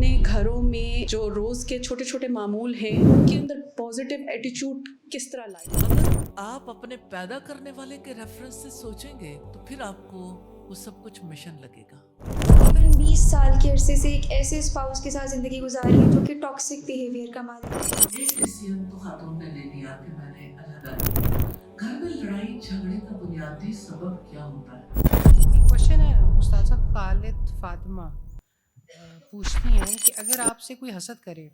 अपने घरों में जो रोज़ के छोटे छोटे मामूल हैं उनके अंदर पॉजिटिव एटीट्यूड किस तरह लाए। अगर आप अपने पैदा करने वाले के रेफरेंस से सोचेंगे तो फिर आपको वो सब कुछ मिशन लगेगा। 20 साल के अरसे से एक ऐसे स्पाउस के साथ ज़िंदगी गुजार रही हूँ जो कि टॉक्सिक बिहेवियर का मालिक है। एक डिसीजन तो खातून ने ले लिया कि मैंने अलग घर में लड़ाई झगड़े का बुनियादी सबब क्या होता है। एक क्वेश्चन है उस्ताद खालिद फातिमा पूछती हैं कि अगर आपसे कोई हसद करे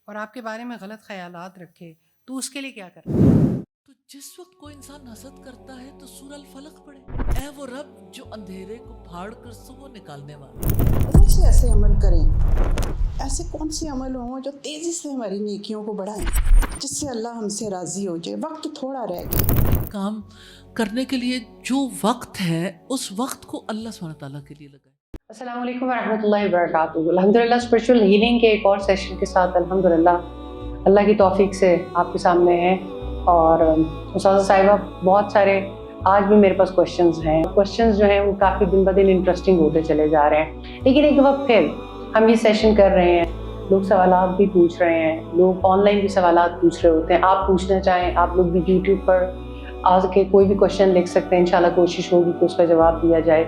और आपके बारे में गलत ख्यालात रखे तो उसके लिए क्या करें? तो जिस वक्त कोई इंसान हसद करता है तो सूरह अल फलक पढ़े, ऐ वो रब जो अंधेरे को फाड़ कर सुबह निकालने वाला। कौन से ऐसे अमल करें, ऐसे कौन से अमल हों जो तेज़ी से हमारी नेकियों को बढ़ाएं, जिससे अल्लाह हमसे राज़ी हो जाए। वक्त थोड़ा रह गया। काम करने के लिए जो वक्त है उस वक्त को अल्लाह सुब्हानहू व तआला के लिए लगाए। अस्सलाम वालेकुम वरहमतुल्लाहि वबरकातुहू। अल्हम्दुलिल्लाह स्पिरिचुअल हीलिंग के एक और सेशन के साथ अल्हम्दुलिल्लाह अल्लाह की तौफीक से आपके सामने है। और उस्ताद साहिबा बहुत सारे आज भी मेरे पास क्वेश्चंस हैं। क्वेश्चंस जो हैं वो काफ़ी दिन ब दिन इंटरेस्टिंग होते चले जा रहे हैं, लेकिन एक दफ़ा फिर हम ये सेशन कर रहे हैं, लोग सवालात भी पूछ रहे हैं, लोग ऑनलाइन भी सवालात पूछ रहे होते हैं। आप पूछना चाहें आप लोग भी यूट्यूब पर आके कोई भी क्वेश्चन लिख सकते हैं, इंशाल्लाह कोशिश होगी कि उसका जवाब दिया जाए।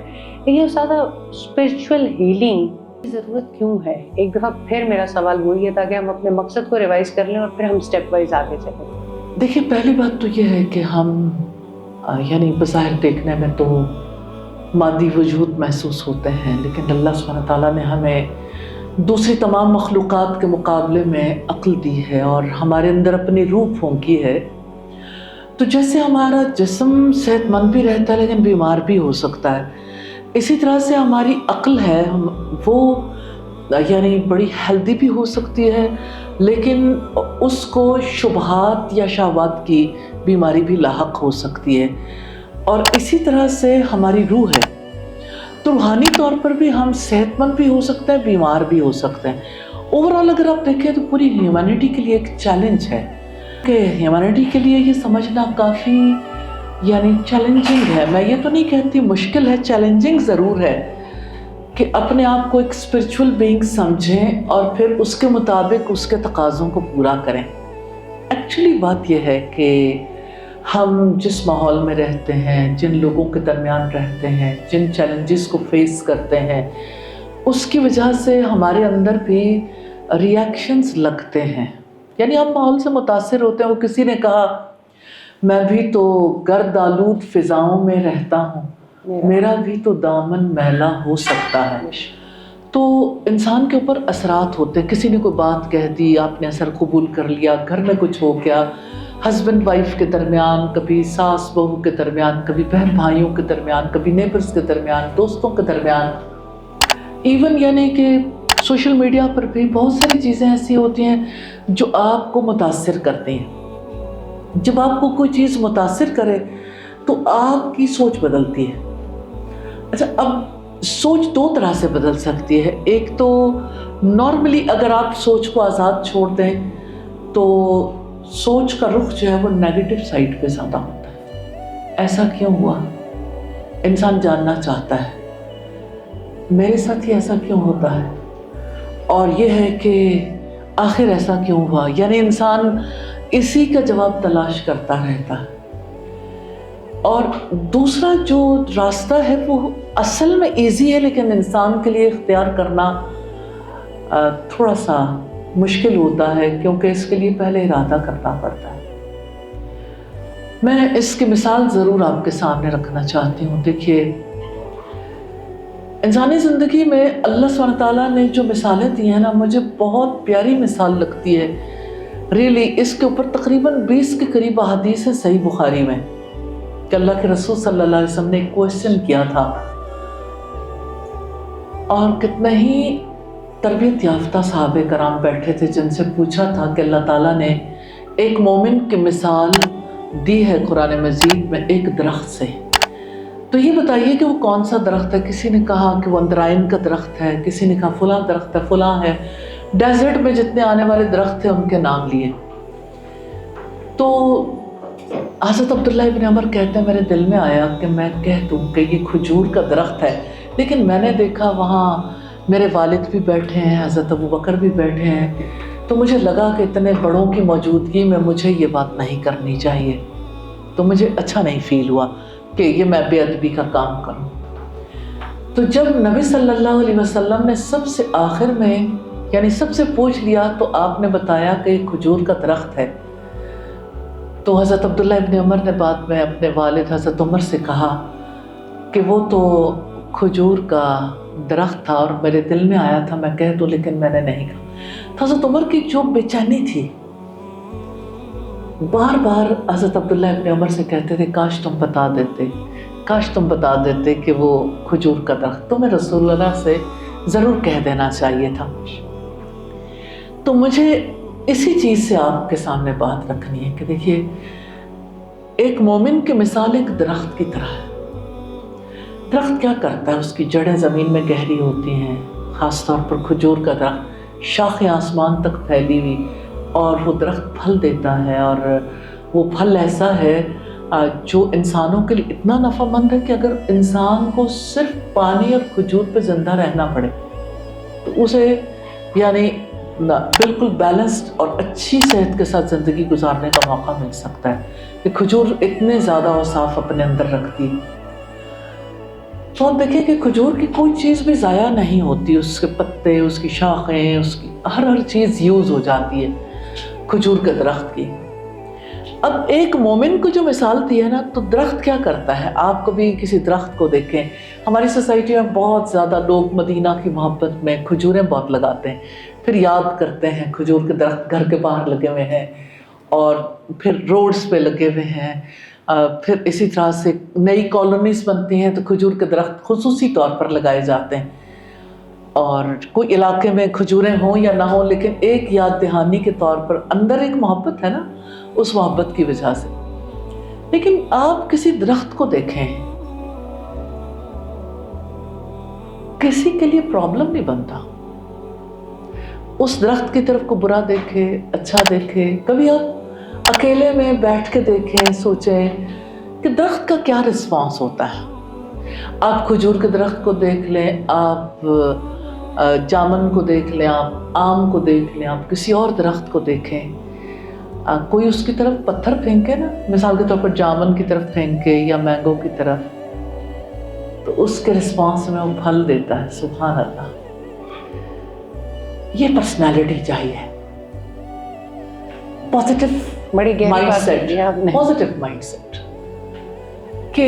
लेकिन उस्ताद स्पिरिचुअल हीलिंग की ज़रूरत क्यों है? एक दफ़ा फिर मेरा सवाल वही है ताकि हम अपने मकसद को रिवाइज कर लें और फिर हम स्टेप वाइज आगे चलें। देखिए, पहली बात तो ये है कि हम यानी बज़ाहिर देखने में तो मादी वजूद महसूस होते हैं, लेकिन अल्लाह सुब्हानहू व तआला ने हमें दूसरी तमाम मखलूक़ात के मुकाबले में अक्ल दी है और हमारे अंदर अपनी रूह फूंकी है। तो जैसे हमारा जिस्म सेहतमंद भी रहता है लेकिन बीमार भी हो सकता है, इसी तरह से हमारी अक्ल है वो यानी बड़ी हेल्दी भी हो सकती है लेकिन उसको शुबहात या शहवात की बीमारी भी लाहक हो सकती है। और इसी तरह से हमारी रूह है, तो रूहानी तौर पर भी हम सेहतमंद भी हो सकते हैं, बीमार भी हो सकते हैं। ओवरऑल अगर आप देखें तो पूरी ह्यूमैनिटी के लिए एक चैलेंज है कि ह्यूमैनिटी के लिए ये समझना काफ़ी यानी चैलेंजिंग है। मैं ये तो नहीं कहती मुश्किल है, चैलेंजिंग ज़रूर है कि अपने आप को एक स्पिरिचुअल बीइंग समझें और फिर उसके मुताबिक उसके तकाज़ों को पूरा करें। एक्चुअली बात यह है कि हम जिस माहौल में रहते हैं, जिन लोगों के दरमियान रहते हैं, जिन चैलेंजेस को फेस करते हैं, उसकी वजह से हमारे अंदर भी रिएक्शंस लगते हैं। यानी हम माहौल से मुतासिर होते हैं। वो किसी ने कहा मैं भी तो गर्द आलूद फ़िज़ाओं में रहता हूँ, मेरा भी तो दामन मैला हो सकता है। तो इंसान के ऊपर असरात होते हैं। किसी ने कोई बात कह दी, आपने असर कबूल कर लिया, घर में कुछ हो गया, हस्बैंड वाइफ के दरमियान, कभी सास बहू के दरमियान, कभी बहन भाइयों के दरमियान, कभी नेबर्स के दरमियान, दोस्तों के दरमियान, इवन यानी कि सोशल मीडिया पर भी बहुत सारी चीज़ें ऐसी होती हैं जो आपको मुतासिर करती हैं। जब आपको कोई चीज़ मुतासिर करे तो आपकी सोच बदलती है। अच्छा, अब सोच दो तरह से बदल सकती है। एक तो नॉर्मली अगर आप सोच को आज़ाद छोड़ दें तो सोच का रुख जो है वो नेगेटिव साइड पे ज़्यादा होता है। ऐसा क्यों हुआ? इंसान जानना चाहता है मेरे साथ ही ऐसा क्यों होता है, और ये है कि आखिर ऐसा क्यों हुआ। यानी इंसान इसी का जवाब तलाश करता रहता है। और दूसरा जो रास्ता है वो असल में इजी है लेकिन इंसान के लिए इख्तियार करना थोड़ा सा मुश्किल होता है, क्योंकि इसके लिए पहले इरादा करना पड़ता है। मैं इसकी मिसाल ज़रूर आपके सामने रखना चाहती हूँ। देखिए, इंसानी ज़िंदगी में अल्लाह सुब्हानहू व तआला ने जो मिसालें दी हैं ना, मुझे बहुत प्यारी मिसाल लगती है रियली। इसके ऊपर तकरीबन 20 के करीब अहादीस है सही बुखारी में कि अल्लाह के रसूल सल्लल्लाहु अलैहि वसल्लम ने एक क्वेश्चन किया था और कितने ही तरबियत याफ्ता सहाबे कराम बैठे थे जिनसे पूछा था कि अल्लाह ताला ने एक मोमिन की मिसाल दी है कुरान मजीद में एक दरख्त से, तो ये बताइए कि वो कौन सा दरख्त है। किसी ने कहा कि वो अंदराइन का दरख्त है, किसी ने कहा फलां दरख्त है, फलां है। डेजर्ट में जितने आने वाले दरख्त थे उनके नाम लिए। तो हज़रत अब्दुल्लाह इब्न उमर कहते हैं मेरे दिल में आया कि मैं कह दूँ कि ये खजूर का दरख्त है, लेकिन मैंने देखा वहाँ میرے والد بھی بیٹھے ہیں, حضرت ابو بکر بھی بیٹھے ہیں, تو مجھے لگا کہ اتنے بڑوں کی موجودگی میں مجھے یہ بات نہیں کرنی چاہیے. تو مجھے اچھا نہیں فیل ہوا کہ یہ میں بے ادبی کا کام کروں. تو جب نبی صلی اللہ علیہ وسلم نے سب سے آخر میں یعنی سب سے پوچھ لیا تو آپ نے بتایا کہ کھجور کا درخت ہے. تو حضرت عبداللہ ابن عمر نے بعد میں اپنے والد حضرت عمر سے کہا کہ وہ تو کھجور کا درخت تھا اور میرے دل میں آیا تھا میں کہہ دوں, لیکن میں نے نہیں کہا. تو حضرت عمر کی جو بے چینی تھی, بار بار حضرت عبداللہ ابن عمر سے کہتے تھے کاش تم بتا دیتے کہ وہ کھجور کا درخت. تو میں رسول اللہ سے ضرور کہہ دینا چاہیے تھا. تو مجھے اسی چیز سے آپ کے سامنے بات رکھنی ہے کہ دیکھیے, ایک مومن کی مثال ایک درخت کی طرح ہے. درخت کیا کرتا ہے, اس کی جڑیں زمین میں گہری ہوتی ہیں, خاص طور پر کھجور کا درخت شاخیں آسمان تک پھیلی ہوئی, اور وہ درخت پھل دیتا ہے, اور وہ پھل ایسا ہے جو انسانوں کے لیے اتنا نفع مند ہے کہ اگر انسان کو صرف پانی اور کھجور پہ زندہ رہنا پڑے تو اسے یعنی بالکل بیلنسڈ اور اچھی صحت کے ساتھ زندگی گزارنے کا موقع مل سکتا ہے کہ کھجور اتنے زیادہ اوصاف اپنے اندر رکھتی. تو آپ دیکھیں کہ کھجور کی کوئی چیز بھی ضائع نہیں ہوتی, اس کے پتے, اس کی شاخیں, اس کی ہر چیز یوز ہو جاتی ہے کھجور کے درخت کی. اب ایک مومن کو جو مثال دی ہے نا, تو درخت کیا کرتا ہے, آپ کبھی کسی درخت کو دیکھیں. ہماری سوسائٹی میں بہت زیادہ لوگ مدینہ کی محبت میں کھجوریں بہت لگاتے ہیں, پھر یاد کرتے ہیں کھجور کے درخت گھر کے باہر لگے ہوئے ہیں, اور پھر روڈز پہ لگے ہوئے ہیں, پھر اسی طرح سے نئی کالونیز بنتی ہیں تو کھجور کے درخت خصوصی طور پر لگائے جاتے ہیں. اور کوئی علاقے میں کھجوریں ہوں یا نہ ہوں, لیکن ایک یاد دہانی کے طور پر اندر ایک محبت ہے نا, اس محبت کی وجہ سے. لیکن آپ کسی درخت کو دیکھیں, کسی کے لیے پرابلم نہیں بنتا. اس درخت کی طرف کو برا دیکھے, اچھا دیکھے. کبھی آپ اکیلے میں بیٹھ کے دیکھیں, سوچیں کہ درخت کا کیا رسپانس ہوتا ہے. آپ کھجور کے درخت کو دیکھ لیں, آپ جامن کو دیکھ لیں, آپ آم کو دیکھ لیں, آپ کسی اور درخت کو دیکھیں, کوئی اس کی طرف پتھر پھینکے نا, مثال کے طور پر جامن کی طرف پھینکے یا مینگو کی طرف, تو اس کے رسپانس میں وہ پھل دیتا ہے. سبحان اللہ. یہ پرسنالٹی چاہیے, پازیٹیو بڑی گہری مائنڈ بات سیٹ, کی آپ نے. Positive mind set. کہ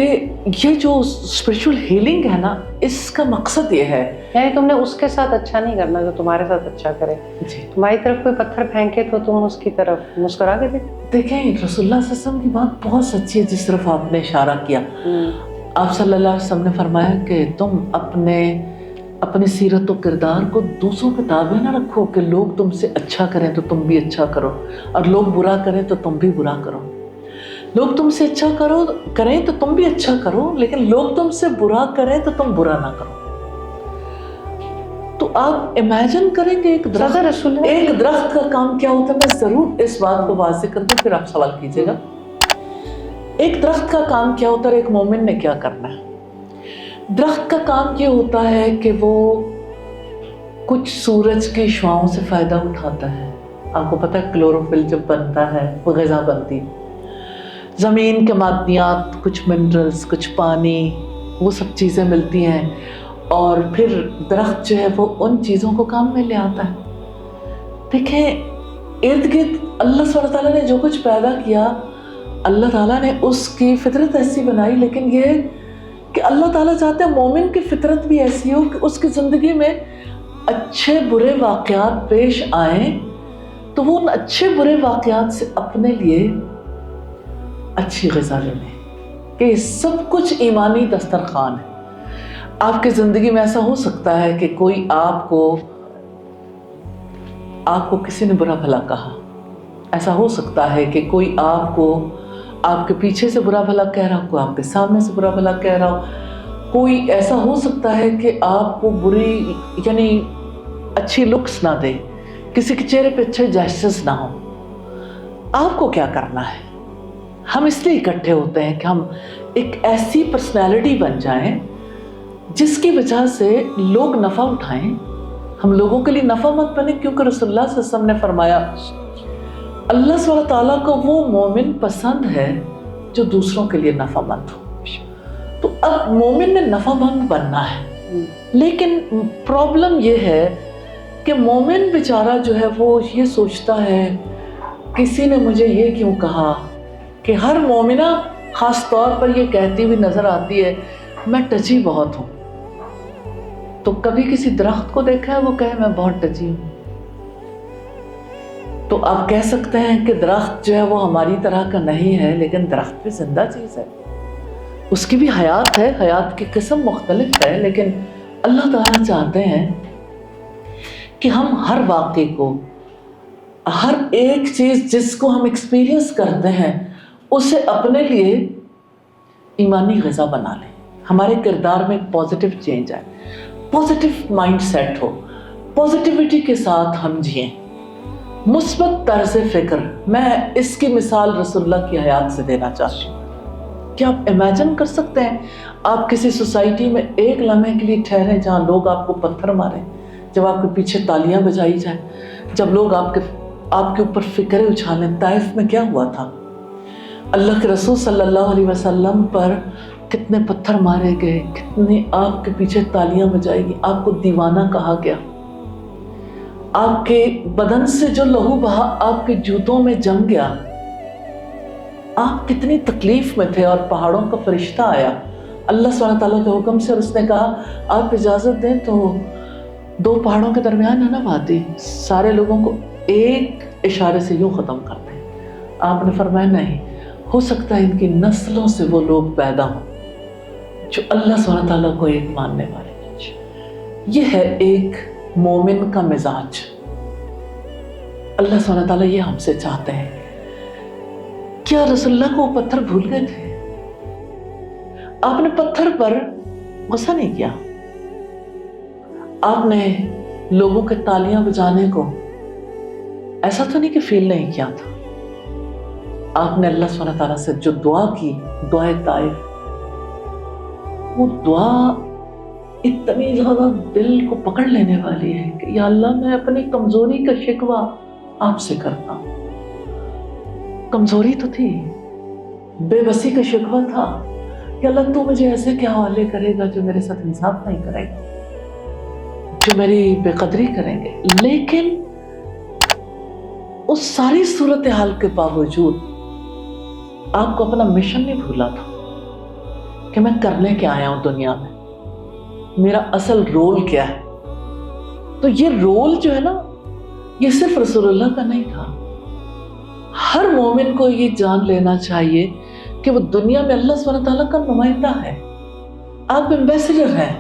یہ جو اسپرچول ہیلنگ ہے نا, اس کا مقصد یہ ہے, یعنی تم نے اس کے ساتھ اچھا نہیں کرنا جو تمہارے ساتھ اچھا کرے. جی تمہاری طرف کوئی پتھر پھینکے تو تم اس کی طرف مسکرا کے دیکھو. دیکھیں رسول اللہ صلی اللہ علیہ وسلم کی بات بہت سچی ہے جس طرف آپ نے اشارہ کیا. آپ صلی اللہ علیہ وسلم نے فرمایا کہ تم اپنے سیرت و کردار کو دوسروں پہ تابع نہ رکھو کہ لوگ تم سے اچھا کریں تو تم بھی اچھا کرو, اور لوگ برا کریں تو تم بھی برا کرو. لوگ تم سے اچھا کریں تو تم بھی اچھا کرو, لیکن لوگ تم سے برا کریں تو تم برا نہ کرو. تو آپ امیجن کریں گے ایک درخت کا کام کیا ہوتا ہے. میں ضرور اس بات کو واضح کر دوں, پھر آپ سوال کیجیے گا. ایک درخت کا کام کیا ہوتا ہے, ایک مومن نے کیا کرنا ہے. درخت کا کام یہ ہوتا ہے کہ وہ کچھ سورج کی شعاؤں سے فائدہ اٹھاتا ہے. آپ کو پتہ ہے کلوروفل جب بنتا ہے وہ غذا بنتی ہے, زمین کے معدنیات, کچھ منرلز, کچھ پانی, وہ سب چیزیں ملتی ہیں, اور پھر درخت جو ہے وہ ان چیزوں کو کام میں لے آتا ہے. دیکھیں ارد گرد اللہ سبحانہ تعالیٰ نے جو کچھ پیدا کیا, اللہ تعالیٰ نے اس کی فطرت ایسی بنائی, لیکن یہ کہ اللہ تعالیٰ چاہتے ہیں مومن کی فطرت بھی ایسی ہو کہ اس کی زندگی میں اچھے برے واقعات پیش آئیں تو وہ ان اچھے برے واقعات سے اپنے لیے اچھی غذا لے لیں. کہ سب کچھ ایمانی دسترخوان ہے. آپ کی زندگی میں ایسا ہو سکتا ہے کہ کوئی آپ کو کسی نے برا بھلا کہا, ایسا ہو سکتا ہے کہ کوئی آپ کے پیچھے سے برا بھلا کہہ رہا ہو, کوئی آپ کے سامنے سے برا بھلا کہہ رہا ہو, کوئی ایسا ہو سکتا ہے کہ آپ کو بری یعنی اچھی لکس نہ دے, کسی کے چہرے پہ اچھے جیسچرز نہ ہوں. آپ کو کیا کرنا ہے؟ ہم اس لیے اکٹھے ہوتے ہیں کہ ہم ایک ایسی پرسنالٹی بن جائیں جس کی وجہ سے لوگ نفع اٹھائیں, हम लोगों के लिए नफ़ा मत बने, क्योंकि रसूलुल्लाह सल्लल्लाहु अलैहि वसल्लम ने फरमाया अल्लाह सुब्हानहू तआला को वो मोमिन पसंद है जो दूसरों के लिए नफ़ामंद हो। तो अब मोमिन ने नफ़ामंद बनना है, लेकिन प्रॉब्लम ये है कि मोमिन बेचारा जो है वो ये सोचता है किसी ने मुझे ये क्यों कहा, कि हर मोमिना ख़ास तौर पर ये कहती हुई नज़र आती है मैं टची बहुत हूँ। तो कभी किसी दरख्त को देखा है वो कहे मैं बहुत टची हूँ? तो आप कह सकते हैं कि दरख्त जो है वो हमारी तरह का नहीं है, लेकिन दरख्त भी जिंदा चीज़ है, उसकी भी हयात है, हयात की किस्म मुख्तलिफ है, लेकिन अल्लाह ताला चाहते हैं कि हम हर वाक़े को, हर एक चीज़ जिसको हम एक्सपीरियंस करते हैं उसे अपने लिए ईमानी ग़िज़ा बना लें, हमारे किरदार में एक पॉजिटिव चेंज आए, पॉजिटिव माइंड सेट हो, पॉजिटिविटी के साथ हम जिएं, मुस्बत तर्ज़ फ़िक्र। मैं इसकी मिसाल रसूलुल्लाह की हयात से देना चाहती हूँ। क्या आप इमेजिन कर सकते हैं आप किसी सोसाइटी में एक लम्हे के लिए ठहरें जहाँ लोग आपको पत्थर मारें, जब आपके पीछे तालियां बजाई जाएं, जब लोग आपके ऊपर फ़िक्रें उछालें। ताइफ में क्या हुआ था? अल्लाह के रसूल सल्लल्लाहु अलैहि वसल्लम पर कितने पत्थर मारे गए, कितने आपके पीछे तालियां बजाई गई, आपको दीवाना कहा गया, आपके बदन से जो लहू बहा आपके जूतों में जम गया, आप कितनी तकलीफ में थे, और पहाड़ों का फरिश्ता आया अल्लाह सुब्हानहू तआला के हुक्म से, और उसने कहा आप इजाज़त दें तो 2 पहाड़ों के दरमियान है ना वादी, सारे लोगों को एक इशारे से यूँ ख़त्म कर दें। आपने फरमाया नहीं, हो सकता है इनकी नस्लों से वो लोग पैदा हों जो अल्लाह सुब्हानहू तआला को एक मानने वाले। ये है एक मोमिन का मिजाज। अल्लाह सुब्हानहू तआला ये हमसे चाहते हैं। क्या रसूलुल्लाह को वो पत्थर भूल गए थे? आपने पत्थर पर गुस्सा नहीं किया, आपने लोगों के तालियां बजाने को ऐसा तो नहीं कि फील नहीं किया था। आपने अल्लाह सुब्हानहू तआला से जो दुआ की, दुआए ताइफ, वो दुआ इतनी ज़्यादा दिल को पकड़ लेने वाली है कि या अल्लाह मैं अपनी कमज़ोरी का शिकवा आपसे करता हूँ। कमज़ोरी तो थी, बेबसी का शिकवा था कि अल्लाह तू मुझे ऐसे क्या हवाले करेगा जो मेरे साथ इंसाफ नहीं करेगा, जो मेरी बेकदरी करेंगे। लेकिन उस सारी सूरत हाल के बावजूद आपको अपना मिशन नहीं भूला था कि मैं करने क्या आया हूं दुनिया में, मेरा असल रोल क्या है। तो ये रोल जो है ना, ये सिर्फ रसूलुल्लाह का नहीं था। हर मोमिन को ये जान लेना चाहिए कि वो दुनिया में अल्लाह सुब्हानहू तआला का नुमाइंदा है, आप एम्बेसडर हैं।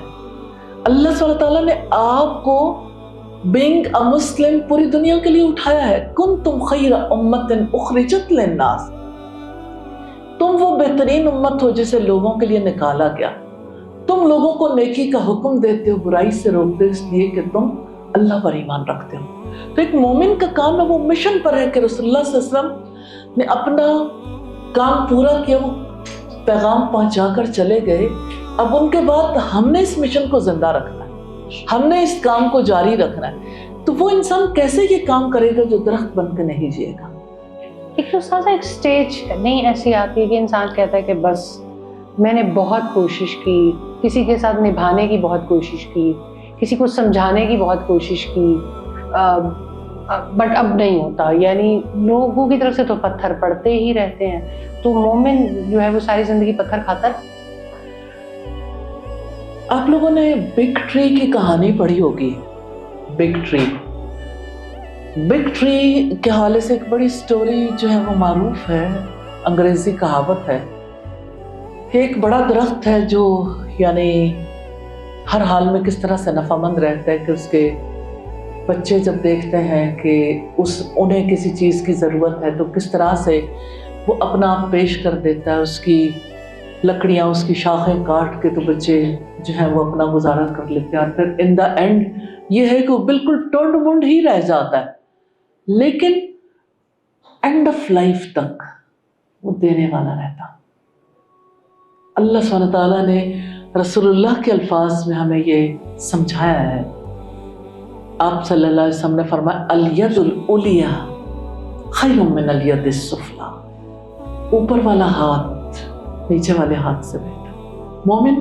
अल्लाह सुब्हानहू तआला ने आपको बीइंग अ मुस्लिम पूरी दुनिया के लिए उठाया है। कुंतुम खैरा उम्मतिन उखरिजत लिन्नास, तुम वो बेहतरीन उम्मत हो जिसे लोगों के लिए निकाला गया। तुम लोगों को नेकी का हुक्म देते हो, बुराई से रोकते हो, इसलिए कि तुम अल्लाह पर ईमान रखते हो। तो एक मोमिन का काम है, वो मिशन पर है कि रसूलुल्लाह सल्लल्लाहु अलैहि वसल्लम ने अपना काम पूरा किया, वो पैगाम पहुंचाकर चले गए। अब उनके बाद हमने इस मिशन को जिंदा रखना है, हमने इस काम को जारी रखना है। तो वो इंसान कैसे ये काम करेगा जो दरख्त बनकर नहीं जिएगा? एक साथ एक स्टेज नहीं ऐसी आती है कि इंसान कहता है कि बस मैंने बहुत कोशिश की, किसी के साथ निभाने की बहुत कोशिश की, किसी को समझाने की बहुत कोशिश की, बट अब नहीं होता। यानी लोगों की तरफ से तो पत्थर पड़ते ही रहते हैं। तो मोमिन जो है वो सारी जिंदगी पत्थर खाता है। आप लोगों ने बिग ट्री की कहानी पढ़ी होगी। बिग ट्री के हवाले से एक बड़ी स्टोरी जो है वो मारूफ है, अंग्रेजी कहावत है कि एक बड़ा दरख्त है जो यानी हर हाल में किस तरह से नफ़ामंद रहता है कि उसके बच्चे जब देखते हैं कि उन्हें किसी चीज़ की ज़रूरत है तो किस तरह से वो अपना आप पेश कर देता है। उसकी लकड़ियाँ, उसकी शाखें काट के तो बच्चे जो हैं वो अपना गुजारा कर लेते हैं, और फिर इन द एंड ये है कि वो बिल्कुल टुंड मुंड ही रह जाता है, लेकिन एंड ऑफ लाइफ तक वो देने वाला रहता। अल्लाह सुब्हानहू तआला ने रसूलुल्लाह के अल्फाज में हमें ये समझाया है कि एक मोमिन जो है वो सारी ज़िंदगी पत्थर खाता है, लेकिन एक मोमिन जो है वो सारी ज़िंदगी पत्थर नहीं खाता। उसके लिए एक स्टेज है, नहीं ऐसी आती है कि इंसान कहता है कि बस मैंने बहुत कोशिश की, किसी के साथ निभाने की बहुत कोशिश की, बट अब नहीं होता। यानी लोगों की तरफ से तो पत्थर पड़ते ही रहते हैं। آپ صلی اللہ علیہ وسلم نے فرمایا الید الاولیہ خیر من الید السفلی، اوپر والا ہاتھ نیچے والے ہاتھ سے بہتر۔ مومن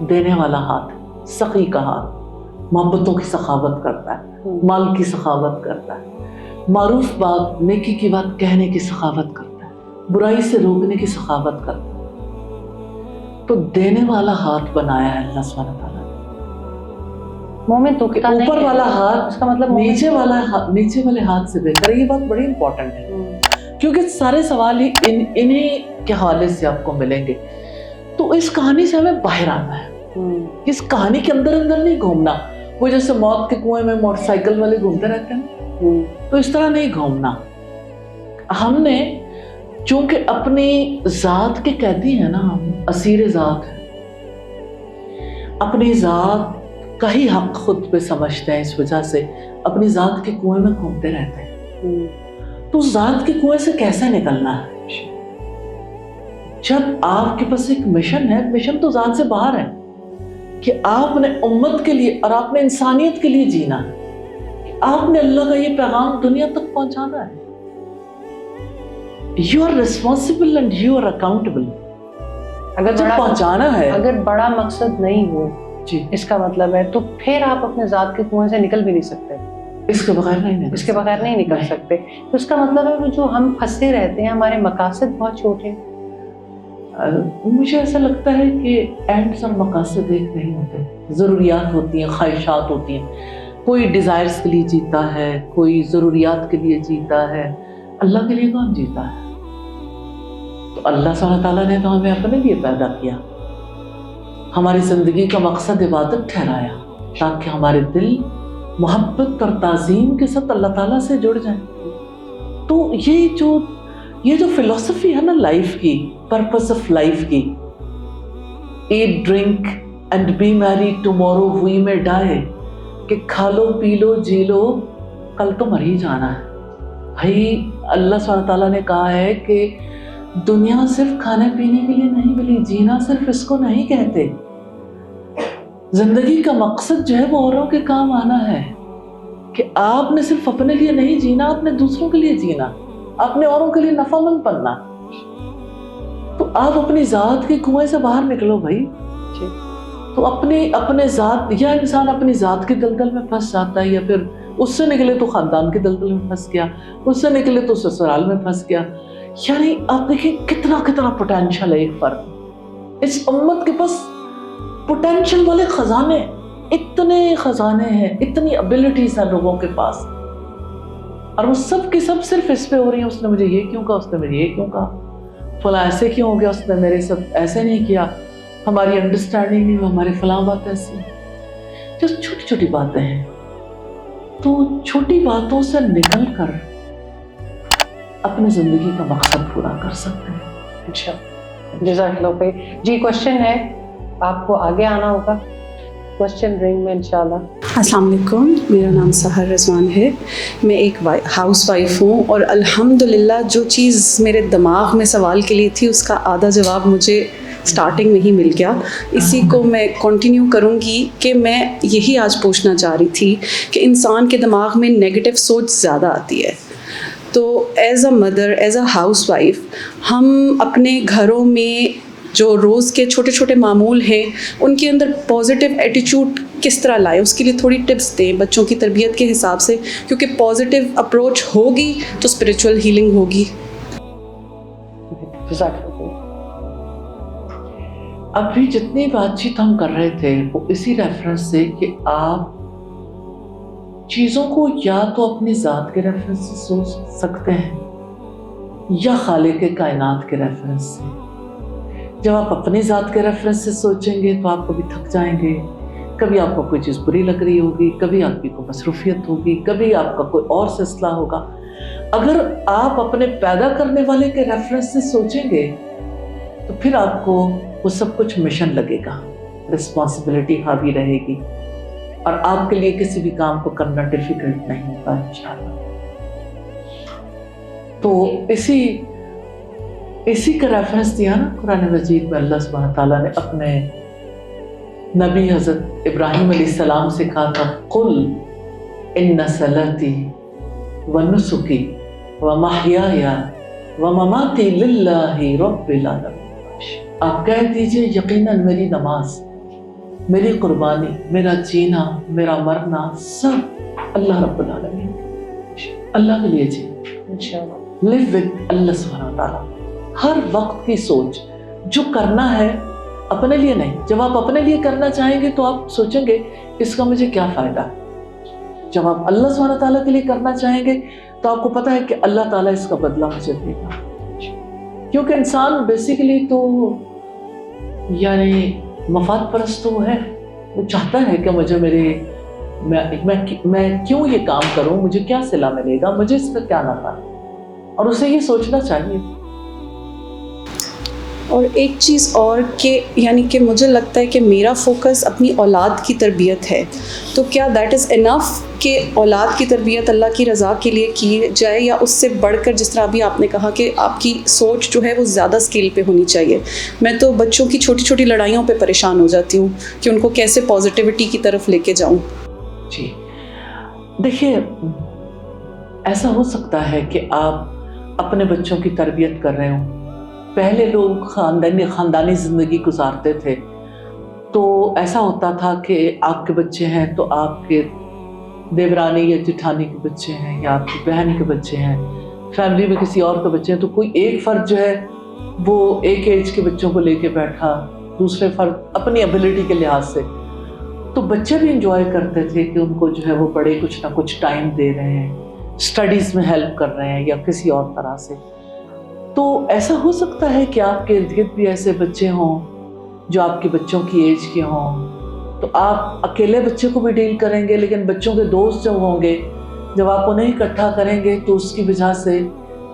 دینے والا ہاتھ، سخی کا ہاتھ، محبتوں کی سخاوت کرتا ہے، مال کی سخاوت کرتا ہے، معروف بات نیکی کی بات کہنے کی سخاوت کرتا ہے، برائی سے روکنے کی سخاوت کرتا ہے۔ تو دینے والا ہاتھ بنایا ہے اللہ سبحانہ تعالیٰ نے۔ مومن تو اوپر والا ہاتھ اس کا مطلب نیچے والے ہاتھ سے بہتر ہے۔ یہ بات بڑی امپورٹنٹ ہے کیونکہ سارے سوال ہی انہیں کے حوالے سے آپ کو ملیں گے۔ تو اس کہانی سے ہمیں باہر آنا ہے، اس کہانی کے اندر نہیں گھومنا۔ وہ جیسے موت کے کنویں میں موٹر سائیکل والے گھومتے رہتے ہیں، تو اس طرح نہیں گھومنا۔ ہم نے چونکہ اپنی ذات کے قیدی ہیں نا، ہم اسیر ذات ہیں، اپنی ذات کا ہی حق خود پہ سمجھتے ہیں، اس وجہ سے اپنی ذات کے کنویں میں گھومتے رہتے ہیں۔ تو ذات کے کنویں سے کیسے نکلنا ہے؟ جب آپ کے پاس ایک مشن ہے، مشن تو ذات سے باہر ہے کہ آپ نے امت کے لیے اور آپ نے انسانیت کے لیے جینا ہے، آپ نے اللہ کا یہ پیغام دنیا تک پہنچانا ہے۔ You are responsible and you are accountable۔ اگر جب پہنچانا ہے، اگر بڑا مقصد نہیں ہو جی، اس کا مطلب ہے تو پھر آپ اپنے ذات کے کنویں سے نکل بھی نہیں سکتے، اس کے بغیر نہیں نکل سکتے۔ تو اس کا مطلب ہے وہ جو ہم پھنسے رہتے ہیں، ہمارے مقاصد بہت چھوٹے ہیں۔ مجھے ایسا لگتا ہے کہ اینڈس اور مقاصد ایک نہیں ہوتے، ضروریات ہوتی ہیں، خواہشات ہوتی ہیں۔ کوئی ڈیزائرز کے لیے جیتا ہے، کوئی ضروریات کے لیے جیتا ہے، اللہ کے لیے کون جیتا ہے؟ تو اللہ سبحانہ تعالیٰ نے تو ہمیں اپنے لیے پیدا کیا، ہماری زندگی کا مقصد عبادت ٹھہرایا تاکہ ہمارے دل محبت اور تعظیم کے ساتھ اللہ تعالیٰ سے جڑ جائیں۔ تو یہ جو فلسفی ہے نا لائف کی، پرپس آف لائف کی، ایٹ ڈرنک اینڈ بی میری ٹمورو وی میں ڈائے، کہ کھا لو پی لو جی لو، کل تو مر ہی جانا ہے۔ بھائی اللہ سبحانہ تعالیٰ نے کہا ہے کہ دنیا صرف کھانے پینے کے لیے نہیں ملی، جینا صرف اس کو نہیں کہتے۔ زندگی کا مقصد جو ہے وہ اوروں کے کام آنا ہے، کہ آپ نے صرف اپنے لیے نہیں جینا، آپ نے دوسروں کے لیے جینا، آپ نے اوروں کے لیے نفع مند بننا۔ تو آپ اپنی ذات کے کنویں سے باہر نکلو بھائی۔ تو اپنے ذات، یا انسان اپنی ذات کے دلدل میں پھنس جاتا ہے، یا پھر اس سے نکلے تو خاندان کے دلدل میں پھنس گیا، اس سے نکلے تو سسرال میں پھنس گیا۔ یعنی آپ دیکھیں کتنا پوٹینشل ہے ایک فرد۔ اس امت کے پاس پوٹینشل والے خزانے، اتنے خزانے ہیں، اتنی ابیلٹیز ہیں لوگوں کے پاس، اور وہ سب کی سب صرف اس پہ ہو رہی ہیں، اس نے مجھے یہ کیوں کہا، اس نے مجھے یہ کیوں کہا، فلاں ایسے کیوں ہو گیا، اس نے میرے ساتھ ایسے نہیں کیا، ہماری انڈرسٹینڈنگ نہیں، ہماری فلاں بات ایسی۔ جو چھوٹی چھوٹی باتیں ہیں، تو چھوٹی باتوں سے نکل کر اپنی زندگی کا مقصد پورا کر سکتے ہیں۔ اچھا، جزاک اللہ خیر۔ جی کوشچن ہے، آپ کو آگے آنا ہوگا کوشچن رنگ میں انشاءاللہ۔ السلام علیکم، میرا نام سحر رضوان ہے، میں ایک ہاؤس وائف ہوں، اور الحمدللہ جو چیز میرے دماغ میں سوال کے لیے تھی اس کا آدھا جواب مجھے سٹارٹنگ میں ہی مل گیا۔ اسی کو میں کنٹینیو کروں گی کہ میں یہی آج پوچھنا چاہ رہی تھی کہ انسان کے دماغ میں نیگیٹو سوچ زیادہ آتی ہے، تو as a mother, as a house wife, ہم اپنے گھروں میں جو روز کے چھوٹے چھوٹے معمول ہیں ان کے اندر پازیٹیو ایٹیچیوڈ کس طرح لائیں، اس کے لیے تھوڑی ٹپس دیں بچوں کی تربیت کے حساب سے، کیونکہ پازیٹیو اپروچ ہوگی تو اسپریچول ہیلنگ ہوگی۔ ابھی جتنی بات چیت ہم کر رہے تھے وہ اسی ریفرنس سے کہ آپ چیزوں کو یا تو اپنی ذات کے ریفرنس سے سوچ سکتے ہیں یا خالق کائنات کے ریفرنس سے۔ جب آپ اپنی ذات کے ریفرنس سے سوچیں گے تو آپ کبھی تھک جائیں گے، کبھی آپ کو کوئی چیز بری لگ رہی ہوگی، کبھی آپ کی کوئی مصروفیت ہوگی، کبھی آپ کا کوئی اور سلسلہ ہوگا۔ اگر آپ اپنے پیدا کرنے والے کے ریفرنس سے سوچیں گے تو پھر آپ کو وہ سب کچھ مشن لگے گا، رسپانسبلٹی حاوی رہے گی، اور آپ کے لیے کسی بھی کام کو کرنا ڈیفیکلٹ نہیں ہوگا انشاءاللہ۔ تو اسی کا ریفرنس دیا نا قرآن مجید میں، اللہ سبحانہ تعالیٰ نے اپنے نبی حضرت ابراہیم علیہ السلام سے کہا تھا قل इन्न सलाती व नुसुकी व महयाया व ममाती लिल्लाहि रब्बिल आलमीन। आप कह दीजिए यकीनन मेरी नमाज, मेरी कुर्बानी, मेरा जीना, मेरा मरना सब अल्लाह रब्बुल आलमीन, अल्लाह के लिए जी। इंशाअल्लाह। लिव विद अल्लाह सुब्हानहू व तआला। हर वक्त की सोच जो करना है अपने लिए नहीं। जब आप अपने लिए करना चाहेंगे तो आप सोचेंगे इसका मुझे क्या फ़ायदा। जब आप अल्लाह सुब्हानहू व तआला के लिए करना चाहेंगे तो आपको पता है कि अल्लाह ताला इसका बदला मुझे देगा। क्योंकि इंसान बेसिकली तो यानी मफाद परस्त तो है, वो चाहता है कि मुझे मैं क्यों ये काम करूं, मुझे क्या सिला मिलेगा, मुझे इसका क्या नफा, और उसे ये सोचना चाहिए। और एक चीज़ और कि यानी कि मुझे लगता है कि मेरा फोकस अपनी औलाद की तरबियत है, तो क्या दैट इज़ इनफ कि औलाद की तरबियत अल्लाह की रज़ा के लिए की जाए, या उससे बढ़कर जिस तरह अभी आपने कहा कि आपकी सोच जो है वो ज़्यादा स्केल पे होनी चाहिए। मैं तो बच्चों की छोटी छोटी लड़ाइयों पे परेशान हो जाती हूँ कि उनको कैसे पॉजिटिविटी की तरफ लेके जाऊँ। जी देखिए, ऐसा हो सकता है कि आप अपने बच्चों की तरबियत कर रहे हो। पहले लोग ख़ानदानी ज़िंदगी गुजारते थे, तो ऐसा होता था कि आपके बच्चे हैं तो आपके देवरानी या जेठानी के बच्चे हैं, या आपकी बहन के बच्चे हैं, फैमिली में किसी और के बच्चे हैं, तो कोई एक फ़र्द जो है वो एक एज के बच्चों को लेके बैठा, दूसरे फ़र्द अपनी एबिलिटी के लिहाज से। तो बच्चे भी इंजॉय करते थे कि उनको जो है वो बड़े कुछ ना कुछ टाइम दे रहे हैं, स्टडीज़ में हेल्प कर रहे हैं या किसी और तरह से। तो ऐसा हो सकता है कि आपके इर्द गिर्द भी ऐसे बच्चे हों जो आपके बच्चों की एज के हों, तो आप अकेले बच्चे को भी डील करेंगे, लेकिन बच्चों के दोस्त जब होंगे, जब आप उन्हें इकट्ठा करेंगे तो उसकी वजह से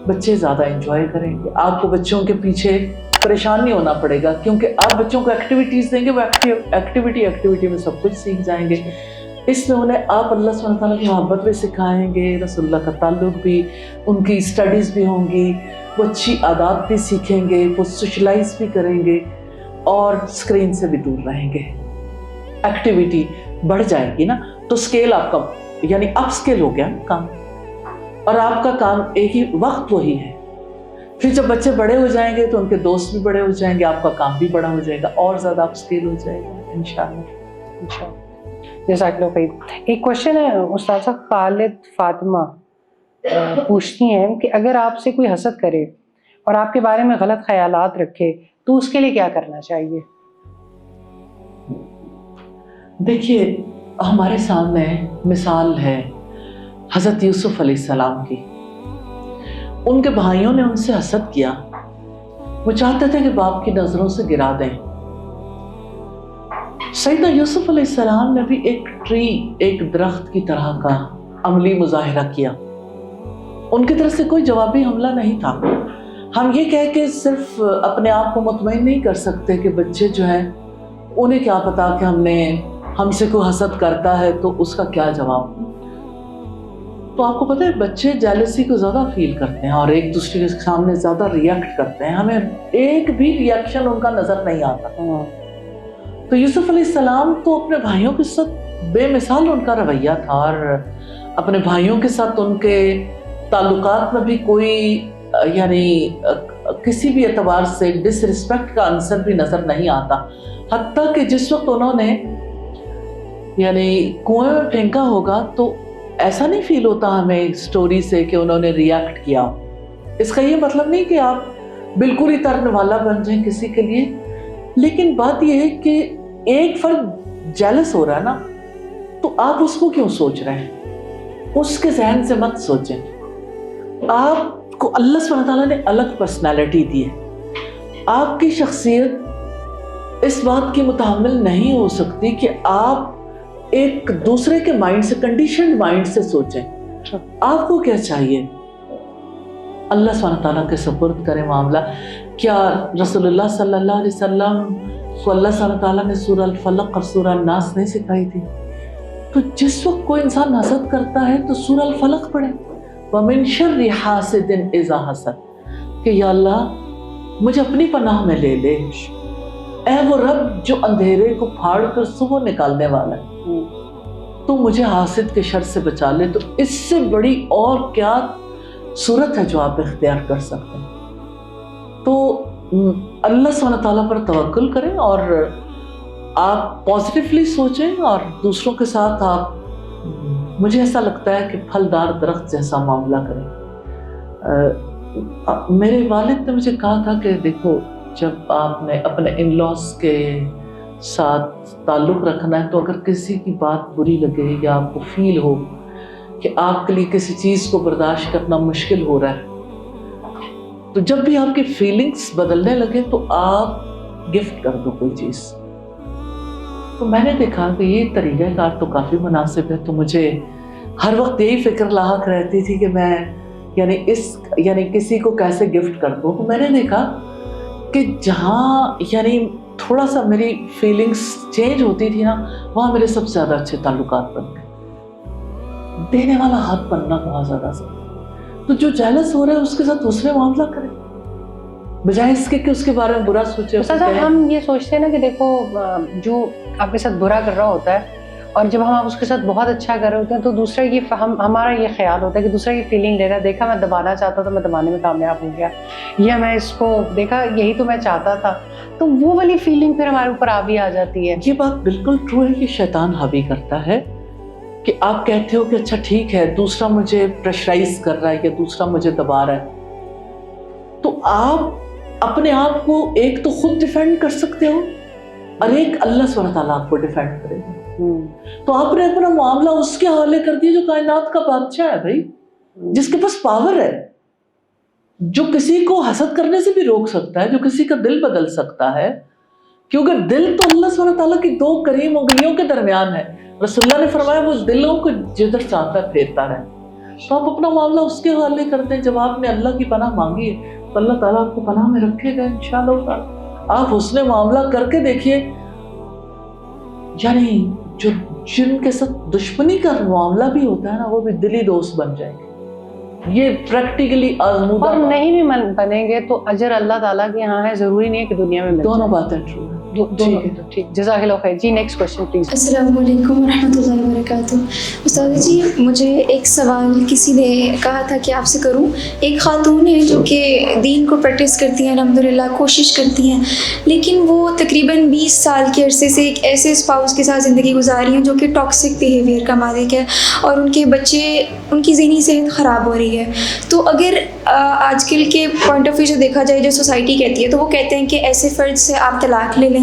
बच्चे ज़्यादा एंजॉय करेंगे। आपको बच्चों के पीछे परेशान नहीं होना पड़ेगा, क्योंकि आप बच्चों को एक्टिविटीज़ देंगे, वो एक्टिविटी में सब कुछ सीख जाएंगे। इसमें उन्हें आप अल्लाह सुब्हानहू व तआला की मोहब्बत भी सिखाएंगे, रसूलुल्लाह का ताल्लुक़ भी, उनकी स्टडीज़ भी होंगी, वो अच्छी आदत भी सीखेंगे, वो सोशलाइज भी करेंगे और स्क्रीन से भी दूर रहेंगे। एक्टिविटी बढ़ जाएगी ना, तो स्केल आपका यानी अप स्केल हो गया ना काम, और आपका काम एक ही वक्त वही है। फिर जब बच्चे बड़े हो जाएंगे तो उनके दोस्त भी बड़े हो जाएंगे, आपका काम भी बड़ा हो जाएगा और ज़्यादा अप स्केल हो जाएगा इंशाअल्लाह। जज़ाकल्लाह खैर। एक क्वेश्चन है उस्ताद खालिद फातिमा पूछती हैं कि अगर आपसे कोई हसद करे और आपके बारे में गलत ख्यालात रखे तो उसके लिए क्या करना चाहिए? देखिए, हमारे सामने मिसाल है हज़रत यूसुफ अलैहिस्सलाम की। उनके भाइयों ने उनसे हसद किया, वो चाहते थे कि बाप की नज़रों से गिरा दें। सैयदना यूसुफ अलैहिस्सलाम ने भी एक दरख्त की तरह का अमली मुजाहिरा किया। उनकी तरफ से कोई जवाबी हमला नहीं था। हम ये कह के सिर्फ अपने आप को मुतमईन नहीं कर सकते कि बच्चे जो हैं उन्हें क्या पता कि हमसे कोई हसद करता है तो उसका क्या जवाब। तो आपको पता है बच्चे जेलसी को ज़्यादा फील करते हैं और एक दूसरे के सामने ज़्यादा रिएक्ट करते हैं, हमें एक भी रिएक्शन उनका नज़र नहीं आता। तो यूसुफ अलैहिस्सलाम तो अपने भाइयों के साथ बेमिसाल उनका रवैया था, और अपने भाइयों के साथ उनके ताल्लुकात में भी कोई यानी किसी भी एतबार से डिसरिस्पेक्ट का आंसर भी नज़र नहीं आता। हत्ता कि जिस वक्त उन्होंने यानी कुएं में फेंका होगा तो ऐसा नहीं फील होता हमें स्टोरी से कि उन्होंने रिएक्ट किया। इसका ये मतलब नहीं कि आप बिल्कुल ही तर्न वाला बन जाएं किसी के लिए, लेकिन बात यह है कि एक फर्द जेलस हो रहा है ना, तो आप उसको क्यों सोच रहे हैं? उसके जहन से मत सोचें। आपको अल्लाह सुब्हानहू व तआला ने अलग पर्सनैलिटी दी है। आपकी शख्सियत इस बात की मुतहम्मिल नहीं हो सकती कि आप एक दूसरे के माइंड से, कंडीशनड माइंड से सोचें। आपको क्या चाहिए? अल्लाह सुब्हानहू व तआला के सुपुर्द करें मामला। क्या रसूलुल्लाह सल्लल्लाहु अलैहि वसल्लम को अल्लाह सुब्हानहू व तआला ने सूरह अल-फलक और सूरह अन-नास नहीं सिखाई थी? तो जिस वक्त कोई इंसान हसद करता है तो सूरह अल-फलक पढ़े, वमिन शर्रि हासिदिन इज़ा हसद, कि या अल्लाह मुझे अपनी पनाह में ले ले, ऐ वो रब जो अंधेरे को फाड़ कर सुबह निकालने वाला है। تو مجھے حاسد کے شر سے بچا لے، تو اس سے بڑی اور کیا صورت ہے جو آپ اختیار کر سکتے ہیں؟ تو اللہ سبحانہ تعالیٰ پر توکل کریں اور آپ پازیٹیولی سوچیں اور دوسروں کے ساتھ آپ، مجھے ایسا لگتا ہے کہ پھلدار درخت جیسا معاملہ کریں۔ میرے والد نے مجھے کہا تھا کہ دیکھو، جب آپ نے اپنے ان لاس کے ساتھ تعلق رکھنا ہے تو اگر کسی کی بات بری لگے یا آپ کو فیل ہو کہ آپ کے لیے کسی چیز کو برداشت کرنا مشکل ہو رہا ہے، تو جب بھی آپ کی فیلنگز بدلنے لگے تو آپ گفٹ کر دو کوئی چیز۔ تو میں نے دیکھا کہ یہ طریقہ کار تو کافی مناسب ہے، تو مجھے ہر وقت یہی فکر لاحق رہتی تھی کہ میں یعنی کسی کو کیسے گفٹ کر دوں۔ تو میں نے دیکھا کہ جہاں تھوڑا سا میری فیلنگز چینج ہوتی تھی نا، وہاں میرے سب سے زیادہ اچھے تعلقات بن گئے۔ دینے والا ہاتھ بننا بہت زیادہ ضروری۔ تو جو جیلس ہو رہا ہے اس کے ساتھ دوسرے معاملہ کریں، بجائے اس کے کہ اس کے بارے میں برا سوچے۔ ہم یہ سوچتے ہیں نا کہ دیکھو، جو آپ کے ساتھ برا کر رہا ہوتا ہے اور جب ہم اس کے ساتھ بہت اچھا کر رہے ہوتے ہیں تو دوسرا ہمارا یہ خیال ہوتا ہے کہ دوسرا یہ فیلنگ لے رہا ہے، دیکھا میں دبانا چاہتا تھا، میں دبانے میں کامیاب ہو گیا، یا میں اس کو دیکھا یہی تو میں چاہتا تھا، تو وہ والی فیلنگ پھر ہمارے اوپر حاوی آ جاتی ہے۔ یہ بات بالکل ٹرو ہے کہ شیطان حاوی کرتا ہے کہ آپ کہتے ہو کہ اچھا ٹھیک ہے، دوسرا مجھے پریشرائز کر رہا ہے یا دوسرا مجھے دبا رہا ہے، تو آپ اپنے آپ کو ایک تو خود ڈیفینڈ کر سکتے ہو اور ایک اللہ سبحانہ تعالیٰ آپ کو ڈیفینڈ کرے گا۔ تو آپ نے اپنا معاملہ اس کے حوالے کر دیا جو کائنات کا بادشاہ ہے بھائی، جس کے پاس پاور ہے، جو کسی کو حسد کرنے سے بھی روک سکتا ہے، جو کسی کا دل بدل سکتا ہے، کیونکہ دل تو اللہ سبحانہ تعالیٰ کی دو کریم انگلیوں کے درمیان ہے۔ رسول اللہ نے فرمایا وہ دلوں کو جدھر چاہتا ہے پھیرتا رہے۔ تو آپ اپنا معاملہ اس کے حوالے کرتے ہیں۔ جب آپ نے اللہ کی پناہ مانگی ہے تو اللہ تعالیٰ آپ کو پناہ میں رکھے گا انشاءاللہ تعالیٰ۔ آپ حسن معاملہ کر کے دیکھیے، جو جن کے ساتھ دشمنی کا معاملہ بھی ہوتا ہے نا، وہ بھی دلی دوست بن جائیں گے۔ یہ پریکٹیکلی آزمودہ، اور نہیں بھی بنیں گے تو اجر اللہ تعالیٰ کے یہاں ہے، ضروری نہیں ہے کہ دنیا میں دونوں باتیں ٹرو ہیں۔ ٹھیک، جزاک اللہ خیر۔ جی نیکسٹ کوشچن پلیز۔ السلام علیکم ورحمۃ اللہ وبرکاتہ۔ استاد جی، مجھے ایک سوال کسی نے کہا تھا کہ آپ سے کروں۔ ایک خاتون ہے جو کہ دین کو پریکٹس کرتی ہیں، الحمدللہ کوشش کرتی ہیں، لیکن وہ تقریباً 20 سال کے عرصے سے ایک ایسے اسپاؤس کے ساتھ زندگی گزار رہی ہیں جو کہ ٹاکسک بیہیویئر کا مالک ہے، اور ان کے بچے، ان کی ذہنی صحت خراب ہو رہی ہے۔ تو اگر آج کل کے پوائنٹ آف ویو سے دیکھا جائے، جو سوسائٹی کہتی ہے، تو وہ کہتے ہیں کہ ایسے فرد سے آپ طلاق لے لیں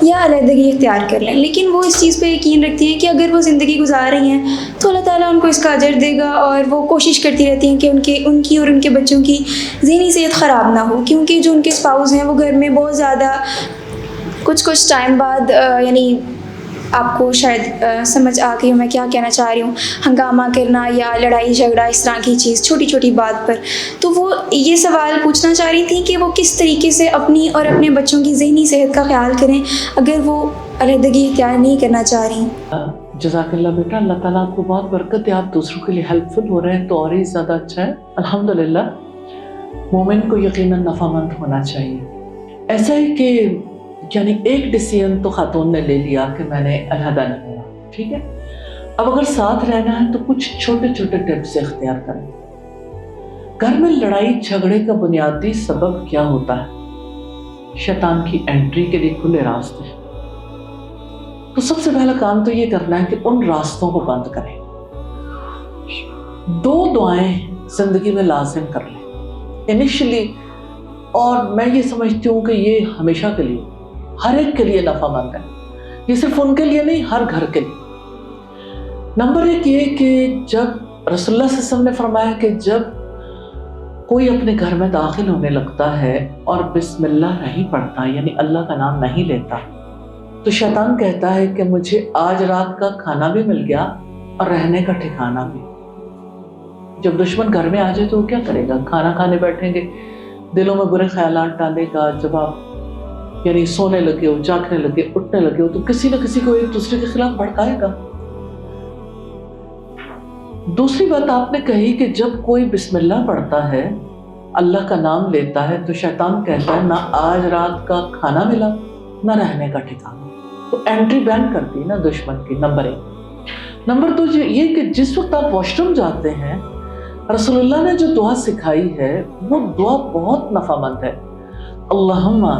یا علیحدگی اختیار کر لیں، لیکن وہ اس چیز پہ یقین رکھتی ہیں کہ اگر وہ زندگی گزار رہی ہیں تو اللہ تعالیٰ ان کو اس کا اجر دے گا، اور وہ کوشش کرتی رہتی ہیں کہ ان کی اور ان کے بچوں کی ذہنی صحت خراب نہ ہو، کیونکہ جو ان کے اسپاؤز ہیں وہ گھر میں بہت زیادہ کچھ ٹائم بعد، یعنی آپ کو شاید سمجھ آ گئی ہوں میں کیا کہنا چاہ رہی ہوں، ہنگامہ کرنا یا لڑائی جھگڑا، اس طرح کی چیز چھوٹی چھوٹی بات پر۔ تو وہ یہ سوال پوچھنا چاہ رہی تھیں کہ وہ کس طریقے سے اپنی اور اپنے بچوں کی ذہنی صحت کا خیال کریں اگر وہ علیحدگی اختیار نہیں کرنا چاہ رہی۔ جزاک اللہ بیٹا، اللہ تعالیٰ آپ کو بہت برکت دے، آپ دوسروں کے لیے ہیلپ فل ہو رہے ہیں تو اور ہی زیادہ اچھا ہے۔ الحمدللہ مومن کو یقیناً نفع مند ہونا چاہیے۔ ایسا ہے کہ ایک ڈیسیژن تو خاتون نے لے لیا کہ میں نے علیحدہ نہیں ہونا، ٹھیک ہے، اب اگر ساتھ رہنا ہے تو کچھ چھوٹے چھوٹے ٹپس اختیار کریں۔ گھر میں لڑائی جھگڑے کا بنیادی سبب کیا ہوتا ہے؟ شیطان کی انٹری کے لیے کھلے راستے۔ تو سب سے پہلا کام تو یہ کرنا ہے کہ ان راستوں کو بند کریں۔ 2 دعائیں زندگی میں لازم کر لیں انیشلی، اور میں یہ سمجھتی ہوں کہ یہ ہمیشہ کے لیے، ہر ایک کے لیے نفع مند ہے، یہ صرف ان کے لیے نہیں، ہر گھر کے لیے۔ نمبر 1 یہ کہ جب رسول اللہ صلی اللہ علیہ وسلم نے فرمایا کہ جب کوئی اپنے گھر میں داخل ہونے لگتا ہے اور بسم اللہ نہیں پڑھتا، یعنی اللہ کا نام نہیں لیتا، تو شیطان کہتا ہے کہ مجھے آج رات کا کھانا بھی مل گیا اور رہنے کا ٹھکانہ بھی۔ جب دشمن گھر میں آ جائے تو وہ کیا کرے گا؟ کھانا کھانے بیٹھیں گے، دلوں میں برے خیالات ڈالے گا۔ جب آپ سونے لگے ہو، جاگنے لگے، اٹھنے لگے ہو، تو کسی نہ کسی کو ایک دوسرے کے خلاف بھڑکائے گا۔ دوسری بات آپ نے کہی کہ جب کوئی بسم اللہ پڑھتا ہے، اللہ کا نام لیتا ہے، تو شیطان کہتا ہے نہ آج رات کا کھانا ملا نہ رہنے کا ٹھکانہ۔ تو انٹری بین کرتی ہے نا دشمن کی، نمبر 1۔ नंबर 2 ये कि जिस वक्त आप वॉशरूम जाते हैं, रसूलुल्लाह ने जो दुआ सिखाई है वो दुआ बहुत नफ़ामंद है। अल्लाहुम्मा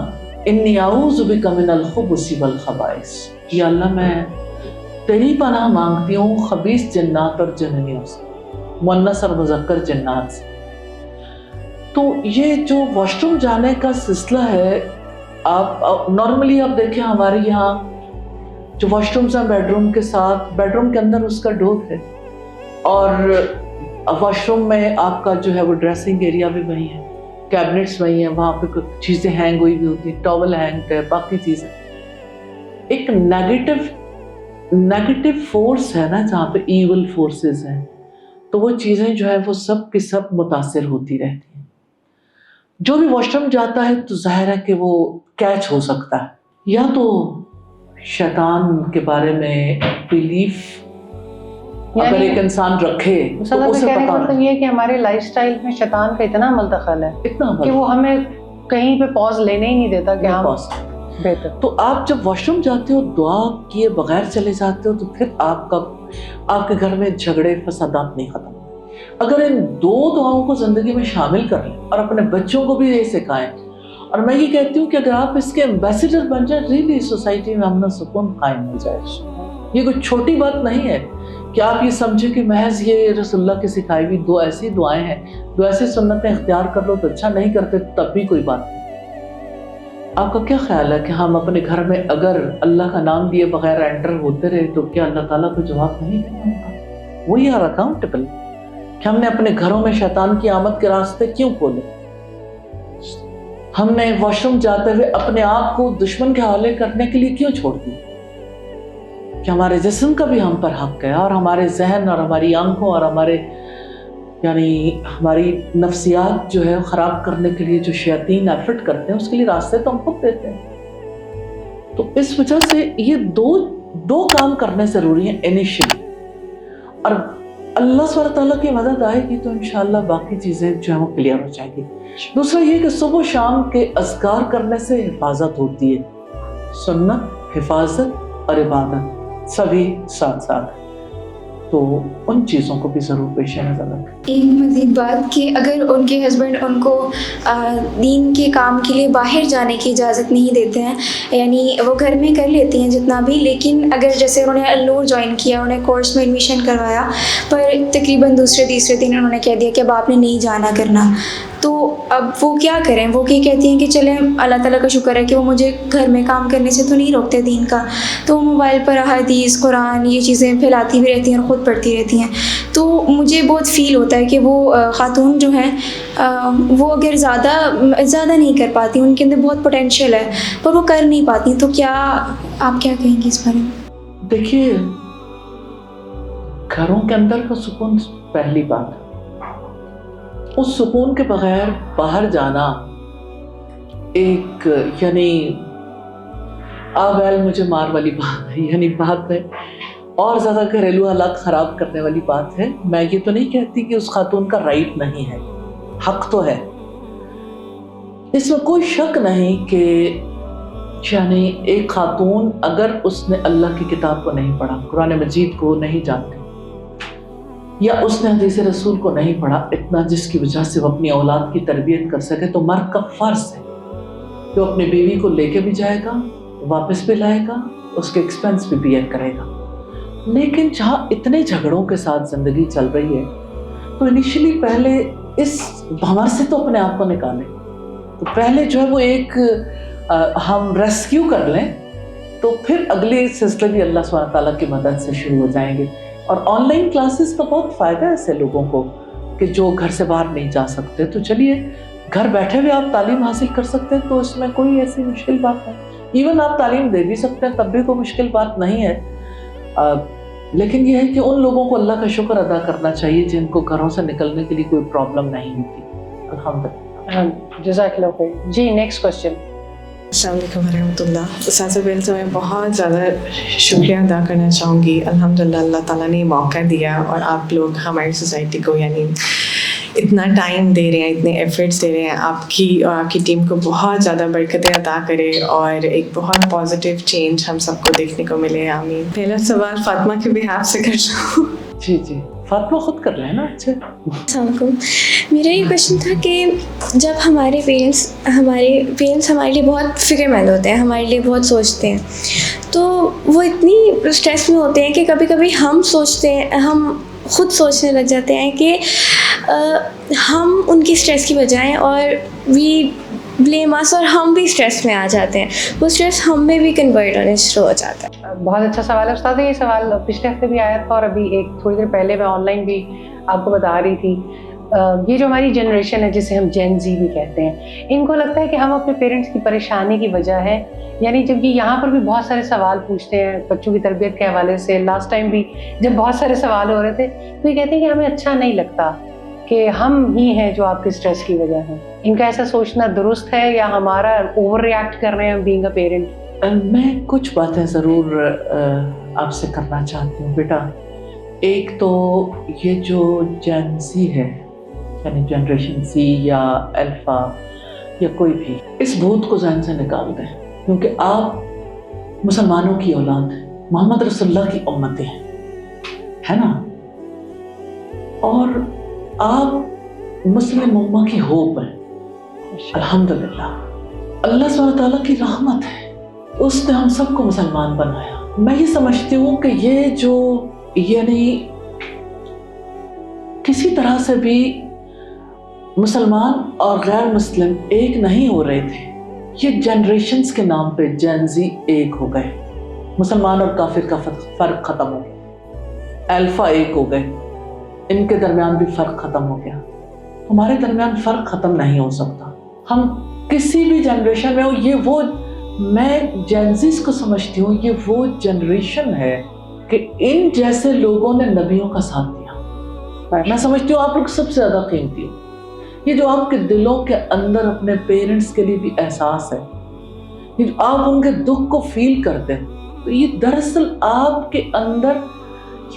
इन्नी आऊज़ु बिका मिनल खुबुसी वल खबाइस, या अल्लाह मैं तेरी पनाह मांगती हूँ खबीस जन्नात और जननियों से, मुअन्नस और मुज़क्कर जन्नात से। तो ये जो वॉशरूम जाने का सिलसिला है, आप नॉर्मली आप देखें हमारे यहाँ जो वॉशरूम्स हैं बेडरूम के साथ, बेडरूम के अंदर उसका डोर है और वॉशरूम में आपका जो है वो ड्रेसिंग एरिया भी वही है, कैबिनेट्स वही हैं, वहाँ पे कुछ चीज़ें हैंग हुई भी होती हैं, टॉवल हैंग है, बाकी चीज़ें। एक नेगेटिव फोर्स है ना, जहाँ पे ईवल फोर्सेस हैं, तो वो चीज़ें जो है वो सब की सब मुतासिर होती रहती हैं। जो भी वॉशरूम जाता है तो जाहिर है कि वो कैच हो सकता है, या तो शैतान के बारे में बिलीफ अगर एक इंसान रखे तो उसे पता मतलब ये है कि हमारे लाइफस्टाइल में शैतान का इतना मुंतखल है कि वो हमें कहीं पे पॉज लेने ही नहीं देता कि हम बेहतर। तो आप जब वॉशरूम जाते हो, दुआ किए बगैर चले जाते हो, तो फिर आपके घर में झगड़े फसादात नहीं खत्म। अगर इन 2 दुआओं को जिंदगी में शामिल कर लें और अपने बच्चों को भी ये सिखाएं, और मैं ये कहती हूँ कि अगर आप इसके एम्बेसडर बन जाए, रियली सोसाइटी में अमन सुकून कायम हो जाए। ये कोई छोटी बात नहीं है कि आप ये समझें कि महज ये रसूलुल्लाह की सिखाई हुई 2 ऐसी दुआएं हैं, 2 ऐसी सुन्नतें इख्तियार कर लो तो अच्छा, नहीं करते तब भी कोई बात नहीं। आपका क्या ख्याल है कि हम अपने घर में अगर अल्लाह का नाम दिए बगैर एंटर होते रहे तो क्या अल्लाह ताला को जवाब नहीं देना होगा? वही आर अकाउंटेबल कि हमने अपने घरों में शैतान की आमद के रास्ते क्यों खोले? हमने वॉशरूम जाते हुए अपने आप को दुश्मन के हवाले करने के लिए क्यों छोड़ दिया? कि हमारे जिस्म का भी हम पर हक है, और हमारे जहन और हमारी आंखों और हमारे हमारी नफ्सियात जो है ख़राब करने के लिए जो शैतान एफर्ट करते हैं, उसके लिए रास्ते तो हम खुद देते हैं। तो इस वजह से ये दो काम करने ज़रूरी हैं इनिशियली, और अल्लाह सुब्हानहू तआला की मदद आएगी तो इंशाअल्लाह बाकी चीज़ें जो है वो क्लियर हो जाएगी। दूसरा ये कि सुबह शाम के अज़कार करने से हिफाजत होती है, सुन्नत, हिफाजत और इबादत सभी साथ साथ, तो उन चीज़ों को भी ज़रूर पेश नज़र रखें। एक मज़ीद बात कि अगर उनके हस्बैंड उनको दीन के काम के लिए बाहर जाने की इजाज़त नहीं देते हैं, यानी वो घर में कर लेती हैं जितना भी, लेकिन अगर जैसे उन्होंने अल्लूर ज्वाइन किया, उन्हें कोर्स में एडमिशन करवाया, पर तकरीबन दूसरे तीसरे दिन उन्होंने कह दिया कि अब आपने नहीं जाना करना, तो अब वो क्या करें? वो क्या कहती हैं कि चलें, अल्लाह ताला का शुक्र है कि वो मुझे घर में काम करने से तो नहीं रोकते दीन का, तो वो मोबाइल पर हदीस, कुरान, ये चीज़ें फैलाती भी रहती हैं और ख़ुद पढ़ती रहती हैं। तो मुझे बहुत फ़ील होता है कि वो ख़ातून जो हैं वो अगर ज़्यादा नहीं कर पाती, उनके अंदर बहुत पोटेंशियल है पर वो कर नहीं पाती, तो क्या आप क्या कहेंगी इस बारे में? देखिए, घरों के अंदर का सुकून पहली बात है, उस सुकून के बगैर बाहर जाना एक आ बैल मुझे मार वाली बात है, बात है और ज़्यादा घरेलू हालात ख़राब करने वाली बात है। मैं ये तो नहीं कहती कि उस खातून का राइट नहीं है, हक तो है, इसमें कोई शक नहीं कि एक खातून अगर उसने अल्लाह की किताब को नहीं पढ़ा, कुरान मजीद को नहीं जानती, या उसने हदीस रसूल को नहीं पढ़ा इतना जिसकी वजह से वो अपनी औलाद की तरबियत कर सके, तो मर्द का फ़र्ज़ है कि वो अपनी बीवी को लेके भी जाएगा, वापस भी लाएगा, उसके एक्सपेंस भी बियर करेगा। लेकिन जहाँ इतने झगड़ों के साथ ज़िंदगी चल रही है, तो इनिशियली पहले इस भंवर से तो अपने आप को निकालें, तो पहले जो है वो एक हम रेस्क्यू कर लें, तो फिर अगले सिलसिले भी अल्लाह सुब्हानहू तआला की मदद से शुरू हो जाएंगे। और ऑनलाइन क्लासेस का बहुत फ़ायदा है ऐसे लोगों को कि जो घर से बाहर नहीं जा सकते, तो चलिए घर बैठे हुए आप तालीम हासिल कर सकते हैं, तो इसमें कोई ऐसी मुश्किल बात नहीं। इवन आप तालीम दे भी सकते हैं, तब भी कोई मुश्किल बात नहीं है। लेकिन यह है कि उन लोगों को अल्लाह का शुक्र अदा करना चाहिए जिनको घरों से निकलने के लिए कोई प्रॉब्लम नहीं होती। अल्हम्दुलिल्लाह। जज़ाकल्लाह खैर। जी, नेक्स्ट क्वेश्चन। अस्सलाम वालेकुम वरहमतुल्लाह। उस्ताज़ा पहले तो मैं बहुत ज़्यादा शुक्रिया अदा करना चाहूँगी, अल्हम्दुलिल्लाह अल्लाह ताला ने मौका दिया और आप लोग हमारी सोसाइटी को यानी इतना टाइम दे रहे हैं, इतने एफर्ट्स दे रहे हैं, आपकी और आपकी टीम को बहुत ज़्यादा बरकतें अता करे और एक बहुत पॉजिटिव चेंज हम सबको देखने को मिले। आमीन। पहला सवाल फातिमा के बिहाफ से कर लूँ। जी जी, फातिमा खुद कर रहे हैं ना। अच्छा, अस्सलामुअलैकुम। मेरा ये क्वेश्चन था कि जब हमारे पेरेंट्स हमारे लिए बहुत फ़िक्रमंद होते हैं, हमारे लिए बहुत सोचते हैं, तो वो इतनी स्ट्रेस में होते हैं कि कभी कभी हम खुद सोचने लग जाते हैं कि हम उनकी स्ट्रेस की वजह हैं और वी ब्लेम अस, और हम भी स्ट्रेस में आ जाते हैं, वो स्ट्रेस हम में भी कन्वर्ट होने शुरू हो जाता है। बहुत अच्छा सवाल है उस्ताद। ये सवाल पिछले हफ्ते भी आया था और अभी एक थोड़ी देर पहले मैं ऑनलाइन भी आपको बता रही थी। ये जो हमारी जनरेशन है जिसे हम जेन जी भी कहते हैं, इनको लगता है कि हम अपने पेरेंट्स की परेशानी की वजह है। यानी जब ये यहाँ पर भी बहुत सारे सवाल पूछते हैं बच्चों की तरबियत के हवाले से, लास्ट टाइम भी जब बहुत सारे सवाल हो रहे थे तो ये कहते हैं कि हमें अच्छा नहीं लगता कि हम ही हैं जो आपके स्ट्रेस की वजह है। इनका ऐसा सोचना दुरुस्त है या हमारा ओवर रिएक्ट कर रहे हैं बीइंग अ पेरेंट? मैं कुछ बातें ज़रूर आपसे करना चाहती हूँ बेटा। एक तो ये जो जेन ज़ी है, यानी जनरेशन ज़ी या अल्फ़ा या कोई भी, इस भूत को ज़हन से निकाल दें, क्योंकि आप मुसलमानों की औलाद हैं, मोहम्मद रसूलुल्लाह की उम्मतें हैं, है ना, और आप मुस्लिम उम्मा की होप है। अल्हम्दुलिल्लाह, अल्लाह सुब्हानहू तआला की रहमत है, उसने हम सबको मुसलमान बनाया। मैं ये समझती हूँ कि ये जो यानी किसी तरह से भी मुसलमान और गैर मुस्लिम एक नहीं हो रहे थे, ये जनरेशन्स के नाम पे जेन ज़ी एक हो गए। मुसलमान और काफिर का फ़र्क ख़त्म हो गया, अल्फ़ा एक हो गए, इनके दरमियान भी फ़र्क ख़त्म हो गया। हमारे दरमियान फ़र्क ख़त्म नहीं हो सकता, हम किसी भी जनरेशन में हो। ये वो, मैं जेन ज़ी को समझती हूँ, ये वो जनरेशन है कि इन जैसे लोगों ने नबियों का साथ दिया। मैं समझती हूँ आप लोग सबसे ज़्यादा कीमती हो। ये जो आपके दिलों के अंदर अपने पेरेंट्स के लिए भी एहसास है, ये जो आप उनके दुख को फील करते हैं, तो ये दरअसल आपके अंदर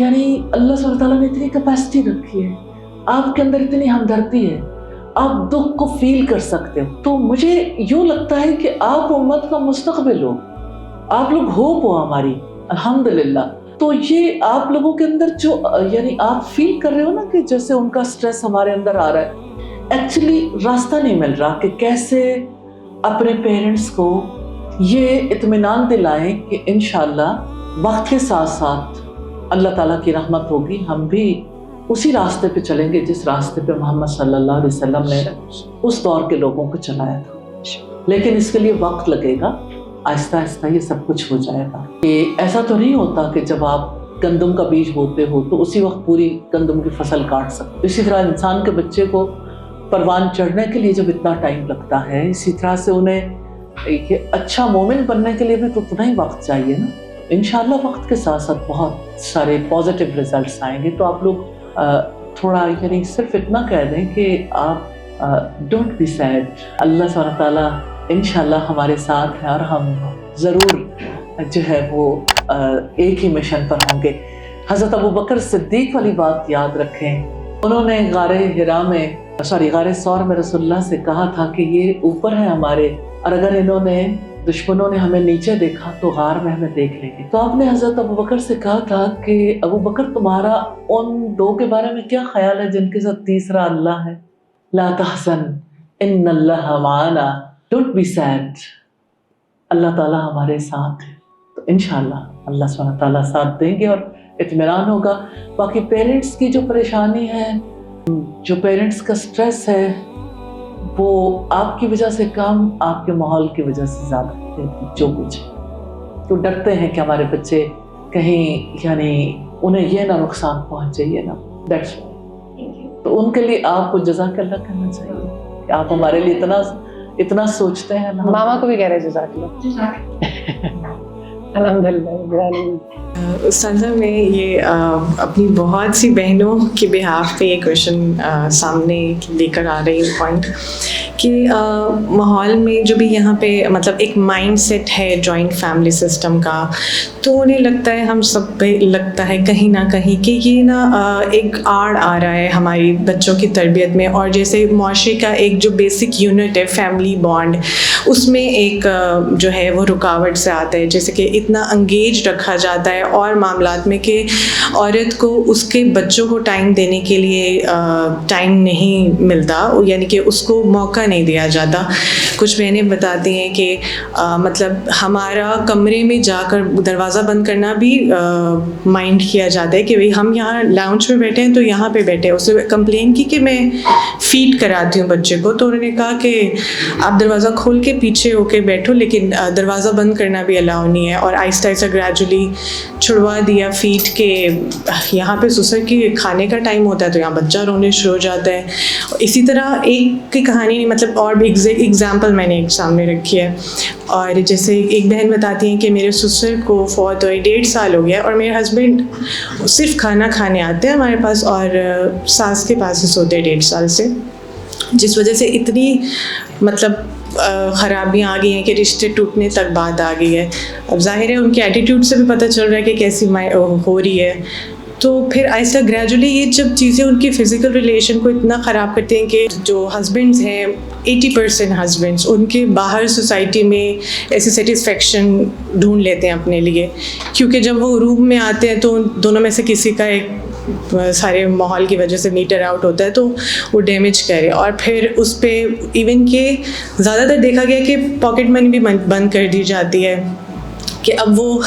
यानी अल्लाह सुब्हानहू तआला ने इतनी कैपेसिटी रखी है, आपके अंदर इतनी हमदर्दी है, आप दुख को फील कर सकते हो। तो मुझे यूँ लगता है कि आप उम्मत का मुस्तकबिल हो, आप लोग होप हो हमारी, अल्हम्दुलिल्लाह। तो ये आप लोगों के अंदर जो यानी आप फील कर रहे हो ना कि जैसे उनका स्ट्रेस हमारे अंदर आ रहा है, एक्चुअली रास्ता नहीं मिल रहा कि कैसे अपने पेरेंट्स को ये इत्मीनान दिलाएं कि इंशाअल्लाह वक्त के साथ साथ अल्लाह ताला की रहमत होगी, हम भी उसी रास्ते पे चलेंगे जिस रास्ते पे मोहम्मद सल्लल्लाहु अलैहि वसल्लम ने उस दौर के लोगों को चलाया था। लेकिन इसके लिए वक्त लगेगा, आहिस्ता आहिस्ता ये सब कुछ हो जाएगा। ये ऐसा तो नहीं होता कि जब आप गंदम का बीज बोते हो तो उसी वक्त पूरी गंदम की फसल काट सकते। इसी तरह इंसान के बच्चे को परवान चढ़ने के लिए जब इतना टाइम लगता है, इसी तरह से उन्हें ये अच्छा मोमिन बनने के लिए भी तो उतना ही वक्त चाहिए ना। इंशाअल्लाह वक्त के साथ साथ बहुत सारे पॉजिटिव रिजल्ट्स आएंगे। तो आप लोग थोड़ा यानी सिर्फ इतना कह दें कि आप डोंट बी सैड, अल्लाह सुब्हानहू तआला इंशाअल्लाह हमारे साथ है और हम ज़रूर जो है वो एक ही मिशन पर होंगे। हज़रत अबू बकर सिद्दीक वाली बात याद रखें, उन्होंने गारे सौर में रसूलुल्लाह से कहा था कि ये ऊपर है हमारे, और अगर इन्होंने दुश्मनों ने हमें नीचे देखा तो गार में हमें देख लेंगे। तो आपने हज़रत अबू बकर से कहा था कि अबू बकर तुम्हारा उन दो के बारे में क्या ख्याल है जिनके साथ तीसरा अल्लाह है? ला तहज़न इन्नल्लाह माना, डोंट बी सैड, अल्लाह ताला हमारे साथ है। तो इंशाअल्लाह अल्लाह सुब्हानहू तआला साथ देंगे और इत्मीनान होगा। बाकी पेरेंट्स की जो परेशानी है, जो पेरेंट्स का स्ट्रेस है, वो आपकी वजह से कम, आपके माहौल की वजह से ज़्यादा जो कुछ है। तो डरते हैं कि हमारे बच्चे कहीं यानी उन्हें ये ना नुकसान पहुँचे, ये ना, दैट्स व्हाई। तो उनके लिए आपको जज़ाकल्लाह कहना चाहिए कि आप हमारे लिए इतना सोचते हैं। मामा को भी कह रहे हैं जज़ाकल्लाह। अल्हम्दुलिल्लाह। उस्ताज़ा मैं ये अपनी बहुत सी बहनों के बिहाफ पे ये क्वेश्चन सामने लेकर आ रही हूँ पॉइंट कि माहौल में जो भी यहाँ पे मतलब एक माइंड सेट है जॉइंट फैमिली सिस्टम का, तो उन्हें लगता है हम सब पे लगता है कहीं ना कहीं कि ये ना एक आड़ आ रहा है हमारी बच्चों की तरबियत में, और जैसे मुआशरे का एक जो बेसिक यूनिट है फैमिली बॉन्ड, उसमें एक जो है वो रुकावट से आता है, जैसे कि इतना एंगेज रखा जाता है और मामलात में कि औरत को उसके बच्चों को टाइम देने के लिए टाइम नहीं मिलता, यानी कि उसको मौका नहीं दिया जाता। कुछ बहनें बताती हैं कि मतलब हमारा कमरे में जाकर दरवाज़ा बंद करना भी माइंड किया जाता है कि भाई हम यहाँ लाउंज में बैठे हैं तो यहाँ पे बैठे हैं। उससे कंप्लेन की कि मैं फीड कराती हूँ बच्चे को, तो उन्होंने कहा कि आप दरवाज़ा खोल के पीछे होके बैठो, लेकिन दरवाज़ा बंद करना भी अलाउ नहीं है। और आहिस्ता आहिस्ता ग्रेजुअली छुड़वा दिया फीड के यहाँ पे सुसर की खाने का टाइम होता है तो यहाँ बच्चा रोने शुरू हो जाता है। इसी तरह एक की कहानी नहीं, मतलब और भी एग्जाम्पल मैंने एक सामने रखी है। और जैसे एक बहन बताती हैं कि मेरे ससुर को फौत हुए 1.5 साल हो गया और मेरे हस्बैंड सिर्फ खाना खाने आते हैं हमारे पास और सास के पास ही सोते हैं 1.5 साल से, जिस वजह से इतनी मतलब ख़राबियाँ आ गई हैं कि रिश्ते टूटने तक बात आ गई है। अब जाहिर है उनके एटीट्यूड से भी पता चल रहा है कि कैसी हो रही है। तो फिर ऐसा ग्रेजुअली ये जब चीज़ें उनकी फ़िज़िकल रिलेशन को इतना ख़राब करती हैं कि जो हस्बैंड्स हैं 80% हस्बैंड्स उनके बाहर सोसाइटी में ऐसी सेटिस्फेक्शन ढूंढ लेते हैं अपने लिए, क्योंकि जब वो रूम में आते हैं तो दोनों में से किसी का एक सारे माहौल की वजह से मीटर आउट होता है तो वो डैमेज करे। और फिर उस पर इवन के ज़्यादातर देखा गया कि पॉकेट मनी भी बंद कर दी जाती है कि अब वो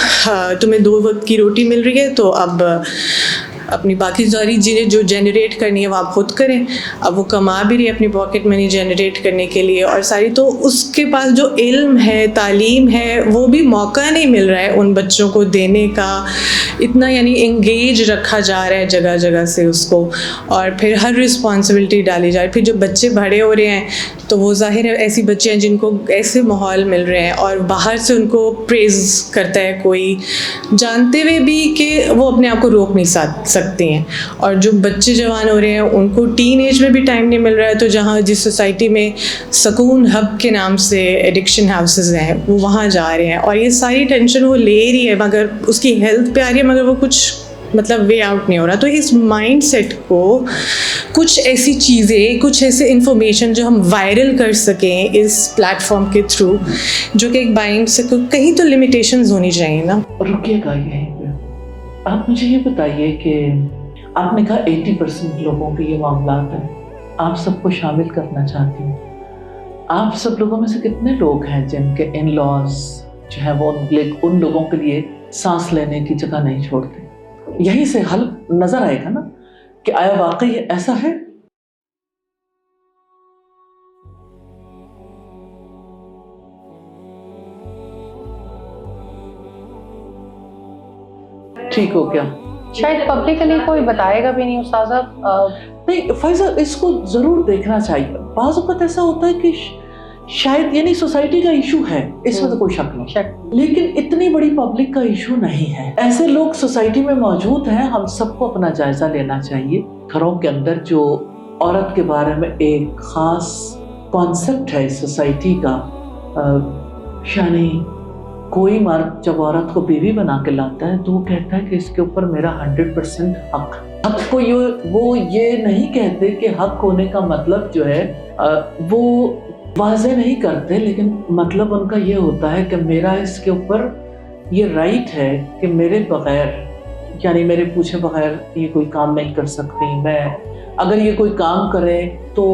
तुम्हें 2 वक्त की रोटी मिल रही है तो अब अपनी बाकी सारी चीज़ें जो जनरेट करनी है वो आप खुद करें। अब वो कमा भी रही है अपनी पॉकेट मनी जनरेट करने के लिए और सारी, तो उसके पास जो इल्म है तालीम है वो भी मौका नहीं मिल रहा है उन बच्चों को देने का। इतना यानी एंगेज रखा जा रहा है जगह जगह से उसको, और फिर हर रिस्पॉन्सिबिलिटी डाली जा रही है। फिर जो बच्चे बड़े हो रहे हैं तो वो जाहिर है ऐसी बच्चे हैं जिनको ऐसे माहौल मिल रहे हैं और बाहर से उनको प्रेज़ करता है कोई, जानते हुए भी कि वो अपने आप को रोक नहीं सकती हैं। और जो बच्चे जवान हो रहे हैं उनको टीन एज में भी टाइम नहीं मिल रहा है, तो जहाँ जिस सोसाइटी में सकून हब के नाम से एडिक्शन हाउसेस हैं वो वहाँ जा रहे हैं और ये सारी टेंशन वो ले रही है, मगर उसकी हेल्थ पे आ रही है, मगर वो कुछ मतलब वे आउट नहीं हो रहा। तो इस माइंड सेट को कुछ ऐसी चीज़ें, कुछ ऐसे इंफॉर्मेशन जो हम वायरल कर सकें इस प्लेटफॉर्म के थ्रू, जो कि एक माइंड से कहीं तो लिमिटेशंस होनी चाहिए ना। रुकिएगा यहीं पे, आप मुझे ये बताइए कि आपने कहा 80% लोगों के ये मामलात हैं, आप सबको शामिल करना चाहती हूँ। आप सब लोगों में से कितने लोग हैं जिनके इन लॉज जो है वो उन लोगों के लिए सांस लेने की जगह नहीं छोड़ते? यहीं से हल नजर आएगा ना कि आया वाकई ऐसा है। ठीक हो क्या? शायद पब्लिकली कोई बताएगा भी नहीं उस्ताज़ा। नहीं फैज़ा, इसको जरूर देखना चाहिए। बाज़ वक़्त ऐसा होता है कि शायद यानी सोसाइटी का इशू है, इसमें तो कोई शक नहीं, लेकिन इतनी बड़ी पब्लिक का इशू नहीं है। ऐसे लोग सोसाइटी में मौजूद हैं, हम सबको अपना जायजा लेना चाहिए। घरों के अंदर जो औरत के बारे में एक खास कॉन्सेप्ट है सोसाइटी का, यानी कोई मर्द जब औरत को बीवी बना के लाता है तो वो कहता है कि इसके ऊपर मेरा 100% हक को वो ये नहीं कहते कि हक होने का मतलब जो है वो वाज़े नहीं करते, लेकिन मतलब उनका ये होता है कि मेरा इसके ऊपर ये राइट है कि मेरे बगैर, यानी मेरे पूछे बगैर ये कोई काम नहीं कर सकती। मैं अगर ये कोई काम करे तो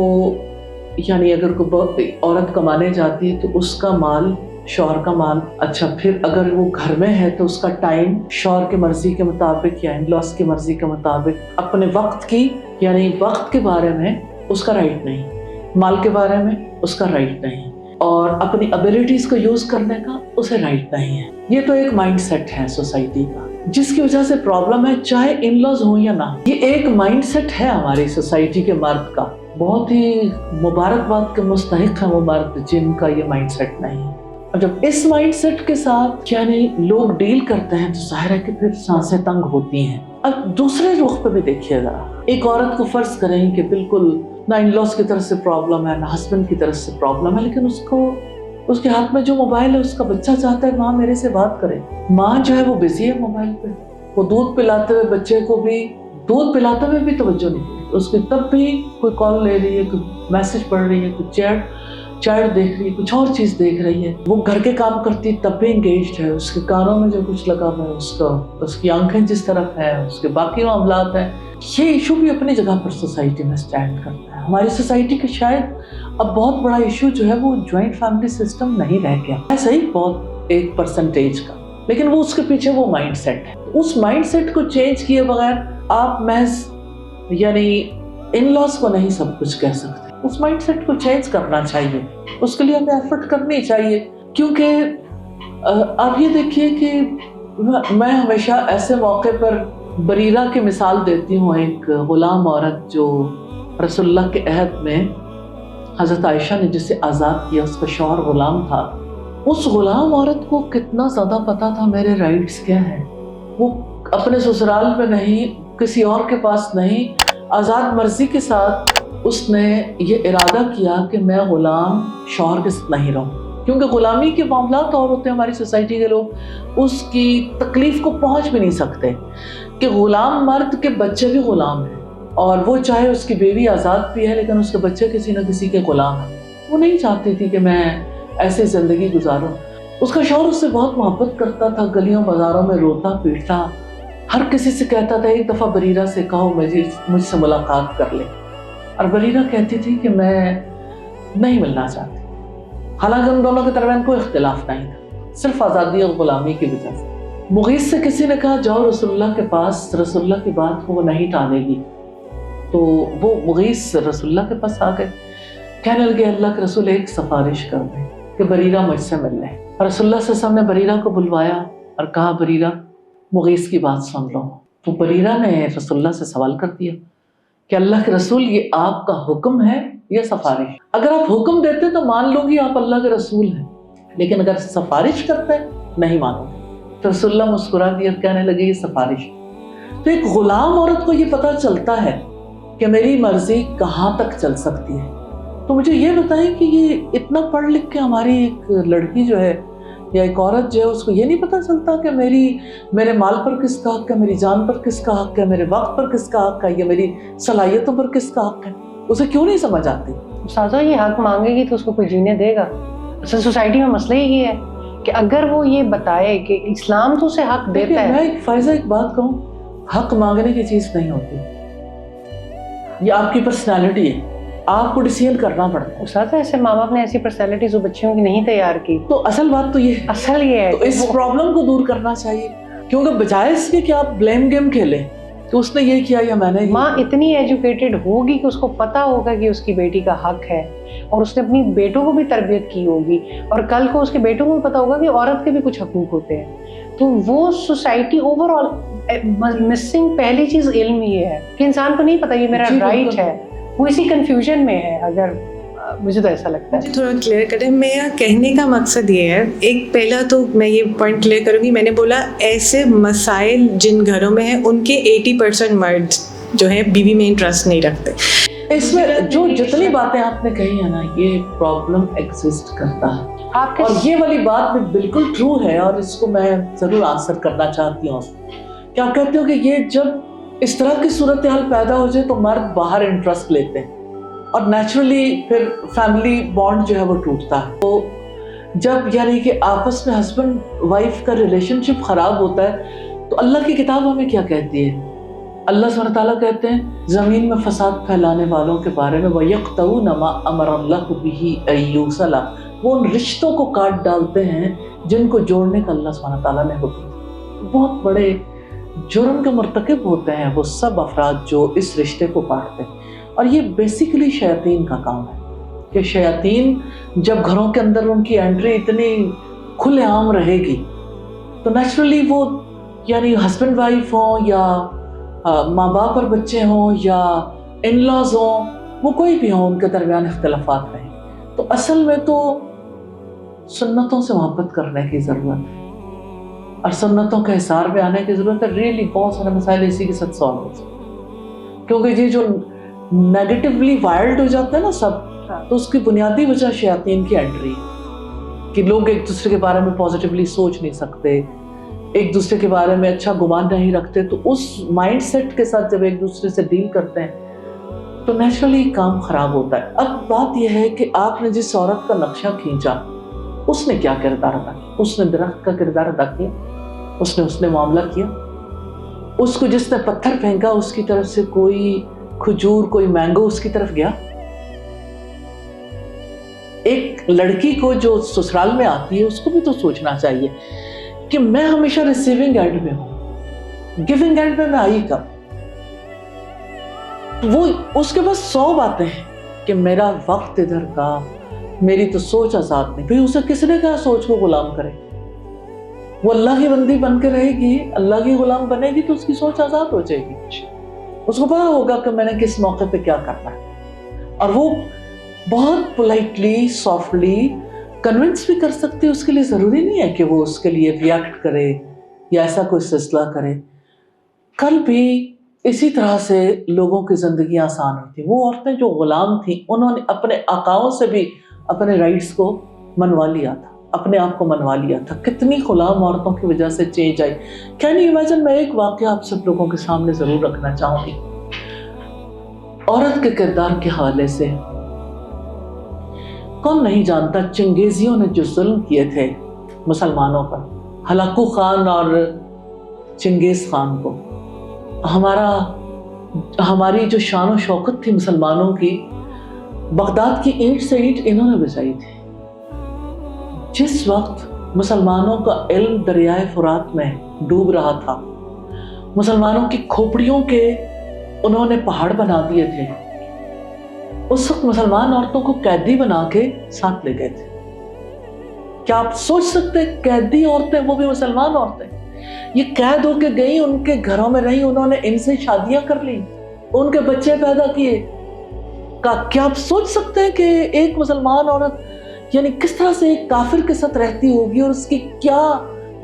यानी अगर कोई औरत कमाने जाती है तो उसका माल शौहर का माल, अच्छा फिर अगर वो घर में है तो उसका टाइम शौहर की मर्जी के मुताबिक या इन-लॉज की मर्जी के मुताबिक, अपने वक्त की यानी वक्त के बारे में उसका राइट नहीं, माल के बारे में उसका राइट नहीं, और अपनी एबिलिटीज को यूज करने का उसे राइट नहीं है। ये तो एक माइंड सेट है सोसाइटी का, जिसकी वजह से प्रॉब्लम है, चाहे इन लॉज हो या ना। ये एक माइंड सेट है हमारी सोसाइटी के मर्द का। बहुत ही मुबारकबाद के मुस्तहिक है वो मर्द जिनका ये माइंड सेट नहीं है। اور جب اس مائنڈ سیٹ کے ساتھ یعنی لوگ ڈیل کرتے ہیں تو ظاہر ہے کہ پھر سانسیں تنگ ہوتی ہیں. اب دوسرے رخ پہ بھی دیکھیے ذرا, ایک عورت کو فرض کریں کہ بالکل نہ ان لاس کی طرف سے پرابلم ہے نہ ہسبینڈ کی طرف سے پرابلم ہے, لیکن اس کے ہاتھ میں جو موبائل ہے اس کا بچہ چاہتا ہے ماں میرے سے بات کرے. ماں جو ہے وہ بزی ہے موبائل پہ, وہ دودھ پلاتے ہوئے بچے کو بھی دودھ پلاتے ہوئے بھی توجہ نہیں دی, اس کی تب بھی کوئی کال لے رہی ہے, کوئی میسج پڑھ رہی ہے, کوئی چیٹ دیکھ رہی ہے, کچھ اور چیز دیکھ رہی ہے. وہ گھر کے کام کرتی ہے تب بھی انگیجڈ ہے, اس کے کانوں میں جو کچھ لگا ہوا ہے اس کی آنکھیں جس طرف ہیں, اس کے باقی معاملات ہیں. یہ ایشو بھی اپنی جگہ پر سوسائٹی میں اسٹینڈ کرتا ہے. ہماری سوسائٹی کے شاید اب بہت بڑا ایشو جو ہے وہ جوائنٹ فیملی سسٹم نہیں رہ گیا ہے, صحیح بہت 1% کا, لیکن وہ اس کے پیچھے وہ مائنڈ سیٹ ہے. اس مائنڈ سیٹ کو چینج کیے بغیر آپ محض یعنی ان لاس کو نہیں سب کچھ کہہ سکتے. اس مائنڈ سیٹ کو چینج کرنا چاہیے, اس کے لیے ہمیں ایفرٹ کرنی چاہیے. کیونکہ آپ یہ دیکھیے کہ میں ہمیشہ ایسے موقع پر بریرہ کی مثال دیتی ہوں, ایک غلام عورت جو رسول اللہ کے عہد میں حضرت عائشہ نے جسے آزاد کیا, اس کا شوہر غلام تھا. اس غلام عورت کو کتنا زیادہ پتا تھا میرے رائٹس کیا ہیں. وہ اپنے سسرال میں نہیں, کسی اور کے پاس نہیں, آزاد مرضی کے ساتھ اس نے یہ ارادہ کیا کہ میں غلام شوہر کے ساتھ نہیں رہوں, کیونکہ غلامی کے معاملات اور ہوتے ہیں. ہماری سوسائٹی کے لوگ اس کی تکلیف کو پہنچ بھی نہیں سکتے کہ غلام مرد کے بچے بھی غلام ہیں, اور وہ چاہے اس کی بیوی آزاد بھی ہے لیکن اس کے بچے کسی نہ کسی کے غلام ہیں. وہ نہیں چاہتی تھی کہ میں ایسے زندگی گزاروں. اس کا شوہر اس سے بہت محبت کرتا تھا, گلیوں بازاروں میں روتا پیٹتا, ہر کسی سے کہتا تھا ایک دفعہ بریرہ سے کہو مجھ سے ملاقات کر لے, اور بریرہ کہتی تھی کہ میں نہیں ملنا چاہتی. حالانکہ ان دونوں کے درمیان کوئی اختلاف نہیں تھا, صرف آزادی اور غلامی کی وجہ سے. مغیث سے کسی نے کہا جاؤ رسول اللہ کے پاس, رسول اللہ کی بات کو وہ نہیں ٹالے گی. تو وہ مغیث رسول اللہ کے پاس آ گئے, کہنے لگے اللہ کے رسول ایک سفارش کر دیں کہ بریرہ مجھ سے مل لے. رسول اللہ صلی اللہ علیہ وسلم نے بریرہ کو بلوایا اور کہا بریرہ مغیث کی بات سن لو. تو بریرہ نے رسول اللہ سے سوال کر دیا کہ اللہ کے رسول یہ آپ کا حکم ہے یا سفارش؟ اگر آپ حکم دیتے تو مان لوں گی آپ اللہ کے رسول ہیں, لیکن اگر سفارش کرتے نہیں مانوں گی. تو رسول اللہ مسکرا دیا, کہنے لگے یہ سفارش. تو ایک غلام عورت کو یہ پتہ چلتا ہے کہ میری مرضی کہاں تک چل سکتی ہے. تو مجھے یہ بتائیں کہ یہ اتنا پڑھ لکھ کے ہماری ایک لڑکی جو ہے یا ایک عورت جو ہے اس کو یہ نہیں پتہ چلتا کہ میرے مال پر کس کا حق ہے, میری جان پر کس کا حق ہے, میرے وقت پر کس کا حق ہے, یا میری صلاحیتوں پر کس کا حق ہے؟ اسے کیوں نہیں سمجھ آتی؟ استاذہ یہ حق مانگے گی تو اس کو کوئی جینے دے گا. اصل سوسائٹی میں مسئلہ یہ ہے کہ اگر وہ یہ بتائے کہ اسلام تو اسے حق دیتا ہے. میں فائزہ ایک بات کہوں, حق مانگنے کی چیز نہیں ہوتی, یہ آپ کی پرسنالٹی ہے, آپ کو ڈیسیژن کرنا پڑتا ہے. استاد ایسے ماں باپ نے ایسی پرسنالٹیز بچیوں کی نہیں تیار کی. تو اصل بات تو یہ ہے, اصل یہ ہے تو اس پرابلم کو دور کرنا چاہیے, کیونکہ بجائے اس کے کہ آپ بلیم گیم کھیلیں کہ اس نے یہ کیا یا میں نے. ماں اتنی ایجوکیٹڈ ہوگی کہ اس کو پتا ہوگا کہ اس کی بیٹی کا حق ہے, اور اس نے اپنی بیٹوں کو بھی تربیت کی ہوگی, اور کل کو اس کے بیٹوں کو بھی پتا ہوگا کہ عورت کے بھی کچھ حقوق ہوتے ہیں. تو وہ سوسائٹی اوور آل مسنگ پہلی چیز علم یہ ہے کہ انسان کو نہیں پتا یہ میرا رائٹ ہے, وہ اسی کنفیوژن میں ہے. اگر مجھے تو ایسا لگتا ہے. تھوڑا کلیئر کریں, میرا کہنے کا مقصد یہ ہے, ایک پہلا تو میں یہ پوائنٹ کلیئر کروں گی, میں نے بولا ایسے مسائل جن گھروں میں ہیں ان کے 80% مرد جو ہیں بیوی میں انٹرسٹ نہیں رکھتے. اس میں جو جتنی باتیں آپ نے کہی ہیں نا, یہ پرابلم ایگزسٹ کرتا ہے, اور یہ والی بات بھی بالکل ٹرو ہے, اور اس کو میں ضرور آنسر کرنا چاہتی ہوں کہ آپ کہتے ہو کہ یہ جب اس طرح کی صورتحال پیدا ہو جائے تو مرد باہر انٹرسٹ لیتے ہیں, اور نیچرلی پھر فیملی بانڈ جو ہے وہ ٹوٹتا ہے. تو جب یعنی کہ آپس میں ہسبینڈ وائف کا ریلیشن شپ خراب ہوتا ہے تو اللہ کی کتاب ہمیں کیا کہتی ہے؟ اللہ سبحانہ تعالیٰ کہتے ہیں زمین میں فساد پھیلانے والوں کے بارے میں وَيَقْطَعُونَ مَا أَمَرَ اللَّهُ بِهِ أَن يُوصَلَ, وہ ان رشتوں کو کاٹ ڈالتے ہیں جن کو جوڑنے کا اللہ سبحانہ تعالیٰ نے حکم دیا. بہت بڑے جرم کے مرتکب ہوتے ہیں وہ سب افراد جو اس رشتے کو کاٹتے ہیں, اور یہ بیسیکلی شیاطین کا کام ہے کہ شیاطین جب گھروں کے اندر ان کی انٹری اتنی کھلے عام رہے گی تو نیچرلی وہ یعنی ہسبینڈ وائف ہوں یا ماں باپ اور بچے ہوں یا ان لاز ہوں, وہ کوئی بھی ہوں, ان کے درمیان اختلافات رہیں. تو اصل میں تو सुन्नतों से मोहब्बत करने की ज़रूरत है और सुन्नतों के हिसार में आने की ज़रूरत है। रियली बहुत सारे मसाइल इसी के साथ सॉल्व हो सकते हैं, क्योंकि ये जो नेगेटिवली वायर्ड हो जाता है ना सब, तो उसकी बुनियादी वजह शैतान की एंट्री है कि लोग एक दूसरे के बारे में पॉजिटिवली सोच नहीं सकते, एक दूसरे के बारे में अच्छा गुमान नहीं रखते। तो उस माइंडसेट के साथ जब एक दूसरे से डील करते हैं तो नेचुरली काम खराब होता है। अब बात यह है कि आपने जिस औरत का नक्शा खींचा उसने क्या किरदार अदा किया? उसने दरख्त का किरदार अदा किया, उसने मामला किया। उसको जिसने पत्थर फेंका उसकी तरफ से कोई खजूर, कोई मैंगो उसकी तरफ गया? एक लड़की को जो ससुराल में आती है उसको भी तो सोचना चाहिए कि मैं हमेशा रिसीविंग एंड में हूं, गिविंग एंड में मैं आई कब? वो उसके पास 100 बातें हैं कि मेरा वक्त इधर का, मेरी तो सोच आजाद नहीं। भाई उसे किसने कहा सोच को गुलाम करे? वो अल्लाह की बंदी बन के रहेगी, अल्लाह की गुलाम बनेगी तो उसकी सोच आजाद हो जाएगी। उसको पता होगा कि मैंने किस मौके पे क्या करना है, और वो बहुत पोलाइटली, सॉफ्टली कन्विंस भी कर सकती है। उसके लिए ज़रूरी नहीं है कि वो उसके लिए रिएक्ट करे या ऐसा कोई सिलसिला करे। कल भी इसी तरह से लोगों की ज़िंदगी आसान हुई थी। वो औरतें जो गुलाम थी उन्होंने अपने आकाओं से भी अपने राइट्स को मनवा लिया था, अपने आप को मनवा लिया था। कितनी गुलाम औरतों की वजह से change I. Can you imagine? मैं एक वाक़या आप सब लोगों के सामने ज़रूर रखना चाहूँगी औरत के किरदार के हवाले से। कौन नहीं जानता चंगेजियों ने जो जुल्म किए थे मुसलमानों पर, हलाकू खान और चंगेज खान को। हमारी जो शान और शौकत थी मुसलमानों की, बगदाद की ईंट से ईंट इन्होंने बचाई थी। जिस वक्त मुसलमानों का इल्म दरियाए फुरात में डूब रहा था, मुसलमानों की खोपड़ियों के उन्होंने पहाड़ बना दिए थे, उस वक्त मुसलमान औरतों को कैदी बना के साथ ले गए थे। क्या आप सोच सकते? कैदी औरतें, वो भी मुसलमान औरतें, ये कैद होके गई, उनके घरों में रही, उन्होंने इनसे शादियां कर ली, उनके बच्चे पैदा किए। क्या आप सोच सकते हैं कि एक मुसलमान औरत यानी किस तरह से एक काफिर के साथ रहती होगी और उसकी क्या,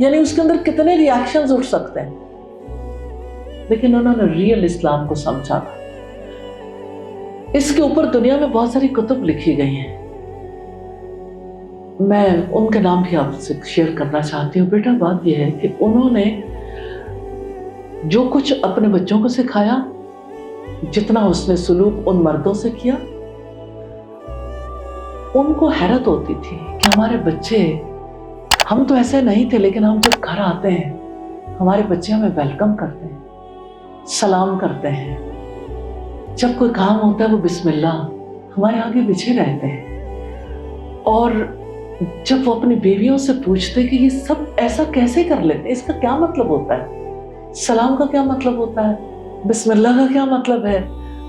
यानी उसके अंदर कितने रिएक्शंस उठ सकते हैं? लेकिन उन्होंने रियल इस्लाम को समझा था। इसके ऊपर दुनिया में बहुत सारी कुतुब लिखी गई हैं, मैं उनके नाम भी आपसे शेयर करना चाहती हूँ। बेटा बात यह है कि उन्होंने जो कुछ अपने बच्चों को सिखाया, जितना उसने सुलूक उन मर्दों से किया, उनको हैरत होती थी कि हमारे बच्चे, हम तो ऐसे नहीं थे, लेकिन हम जब घर आते हैं हमारे बच्चे हमें वेलकम करते हैं, सलाम करते हैं, जब कोई काम होता है वो बिस्मिल्लाह हमारे आगे बिछे रहते हैं। और जब वो अपनी बेवियों से पूछते कि ये सब ऐसा कैसे कर लेते हैं, इसका क्या मतलब होता है, सलाम का क्या मतलब होता है, बिस्मिल्लाह का क्या मतलब है,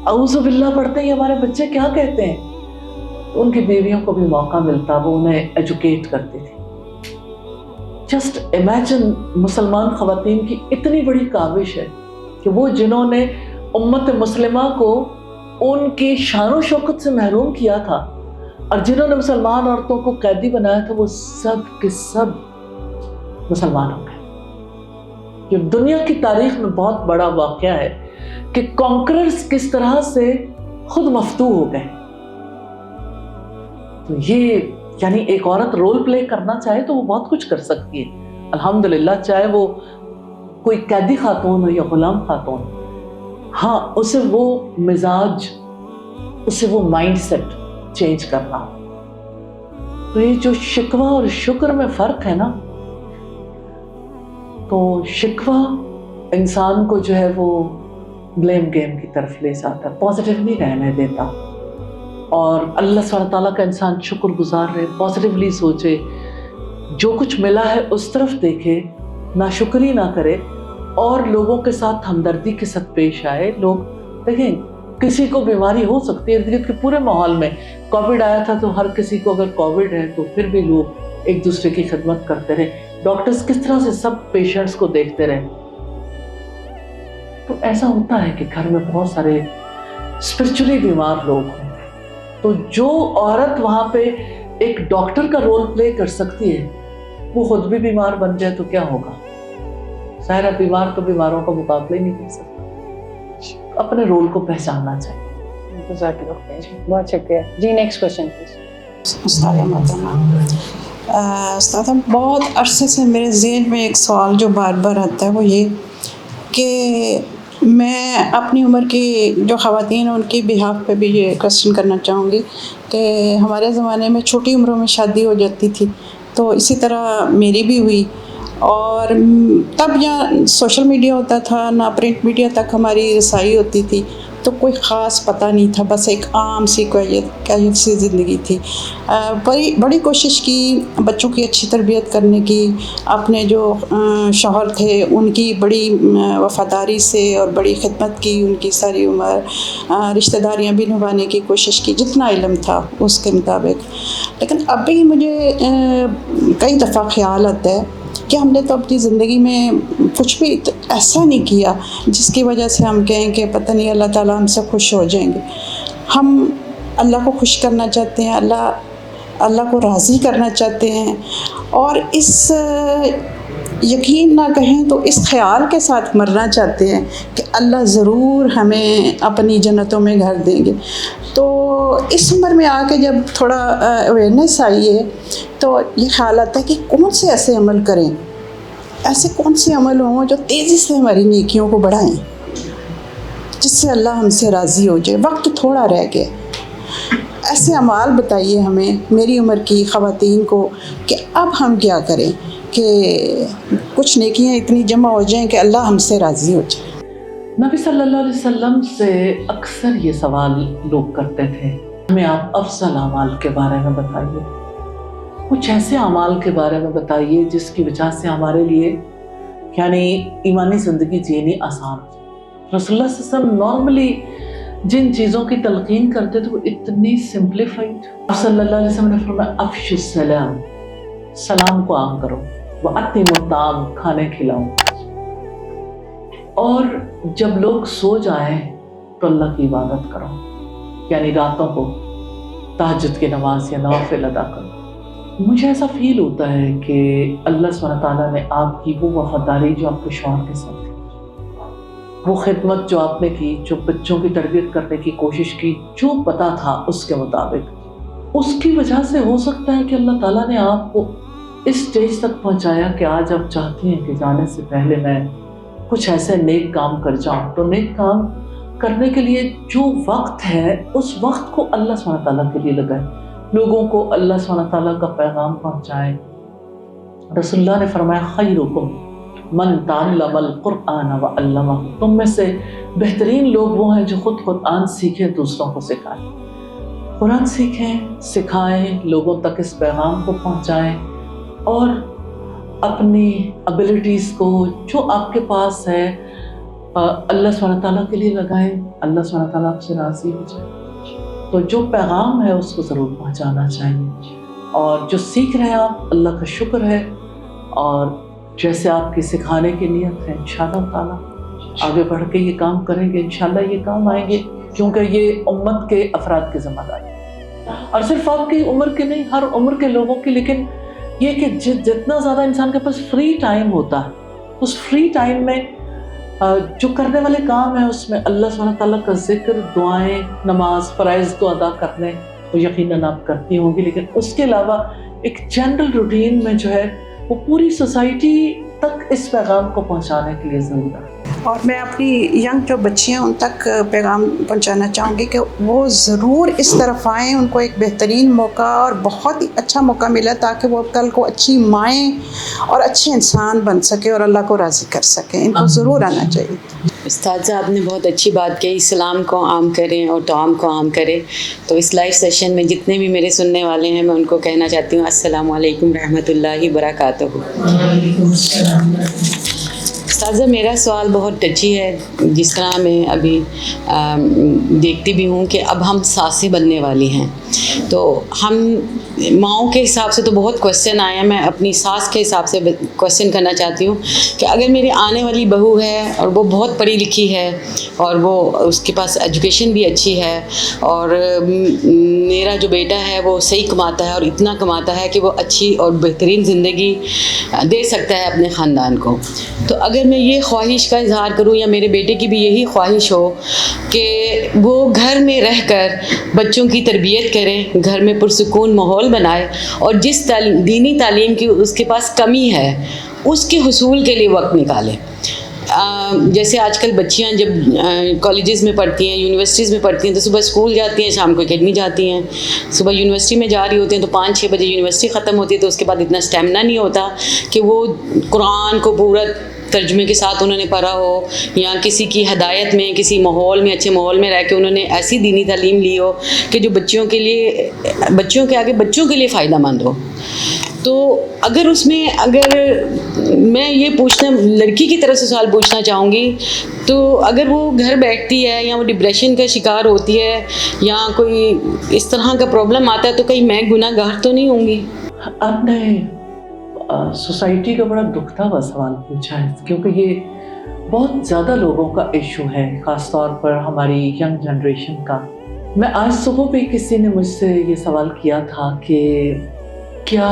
औज़ु बिल्लाह पढ़ते ही हमारे बच्चे क्या कहते हैं, तो उनकी बेवियों को भी मौका मिलता, वो उन्हें एजुकेट करती थी। जस्ट इमेजिन, मुसलमान ख़वातीन की इतनी बड़ी काविश है कि वो जिन्होंने उम्मत मुस्लिमा को उनकी शान और शौकत से महरूम किया था और जिन्होंने मुसलमान औरतों को कैदी बनाया था, वो सब के सब मुसलमान हो गए। ये दुनिया की तारीख में बहुत बड़ा वाक़या है कि कॉन्करर्स किस तरह से खुद मफ्तू हो गए। तो ये यानी एक औरत रोल प्ले करना चाहे तो वो बहुत कुछ कर सकती है अल्हम्दुलिल्लाह, चाहे वो कोई कैदी खातून हो या गुलाम खातून। हाँ, उसे वो मिजाज, उसे वो माइंडसेट चेंज करना। तो ये जो शिकवा और शुक्र में फ़र्क है ना, तो शिकवा इंसान को जो है वो ब्लेम गेम की तरफ ले जाता है, पॉजिटिव नहीं रहने देता। और अल्लाह सुब्हानहू व तआला का इंसान शुक्रगुजार रहे, पॉजिटिवली सोचे, जो कुछ मिला है उस तरफ देखे, नाशुक्री ना करे और लोगों के साथ हमदर्दी के साथ पेश आए। लोग देखें, किसी को बीमारी हो सकती है, इर्द गिर्द के पूरे माहौल में कोविड आया था तो हर किसी को अगर कोविड है तो फिर भी लोग एक दूसरे की खिदमत करते रहे। डॉक्टर्स किस तरह से सब पेशेंट्स को देखते रहे। तो ऐसा होता है कि घर में बहुत सारे स्पिरिचुअली बीमार लोग हैं, तो जो औरत वहाँ पे एक डॉक्टर का रोल प्ले कर सकती है, वो खुद भी बीमार बन जाए तो क्या होगा? सारा बीमार तो बीमारों का मुकाबला ही नहीं कर सकता। अपने रोल को पहचानना चाहिए। बहुत शुक्रिया जी। Next question please. उस्ताद, बहुत अरसे से मेरे ज़हन में एक सवाल जो बार बार आता है वो ये कि मैं अपनी उम्र की जो ख़वातीन हैं उनकी बिहाफ पे भी ये क्वेश्चन करना चाहूँगी कि हमारे ज़माने में छोटी उम्रों में शादी हो जाती थी, तो इसी तरह मेरी भी हुई। और तब यहाँ सोशल मीडिया होता था ना, प्रिंट मीडिया तक हमारी रसाई होती थी, तो कोई ख़ास पता नहीं था, बस एक आम सी कैजुअल सी ज़िंदगी थी। बड़ी कोशिश की बच्चों की अच्छी तरबियत करने की, अपने जो शौहर थे उनकी बड़ी वफ़ादारी से और बड़ी खिदमत की, उनकी सारी उम्र रिश्तेदारियाँ भी निभाने की कोशिश की जितना इल्म था उसके मुताबिक। लेकिन अभी मुझे कई दफ़ा ख़्याल आता है कि हमने तो अपनी ज़िंदगी में कुछ भी ऐसा नहीं किया जिसकी वजह से हम कहें कि पता नहीं अल्लाह ताला हमसे खुश हो जाएंगे। हम अल्लाह को खुश करना चाहते हैं, अल्लाह को राज़ी करना चाहते हैं, और इस यकीन ना कहें तो इस ख़्याल के साथ मरना चाहते हैं कि अल्लाह ज़रूर हमें अपनी जन्नतों में घर देंगे। तो इस उम्र में आके जब थोड़ा अवेयरनेस आई है तो ये ख्याल आता है कि कौन से ऐसे अमल करें, ऐसे कौन से अमल हों जो तेज़ी से हमारी नेकियों को बढ़ाएं, जिससे अल्लाह हमसे राज़ी हो जाए। वक्त थोड़ा रह गया, ऐसे अमाल बताइए हमें मेरी उम्र की ख़वातीन को कि अब हम क्या करें कि कुछ नेकियां इतनी जमा हो जाएं कि अल्लाह हमसे राज़ी हो जाए। नबी सल्लल्लाहु अलैहि वसल्लम से अक्सर ये सवाल लोग करते थे, हमें आप अफजल अमाल के बारे में बताइए, कुछ ऐसे अमाल के बारे में बताइए जिसकी वजह से हमारे लिए यानी ईमानी ज़िंदगी जीनी आसान हो। रसूलुल्लाह सल्लल्लाहु अलैहि वसल्लम नॉर्मली जिन चीज़ों की तलकीन करते थे वो इतनी सिंप्लीफाइड। सल्लल्लाहु अलैहि वसल्लम ने फरमाया अफ़शुस सलाम, सलाम को आम करो, व अतिमु ताम, खाने खिलाओ, और जब लोग सो जाएं तो अल्लाह की इबादत करो, यानी रातों को तहज्जुद की नमाज या नवाफिल अदा करो। मुझे ऐसा फील होता है कि अल्लाह सुब्हानहू तआला ने आपकी वो वफादारी जो आपके शौहर के साथ थी, वो खिदमत जो आपने की, जो बच्चों की तरबियत करने की कोशिश की, जो पता था उसके मुताबिक, उसकी वजह से हो सकता है कि अल्लाह ताला ने आपको इस स्टेज तक पहुंचाया कि आज आप चाहती हैं कि जाने से पहले मैं कुछ ऐसे नेक काम कर जाऊं। तो नेक काम करने के लिए जो वक्त है उस वक्त को अल्लाह सुब्हानहू तआला के लिए लगाएं, लोगों को अल्लाह सुब्हानहू तआला का पैगाम पहुंचाएं। रसूलुल्लाह ने फरमाया खैरुकुम मन तअल्लमल कुरआन व अल्लमहु, तुम में से बेहतरीन लोग वो हैं जो खुद कुरान सीखें, दूसरों को सिखाएं। कुरान सीखें, सिखाएं, लोगों तक इस पैगाम को पहुंचाएं और अपनी एबिलिटीज़ को जो आपके पास है अल्लाह सुब्हानहू तआला के लिए लगाएं। अल्लाह सुब्हानहू तआला आपसे राज़ी हो जाए। तो जो पैगाम है उसको ज़रूर पहुंचाना चाहिए, और जो सीख रहे हैं आप, अल्लाह का शुक्र है, और जैसे आपकी सिखाने की नीयत है इंशाअल्लाह ताला आगे बढ़ के ये काम करेंगे, इंशाअल्लाह ये काम आएंगे, क्योंकि ये उम्मत के अफराद की ज़िम्मेदारी है, और सिर्फ आपकी उम्र की नहीं, हर उम्र के लोगों की। लेकिन ये कि जितना ज़्यादा इंसान के पास फ्री टाइम होता है, उस फ्री टाइम में जो करने वाले काम है उसमें अल्लाह सुब्हानहू तआला का जिक्र, दुआएं, नमाज, फ़राइज़ तो अदा करने वो यकीनन आप करती होंगी, लेकिन उसके अलावा एक जनरल रूटीन में जो है वो पूरी सोसाइटी तक इस पैगाम को पहुंचाने के लिए ज़रूर है। और मैं अपनी यंग जो बच्ची हैं उन तक पैगाम पहुंचाना चाहूँगी कि वो ज़रूर इस तरफ आएँ, उनको एक बेहतरीन मौका और बहुत ही अच्छा मौका मिला ताकि वो कल को अच्छी माएँ और अच्छे इंसान बन सके और अल्लाह को राज़ी कर सकें। इनको ज़रूर आना चाहिए। उस्ताद साहब ने बहुत अच्छी बात कही, इस्लाम को आम करें और तआम को आम करें। तो इस लाइव सेशन में जितने भी मेरे सुनने वाले हैं मैं उनको कहना चाहती हूँ अस्सलामु अलैकुम रहमतुल्लाहि बरकातहू। उस्ताद, मेरा सवाल बहुत टची है। जिस तरह मैं अभी देखती भी हूँ कि अब हम सासें बनने वाली हैं, तो हम माओं के हिसाब से तो बहुत क्वेश्चन आए हैं, मैं अपनी सास के हिसाब से क्वेश्चन करना चाहती हूँ कि अगर मेरी आने वाली बहू है और वो बहुत पढ़ी लिखी है और वो उसके पास एजुकेशन भी अच्छी है और मेरा जो बेटा है वो सही कमाता है और इतना कमाता है कि वो अच्छी और बेहतरीन ज़िंदगी दे सकता है अपने ख़ानदान को, तो अगर मैं ये ख्वाहिश का इजहार करूँ या मेरे बेटे की भी यही ख्वाहिश हो कि वो घर में रहकर बच्चों की तरबियत करें, घर में पुरसुकून माहौल बनाए और जिस दीनी तालीम की उसके पास कमी है उसके हुसूल के लिए वक्त निकाले। जैसे आजकल बच्चियां जब कॉलेजेस में पढ़ती हैं, यूनिवर्सिटीज़ में पढ़ती हैं, तो सुबह स्कूल जाती हैं, शाम को एकेडमी जाती हैं। सुबह यूनिवर्सिटी में जा रही होती हैं तो 5-6 बजे यूनिवर्सिटी ख़त्म होती है, तो उसके बाद इतना स्टेमिना नहीं होता कि वो कुरान को पूरा तर्जुमे के साथ उन्होंने पढ़ा हो या किसी की हदायत में, किसी माहौल में, अच्छे माहौल में रह के उन्होंने ऐसी दीनी तालीम ली हो कि जो बच्चों के लिए फ़ायदा मंद हो। तो अगर उसमें मैं ये लड़की की तरफ से सवाल पूछना चाहूँगी, तो अगर वो घर बैठती है या वो डिप्रेशन का शिकार होती है या कोई इस तरह का प्रॉब्लम आता है, तो कहीं मैं गुनाहगार तो नहीं होंगी? आपने सोसाइटी का बड़ा दुखदा हुआ सवाल पूछा है, क्योंकि ये बहुत ज़्यादा लोगों का इशू है, ख़ास तौर पर हमारी यंग जनरेशन का। मैं आज सुबह भी किसी ने मुझसे ये सवाल किया था कि क्या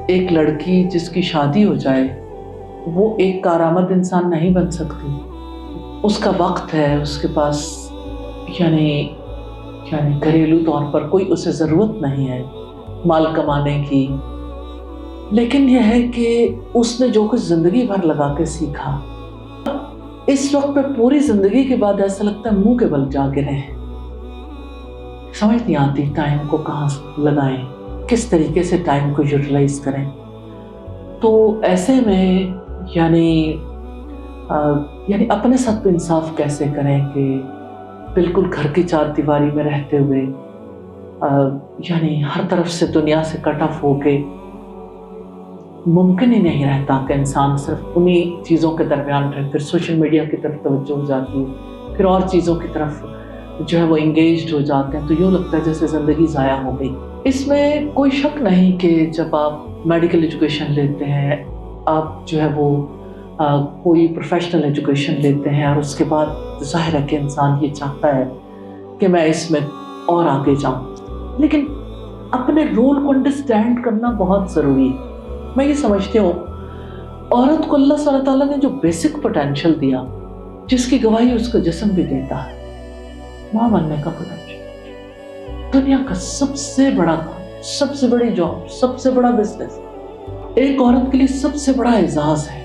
एक लड़की जिसकी शादी हो जाए वो एक कारआमद इंसान नहीं बन सकती? उसका वक्त है, उसके पास यानी घरेलू तौर पर कोई उसे ज़रूरत नहीं है माल कमाने की, लेकिन यह है कि उसने जो कुछ ज़िंदगी भर लगा के सीखा, इस वक्त पे पूरी ज़िंदगी के बाद ऐसा लगता है मुंह के बल जा गिरे हैं। समझ नहीं आती टाइम को कहाँ लगाएं, किस तरीके से टाइम को यूटिलाइज करें। तो ऐसे में यानी अपने साथ इंसाफ कैसे करें कि बिल्कुल घर की चार दीवारी में रहते हुए हर तरफ से दुनिया से कट ऑफ होके मुमकिन ही नहीं रहता कि इंसान सिर्फ उन्हीं चीज़ों के दरमियान रहे। फिर सोशल मीडिया की तरफ तवज्जो हो जाती है, फिर और चीज़ों की तरफ जो है वो इंगेज्ड हो जाते हैं, तो यूँ लगता है जैसे ज़िंदगी ज़ाया हो गई। इसमें कोई शक नहीं कि जब आप मेडिकल एजुकेशन लेते हैं, आप जो है वो कोई प्रोफेशनल एजुकेशन लेते हैं और उसके बाद ज़ाहिर है कि इंसान ये चाहता है कि मैं इसमें और आगे जाऊँ, लेकिन अपने रोल को अंडरस्टैंड करना बहुत ज़रूरी है। मैं ये समझती हूँ औरत को अल्लाह सुब्हानहू तआला ने जो बेसिक पोटेंशियल दिया, जिसकी गवाही उसका जिस्म भी देता है, माँ बनने का पोटेंशियल, दुनिया का सबसे बड़ा काम, सबसे बड़ी जॉब, सबसे बड़ा बिजनेस, एक औरत के लिए सबसे बड़ा एजाज है।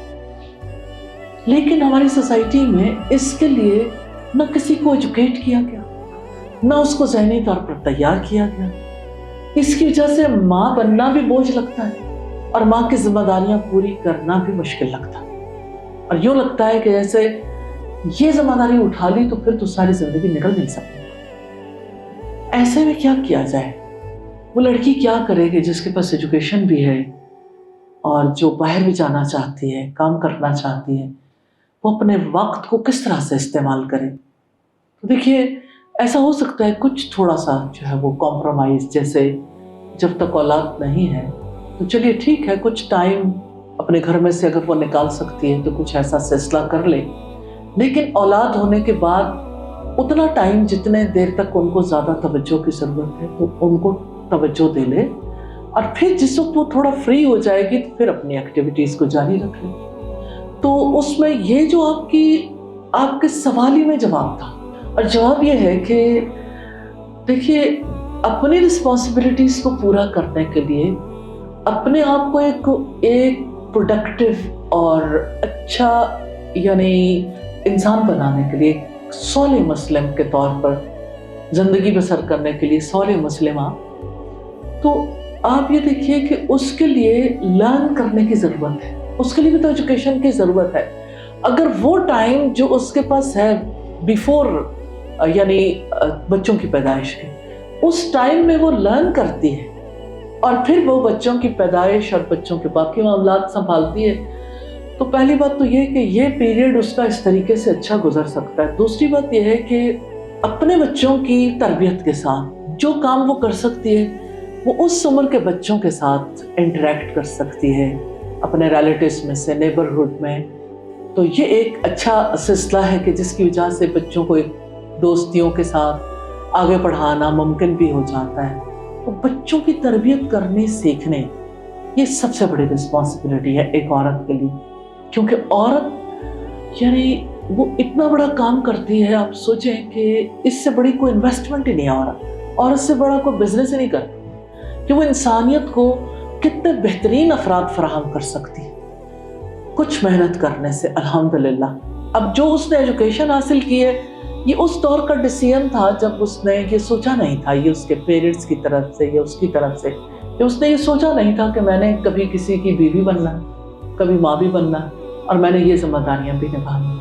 लेकिन हमारी सोसाइटी में इसके लिए न किसी को एजुकेट किया गया, न उसको ज़हनी तौर पर तैयार किया गया। इसकी वजह से माँ बनना भी बोझ लगता है और माँ की जिम्मेदारियां पूरी करना भी मुश्किल लगता है, और यूँ लगता है कि जैसे ये जिम्मेदारी उठा ली तो फिर तो सारी जिंदगी निकल नहीं सकती। ऐसे में क्या किया जाए? वो लड़की क्या करेगी जिसके पास एजुकेशन भी है और जो बाहर भी जाना चाहती है, काम करना चाहती है, वो अपने वक्त को किस तरह से इस्तेमाल करे? तो देखिए, ऐसा हो सकता है कुछ थोड़ा सा जो है वो कॉम्प्रोमाइज़, जैसे जब तक औलाद नहीं है तो चलिए ठीक है, कुछ टाइम अपने घर में से अगर वो निकाल सकती है तो कुछ ऐसा सिलसिला कर ले, लेकिन औलाद होने के बाद उतना टाइम जितने देर तक उनको ज़्यादा तवज्जो की ज़रूरत है तो उनको तवज्जो दे ले, और फिर जिस वक्त वो थोड़ा फ्री हो जाएगी तो फिर अपनी एक्टिविटीज़ को जारी रख ले। तो उसमें ये जो आपके सवाल ही में जवाब था, और जवाब ये है कि देखिए, अपनी रिस्पॉन्सिबिलिटीज़ को पूरा करने के लिए अपने आप को एक प्रोडक्टिव और अच्छा इंसान बनाने के लिए, सौले मुस्लिम के तौर पर ज़िंदगी बसर करने के लिए, सौले मुस्लिमा, तो आप ये देखिए कि उसके लिए लर्न करने की ज़रूरत है, उसके लिए भी तो एजुकेशन की ज़रूरत है। अगर वो टाइम जो उसके पास है बिफोर बच्चों की पैदाइश के, उस टाइम में वो लर्न करती है और फिर वो बच्चों की पैदाइश और बच्चों के बाकी मामलात संभालती है, तो पहली बात तो ये कि ये पीरियड उसका इस तरीके से अच्छा गुजर सकता है। दूसरी बात ये है कि अपने बच्चों की तरबियत के साथ जो काम वो कर सकती है وہ اس عمر کے بچوں کے ساتھ انٹریکٹ کر سکتی ہے اپنے ریلیٹیوز میں سے، نیبرہڈ میں. تو یہ ایک اچھا سلسلہ ہے کہ جس کی وجہ سے بچوں کو ایک دوستیوں کے ساتھ آگے پڑھانا ممکن بھی ہو جاتا ہے. تو بچوں کی تربیت کرنے سیکھنے یہ سب سے بڑی رسپانسبلٹی ہے ایک عورت کے لیے، کیونکہ عورت یعنی وہ اتنا بڑا کام کرتی ہے. آپ سوچیں کہ اس سے بڑی کوئی انویسٹمنٹ ہی نہیں ہے عورت سے بڑا کوئی بزنس ہی نہیں کرتی کہ وہ انسانیت کو کتنے بہترین افراد فراہم کر سکتی ہے کچھ محنت کرنے سے. الحمدللہ اب جو اس نے ایجوکیشن حاصل کی ہے یہ اس دور کا ڈیسیژن تھا جب اس نے یہ سوچا نہیں تھا، یہ اس کے پیرنٹس کی طرف سے یا اس کی طرف سے، کہ اس نے یہ سوچا نہیں تھا کہ میں نے کبھی کسی کی بیوی بننا ہے، کبھی ماں بھی بننا ہے، اور میں نے یہ ذمہ داریاں بھی نبھانی.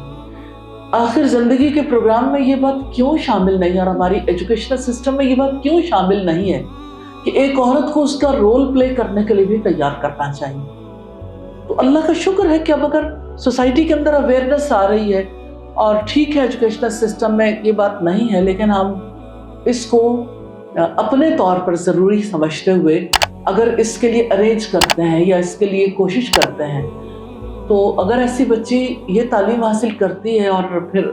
آخر زندگی کے پروگرام میں یہ بات کیوں شامل نہیں، اور ہماری ایجوکیشنل سسٹم میں یہ بات کیوں شامل نہیں ہے کہ ایک عورت کو اس کا رول پلے کرنے کے لیے بھی تیار کرنا چاہیے. تو اللہ کا شکر ہے کہ اب اگر سوسائٹی کے اندر اویئرنیس آ رہی ہے، اور ٹھیک ہے ایجوکیشنل سسٹم میں یہ بات نہیں ہے، لیکن ہم اس کو اپنے طور پر ضروری سمجھتے ہوئے اگر اس کے لیے ارینج کرتے ہیں یا اس کے لیے کوشش کرتے ہیں، تو اگر ایسی بچی یہ تعلیم حاصل کرتی ہے اور پھر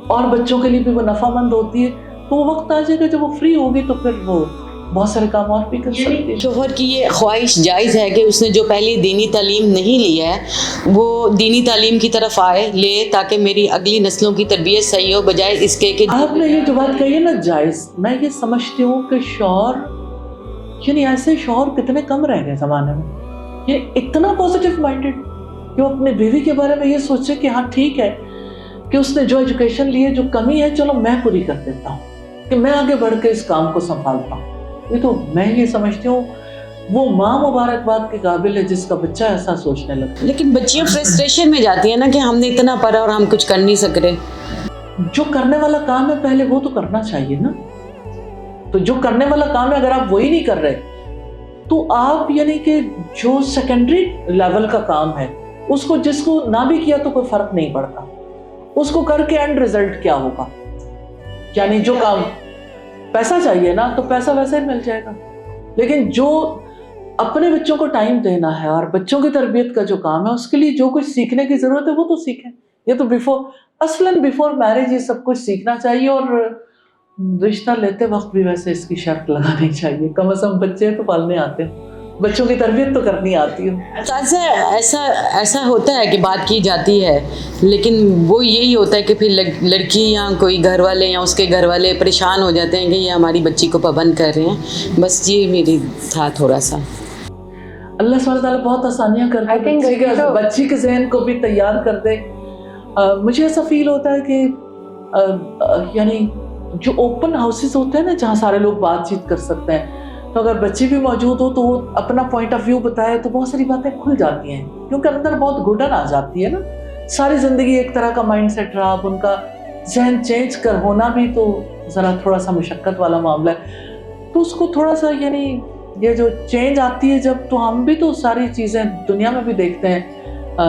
اور بچوں کے لیے بھی وہ نفع مند ہوتی ہے، تو وہ وقت آ جائے گا جب وہ فری ہوگی تو پھر وہ بہت سارے کام اور بھی کر سکتی ہے. شوہر کی یہ خواہش جائز ہے کہ اس نے جو پہلی دینی تعلیم نہیں لی ہے وہ دینی تعلیم کی طرف لے تاکہ میری اگلی نسلوں کی تربیت صحیح ہو، بجائے اس کے کہ آپ نے یہ جو بات کہی ہے نا جائز، میں یہ سمجھتی ہوں کہ شوہر یعنی ایسے شوہر کتنے کم رہ گئے زمانے میں، یہ اتنا پازیٹیو مائنڈیڈ کہ وہ اپنے بیوی کے بارے میں یہ سوچے کہ ہاں ٹھیک ہے کہ اس نے جو ایجوکیشن لی ہے، جو کمی ہے چلو میں پوری کر دیتا ہوں، کہ میں آگے بڑھ کے اس کام کو سنبھالتا ہوں. یہ تو میں یہ سمجھتی ہوں وہ ماں مبارکباد کے قابل ہے جس کا بچہ ایسا سوچنے لگتا ہے. لیکن بچیاں فرسٹریشن میں جاتی ہیں نا کہ ہم نے اتنا پڑھا اور ہم کچھ کر نہیں سک رہے. جو کرنے والا کام ہے پہلے وہ تو کرنا چاہیے نا. تو جو کرنے والا کام ہے اگر آپ وہی نہیں کر رہے تو آپ یعنی کہ جو سیکنڈری لیول کا کام ہے اس کو جس کو نہ بھی کیا تو کوئی فرق نہیں پڑتا، اس کو کر کے اینڈ ریزلٹ کیا ہوگا. یعنی جو کام پیسہ چاہیے نا تو پیسہ ویسے ہی مل جائے گا، لیکن جو اپنے بچوں کو ٹائم دینا ہے اور بچوں کی تربیت کا جو کام ہے اس کے لیے جو کچھ سیکھنے کی ضرورت ہے وہ تو سیکھیں. یہ تو اصلاً بیفور میرج یہ سب کچھ سیکھنا چاہیے، اور رشتہ لیتے وقت بھی ویسے اس کی شرط لگانی چاہیے. کم از کم بچے تو پالنے آتے ہیں، بچوں کی تربیت تو کرنی آتی ہے. ایسا ہوتا ہے کہ بات کی جاتی ہے، لیکن وہ یہی ہوتا ہے کہ پھر لڑکی یا کوئی گھر والے یا اس کے گھر والے پریشان ہو جاتے ہیں کہ یہ ہماری بچی کو پابند کر رہے ہیں. بس یہ میری تھا تھوڑا سا. اللہ سبحانہ تعالیٰ بہت آسانیاں کرتے ہیں، بچی کے ذہن کو بھی تیار کر دے. مجھے ایسا فیل ہوتا ہے کہ یعنی جو اوپن ہاؤسز ہوتے ہیں نا جہاں سارے لوگ بات چیت کر سکتے ہیں، تو اگر بچی بھی موجود ہو تو وہ اپنا پوائنٹ آف ویو بتائے تو بہت ساری باتیں کھل جاتی ہیں، کیونکہ اندر بہت گھٹن آ جاتی ہے نا. ساری زندگی ایک طرح کا مائنڈ سیٹ رہا، اب ان کا ذہن چینج کر ہونا بھی تو ذرا تھوڑا سا مشقت والا معاملہ ہے. تو اس کو تھوڑا سا یعنی یہ جو چینج آتی ہے جب، تو ہم بھی تو ساری چیزیں دنیا میں بھی دیکھتے ہیں.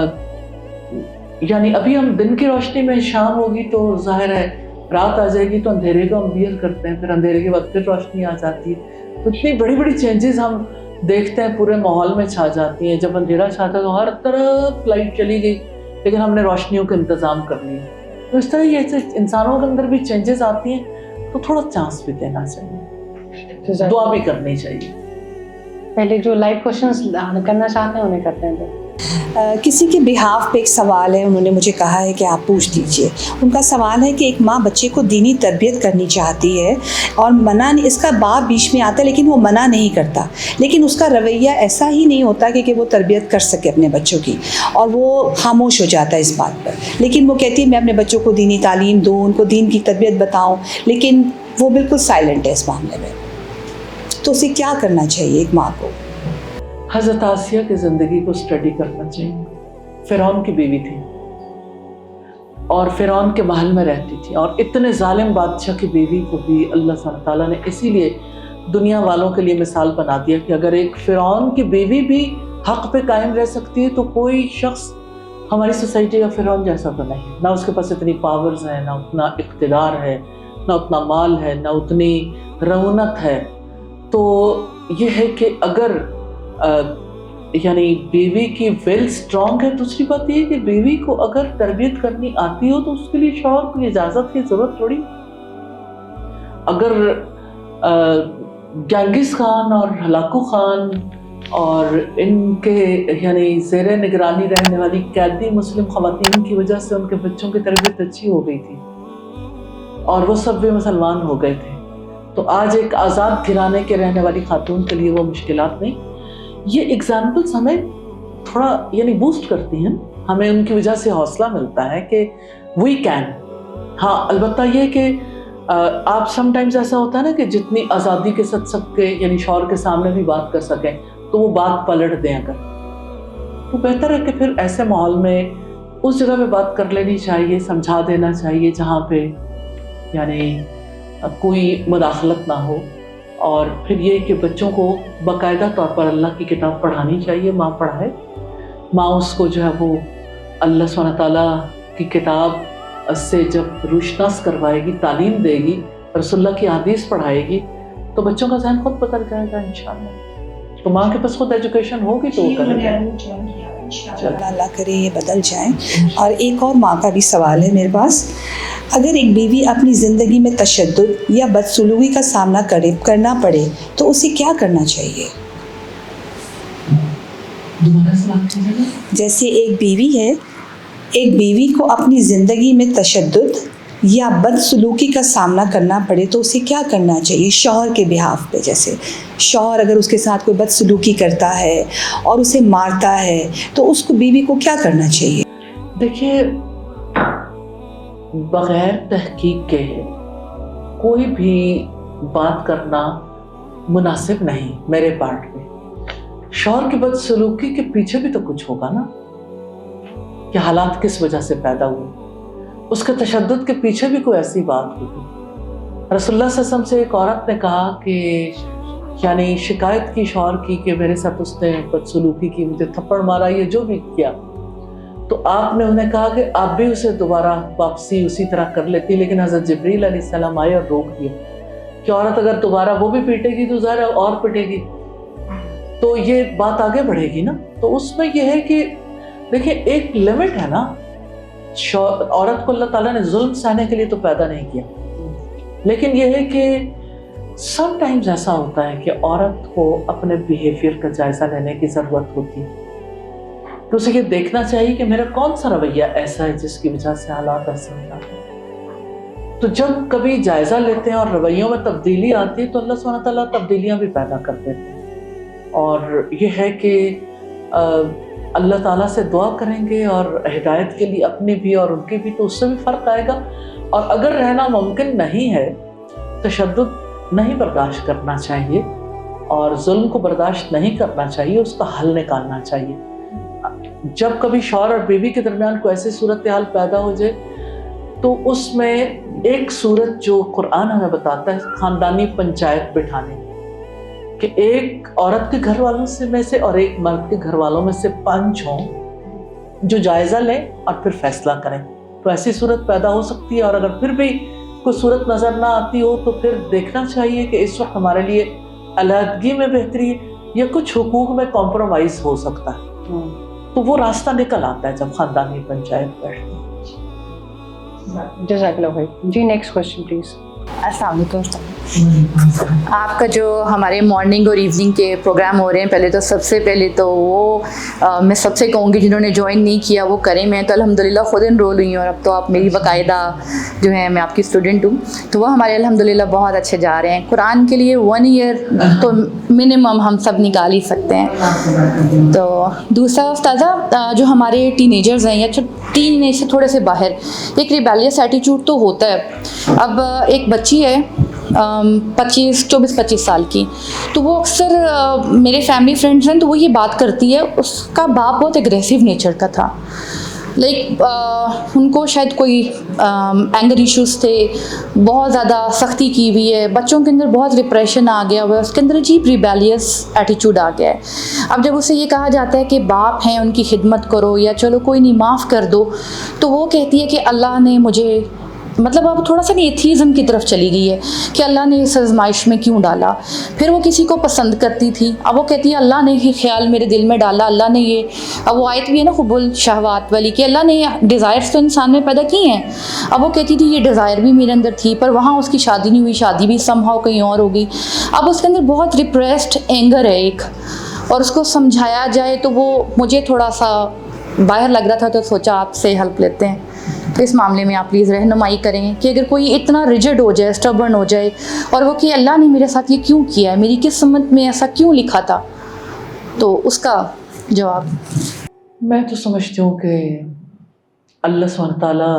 یعنی ابھی ہم دن کی روشنی میں شام ہوگی تو ظاہر ہے رات آ جائے گی تو اندھیرے کو ہم بیئر کرتے ہیں، پھر اندھیرے کے بعد پھر روشنی آ جاتی ہے. تو اتنی بڑی بڑی چینجز ہم دیکھتے ہیں پورے ماحول میں چھا جاتی ہیں. جب اندھیرا چھاتا ہے تو ہر طرف لائٹ چلی گئی لیکن ہم نے روشنیوں کا انتظام کر لیا. تو اس طرح یہ انسانوں کے اندر بھی چینجز آتی ہیں تو تھوڑا چانس بھی دینا چاہیے، دعا بھی کرنی چاہیے. پہلے جو لائیو کوشچنس کرنا چاہتے ہیں انہیں کرتے ہیں. کسی کے بہاف پہ ایک سوال ہے، انہوں نے مجھے کہا ہے کہ آپ پوچھ دیجئے. ان کا سوال ہے کہ ایک ماں بچے کو دینی تربیت کرنی چاہتی ہے اور منع نہیں، اس کا باپ بیچ میں آتا ہے لیکن وہ منع نہیں کرتا، لیکن اس کا رویہ ایسا ہی نہیں ہوتا کہ وہ تربیت کر سکے اپنے بچوں کی، اور وہ خاموش ہو جاتا ہے اس بات پر. لیکن وہ کہتی ہے میں اپنے بچوں کو دینی تعلیم دوں، ان کو دین کی تربیت بتاؤں، لیکن وہ بالکل سائلنٹ ہے اس معاملے میں. تو اسے کیا کرنا چاہیے ایک ماں کو؟ حضرت آسیہ کی زندگی کو اسٹڈی کرنا چاہیے. فرعون کی بیوی تھی اور فرعون کے محل میں رہتی تھی، اور اتنے ظالم بادشاہ کی بیوی کو بھی اللہ سبحانہ تعالیٰ نے اسی لیے دنیا والوں کے لیے مثال بنا دیا کہ اگر ایک فرعون کی بیوی بھی حق پہ قائم رہ سکتی ہے تو کوئی شخص ہماری سوسائٹی کا فرعون جیسا تو نہیں. نہ اس کے پاس اتنی پاورز ہیں، نہ اتنا اقتدار ہے، نہ اتنا مال ہے، نہ اتنی رونق ہے. تو یہ ہے کہ اگر یعنی بیوی کی ویل اسٹرانگ ہے. دوسری بات یہ ہے کہ بیوی کو اگر تربیت کرنی آتی ہو تو اس کے لیے شوہر کو اجازت کی ضرورت تھوڑی. اگر گینگس خان اور ہلاکو خان اور ان کے یعنی زیر نگرانی رہنے والی قیدی مسلم خواتین کی وجہ سے ان کے بچوں کی تربیت اچھی ہو گئی تھی اور وہ سب بھی مسلمان ہو گئے تھے، تو آج ایک آزاد گھرانے کے رہنے والی خاتون کے لیے وہ مشکلات نہیں. یہ ایگزامپلس ہمیں تھوڑا یعنی بوسٹ کرتی ہیں، ہمیں ان کی وجہ سے حوصلہ ملتا ہے کہ وی کین. ہاں البتہ یہ کہ آپ سم ٹائمز ایسا ہوتا ہے نا کہ جتنی آزادی کے ساتھ سب کے یعنی شوہر کے سامنے بھی بات کر سکیں تو وہ بات پلٹ دیں اگر، تو بہتر ہے کہ پھر ایسے ماحول میں اس جگہ پہ بات کر لینی چاہیے، سمجھا دینا چاہیے جہاں پہ یعنی کوئی مداخلت نہ ہو. اور پھر یہ کہ بچوں کو باقاعدہ طور پر اللہ کی کتاب پڑھانی چاہیے. ماں پڑھائے، ماں اس کو جو ہے وہ اللہ سبحانہ تعالیٰ کی کتاب سے جب روشناس کروائے گی، تعلیم دے گی، رسول اللہ کی حدیث پڑھائے گی تو بچوں کا ذہن خود بدل جائے گا انشاءاللہ. تو ماں کے پاس خود ایجوکیشن ہوگی تو وہ کرے گا. اللہ کرے یہ بدل جائیں. اور ایک اور ماں کا بھی سوال ہے میرے پاس. اگر ایک بیوی اپنی زندگی میں تشدد یا بدسلوکی کا سامنا کرنا پڑے تو اسے کیا کرنا چاہیے؟ جیسے ایک بیوی ہے، ایک بیوی کو اپنی زندگی میں تشدد یا بدسلوکی کا سامنا کرنا پڑے تو اسے کیا کرنا چاہیے شوہر کے بہاف پہ؟ جیسے شوہر اگر اس کے ساتھ کوئی بدسلوکی کرتا ہے اور اسے مارتا ہے تو اس کو بیوی کو کیا کرنا چاہیے؟ دیکھیے، بغیر تحقیق کے کوئی بھی بات کرنا مناسب نہیں میرے پارٹ میں. شوہر کی بدسلوکی کے پیچھے بھی تو کچھ ہوگا نا، کہ حالات کس وجہ سے پیدا ہوئے، اس کے تشدد کے پیچھے بھی کوئی ایسی بات ہوگی. رسول اللہ صلی اللہ علیہ وسلم سے ایک عورت نے کہا کہ یعنی شکایت کی شوہر کی کہ میرے ساتھ اس نے بدسلوکی کی، مجھے تھپڑ مارا، یہ جو بھی کیا. تو آپ نے انہیں کہا کہ آپ بھی اسے دوبارہ واپسی اسی طرح کر لیتی، لیکن حضرت جبریل علیہ السلام آئے اور روک دیا کہ عورت اگر دوبارہ وہ بھی پیٹے گی تو ظاہر اور پیٹے گی، تو یہ بات آگے بڑھے گی نا. تو اس میں یہ ہے کہ دیکھیں ایک لمٹ ہے نا. عورت کو اللہ تعالیٰ نے ظلم سہنے کے لیے تو پیدا نہیں کیا، لیکن یہ ہے کہ سم ٹائمز ایسا ہوتا ہے کہ عورت کو اپنے بیہیویئر کا جائزہ لینے کی ضرورت ہوتی ہے. تو اسے یہ دیکھنا چاہیے کہ میرا کون سا رویہ ایسا ہے جس کی وجہ سے حالات ایسے ہو جاتے ہیں. تو جب کبھی جائزہ لیتے ہیں اور رویوں میں تبدیلی آتی ہے تو اللہ سبحانہ تعالیٰ تبدیلیاں بھی پیدا کر دیتے ہیں. اور یہ ہے کہ اللہ تعالیٰ سے دعا کریں گے اور ہدایت کے لیے اپنی بھی اور ان کی بھی، تو اس سے بھی فرق آئے گا. اور اگر رہنا ممکن نہیں ہے، تشدد نہیں برداشت کرنا چاہیے اور ظلم کو برداشت نہیں کرنا چاہیے، اس کا حل نکالنا چاہیے. جب کبھی شوہر اور بیوی کے درمیان کوئی ایسی صورتحال پیدا ہو جائے تو اس میں ایک صورت جو قرآن ہمیں بتاتا ہے خاندانی پنچایت بٹھانے کی، کہ ایک عورت کے گھر والوں میں سے اور ایک مرد کے گھر والوں میں سے 5 ہوں جو جائزہ لیں اور پھر فیصلہ کریں. تو ایسی صورت پیدا ہو سکتی ہے. اور اگر پھر بھی کوئی صورت نظر نہ آتی ہو تو پھر دیکھنا چاہیے کہ اس وقت ہمارے لیے علیحدگی میں بہتری ہے یا کچھ حقوق میں کمپرومائز ہو سکتا ہے. تو وہ راستہ نکل آتا ہے جب خاندانی پنچایت بیٹھتی ہے. جزاک اللہ خیر. جی نیکسٹ کوشچن پلیز. السلام علیکم. آپ کا جو ہمارے مارننگ اور ایوننگ کے پروگرام ہو رہے ہیں، پہلے تو سب سے پہلے تو وہ میں سب سے کہوں گی جنہوں نے جوائن نہیں کیا وہ کریں. میں تو الحمدللہ خود انرول ہوئی ہوں اور اب تو آپ میری باقاعدہ جو ہے میں آپ کی اسٹوڈنٹ ہوں، تو وہ ہمارے الحمدللہ بہت اچھے جا رہے ہیں. قرآن کے لیے 1 ایئر تو منیمم ہم سب نکال ہی سکتے ہیں. تو دوسرا استاذہ، جو ہمارے ٹین ایجرز ہیں یا ٹین ایج سے تھوڑے سے باہر، ایک ریبیلیس ایٹیچیوڈ تو ہوتا ہے. اب ایک بچی ہے 24-25 سال کی، تو وہ اکثر میرے فیملی فرینڈز ہیں تو وہ یہ بات کرتی ہے، اس کا باپ بہت اگریسو نیچر کا تھا. لائک ان کو شاید کوئی اینگر ایشوز تھے، بہت زیادہ سختی کی ہوئی ہے، بچوں کے اندر بہت ڈپریشن آ گیا ہوا ہے، اس کے اندر عجیب ریبیلیس ایٹیچیوڈ آ گیا ہے. اب جب اسے یہ کہا جاتا ہے کہ باپ ہیں ان کی خدمت کرو یا چلو کوئی نہیں معاف کر دو، تو وہ کہتی ہے کہ اللہ نے مجھے मतलब अब थोड़ा सा एथीज़म की तरफ चली गई है कि अल्लाह ने इस आजमाइश में क्यों डाला। फिर वो किसी को पसंद करती थी, अब वो कहती है अल्लाह ने ये ख्याल मेरे दिल में डाला, अल्लाह ने ये, अब वो आयत भी है ना हुब्बुल शहवात वाली कि अल्लाह ने डिज़ायर्स तो इंसान में पैदा की हैं। अब वो कहती थी ये डिज़ायर भी मेरे अंदर थी, पर वहाँ उसकी शादी नहीं हुई, शादी भी समहाउ कहीं और हो गई। अब उसके अंदर बहुत रिप्रेस्ड एंगर है एक, और उसको समझाया जाए तो वो मुझे थोड़ा सा बाहर लग रहा था, तो सोचा आपसे हेल्प लेते हैं। तो इस मामले में आप प्लीज़ रहनुमाई करें कि अगर कोई इतना रिजिड हो जाए, स्टबर्न हो जाए, और वो कि अल्लाह ने मेरे साथ ये क्यों किया है, मेरी किस्मत में ऐसा क्यों लिखा था, तो उसका जवाब। मैं तो समझती हूँ कि अल्लाह सुब्हानहू तआला